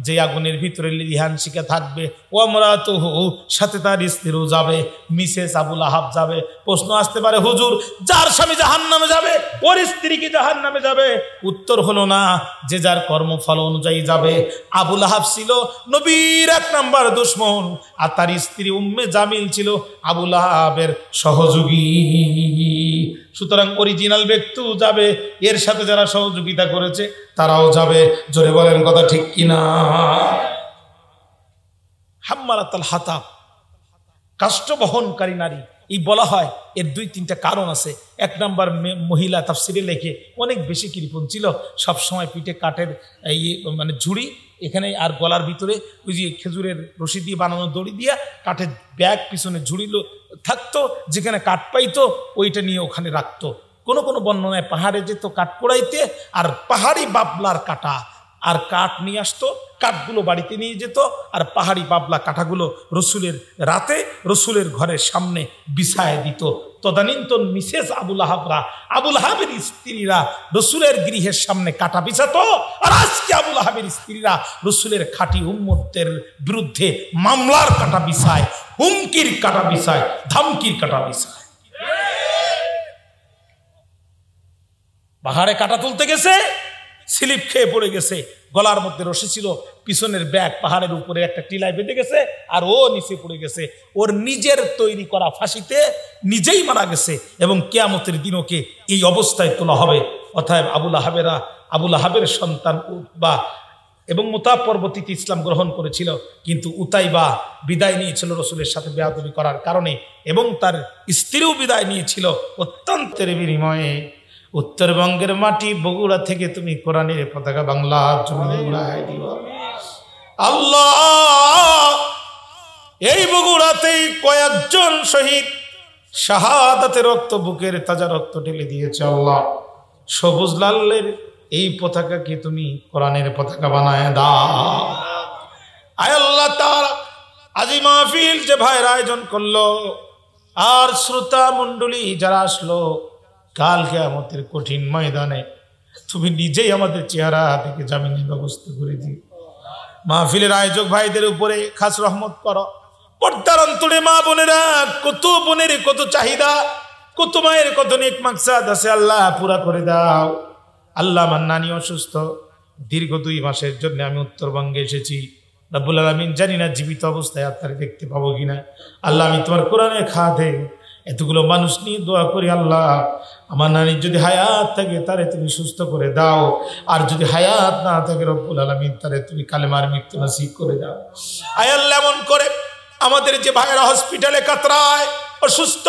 যে আগুনের ভিতরে লিহান শিখে থাকবে। ও আমরাতুহু, সাথে তার স্ত্রীও যাবে, মিসেস আবুল আহাব যাবে। প্রশ্ন আসতে পারে, হুজুর যার স্বামী জাহান্নামে যাবে ওর স্ত্রী কি জাহান্নামে যাবে? উত্তর হলো না, যে যার কর্মফল অনুযায়ী যাবে। আবুল আহাব ছিল নবীর 1 নাম্বার দুশমন, আর তার স্ত্রী উম্মে জামিল ছিল আবুল আহাবের সহযোগী। সুতরাং অরিজিনাল ব্যক্তিও যাবে, এর সাথে যারা সহযোগিতা করেছে তারাও যাবে। জোরে বলেন কথা ঠিক কিনা? হাম্মালাতাল হাতাব, কাষ্ঠ বহনকারী নারী। এই বলা হয়, এর 2-3টা কারণ আছে। 1 নাম্বার, মহিলা তাফসিরে লেখে অনেক বেশি কৃপণ ছিল, সবসময় পিঠে কাঠের এই মানে ঝুড়ি এখানে, আর গলার ভিতরে ওই যে খেজুরের রশি দিয়ে বানানো দড়ি দিয়া কাঠের ব্যাগ পিছনে ঝুড়িল থাকতো, যেখানে কাঠ পাইতো ওইটা নিয়ে ওখানে রাখতো। কোনো কোনো বর্ণনায় পাহাড়ে যেত কাঠ পোড়াইতে, আর পাহাড়ি বাবলার কাটা আর কাঠ নিয়ে আসতো, কাঠগুলো বাড়িতে নিয়ে যেত, আর পাহাড়ি বাবলা কাঠাগুলো রসুলের রাতে রসুলের ঘরের সামনে বিছায় দিত। তদানীন্তন মিসেস আবুল আহাবরা, আবুল আহাবের স্ত্রীরা রসুলের গৃহের সামনে কাটা বিছাতো, আর আজকে আবুল আহাবের স্ত্রীরা রসুলের খাঁটি উম্মতের বিরুদ্ধে মামলার কাটা বিছায়, হুমকির কাটা বিছায়, ধামকির কাটা বিছায়। পাহাড়ে কাটা তুলতে গেছে, স্লিপ খেয়ে পড়ে গেছে, গলার মধ্যে রশি ছিল, পিছনের ব্যাগ পাহাড়ের উপরে একটা টিলায় বেঁধে গেছে, আর ও নিচে পড়ে গেছে। ওর নিজের তৈরি করা ফাঁসিতে নিজেই মারা গেছে, এবং কিয়ামতের দিন ওকে এই অবস্থায় তোলা হবে। অতএব আবুল আহাবের সন্তান উতবা এবং মুতাব পরবর্তীতে ইসলাম গ্রহণ করেছিল, কিন্তু উতাইবা বিদায় নিয়েছিল রসুলের সাথে বেয়াদবি করার কারণে, এবং তার স্ত্রীও বিদায় নিয়েছিল। অত্যন্তের বিনিময়ে উত্তরবঙ্গের মাটি বগুড়া থেকে তুমি কোরআনের পতাকা বাংলার জমিনে উড়ায় দিও আল্লাহ। এই বগুড়াতেই কয়েকজন শহীদ শাহাদাতে রক্ত, বুকের তাজা রক্ত ঢেলে দিয়েছে আল্লাহ। সবুজ লালের এই পতাকাকে তুমি কোরআনের পতাকা বানায় দাও। আয় আল্লাহ তাআলা, আজি মাহফিল যে ভাইয়ের আয়োজন করলো, আর শ্রোতা মণ্ডলী যারা আসলো, কাল কিয়ামতের কঠিন ময়দানে তুমি নিজেই আমাদের চেহারা থেকে জামিনের ব্যবস্থা করে দিও। মাহফিলের আয়োজক ভাইদের উপরে খাস রহমত করো। পর্দার অন্তরে মা বোনেরা, কত বোনের কত চাহিদা, কত মায়ের কত নেক মাকসাদ আছে, আল্লাহ পুরা করে দাও। আল্লাহ আমার নানি অসুস্থ, দীর্ঘ 2 মাসের জন্য আমি উত্তরবঙ্গে এসেছি। রব্বুল আলামিন জানি না জীবিত অবস্থায় আপনার দেখতে পাবো কিনা। আল্লাহ আমি তোমার কোরআনের খাতে এতগুলো মানুষ নিয়ে দোয়া করি, আল্লাহ আমার নানির যদি হায়াত থাকে তারে তুমি সুস্থ করে দাও, আর যদি হায়াত না থাকে রব্বুল আলামিন তারে তুমি কালেমার মৃত্যু নসিব করে দাও। আয় আল্লাহ এমন করে আমাদের যে ভাইয়েরা হসপিটালে কাতরায় অসুস্থ,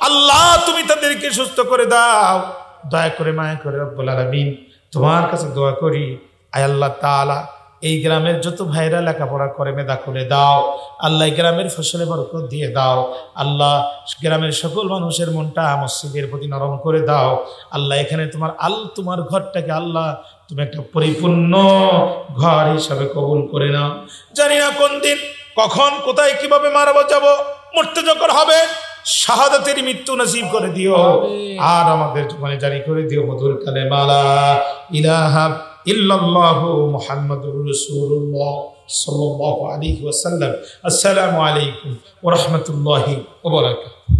আল্লাহ তুমি তাদেরকে সুস্থ করে দাও। দয়া করে মায়া করে রব্বুল আলামিন তোমার কাছে দোয়া করি, আয় আল্লাহ তাআলা এই গ্রামের যত ভাইরা লেখাপড়া করে মেধা করে দাও আল্লাহ, গ্রামের ফসলে বরকত দিয়ে দাও আল্লাহ, গ্রামের সকল মানুষের মনটা মসজিদের প্রতি নরম করে দাও আল্লাহ। এখানে তোমার ঘরটাকে আল্লাহ তুমি একটা পরিপূর্ণ ঘর হিসাবে কবুল করে নাও। জানি না কোন দিন, কখন, কোথায়, কিভাবে মারা যাবো, মরতে যখন হবে শাহাদাতের মৃত্যু নসিব করে দিও, আর আমাদের জীবনে জারি করে দিও মধুর কালেমা লা ইলাহা ইল্লাল্লাহু মুহাম্মাদুর রাসূলুল্লাহ সাল্লাল্লাহু আলাইহি ওয়াসাল্লাম। আসসালামু আলাইকুম ওয়া রাহমাতুল্লাহি ওয়া বারাকাতুহু।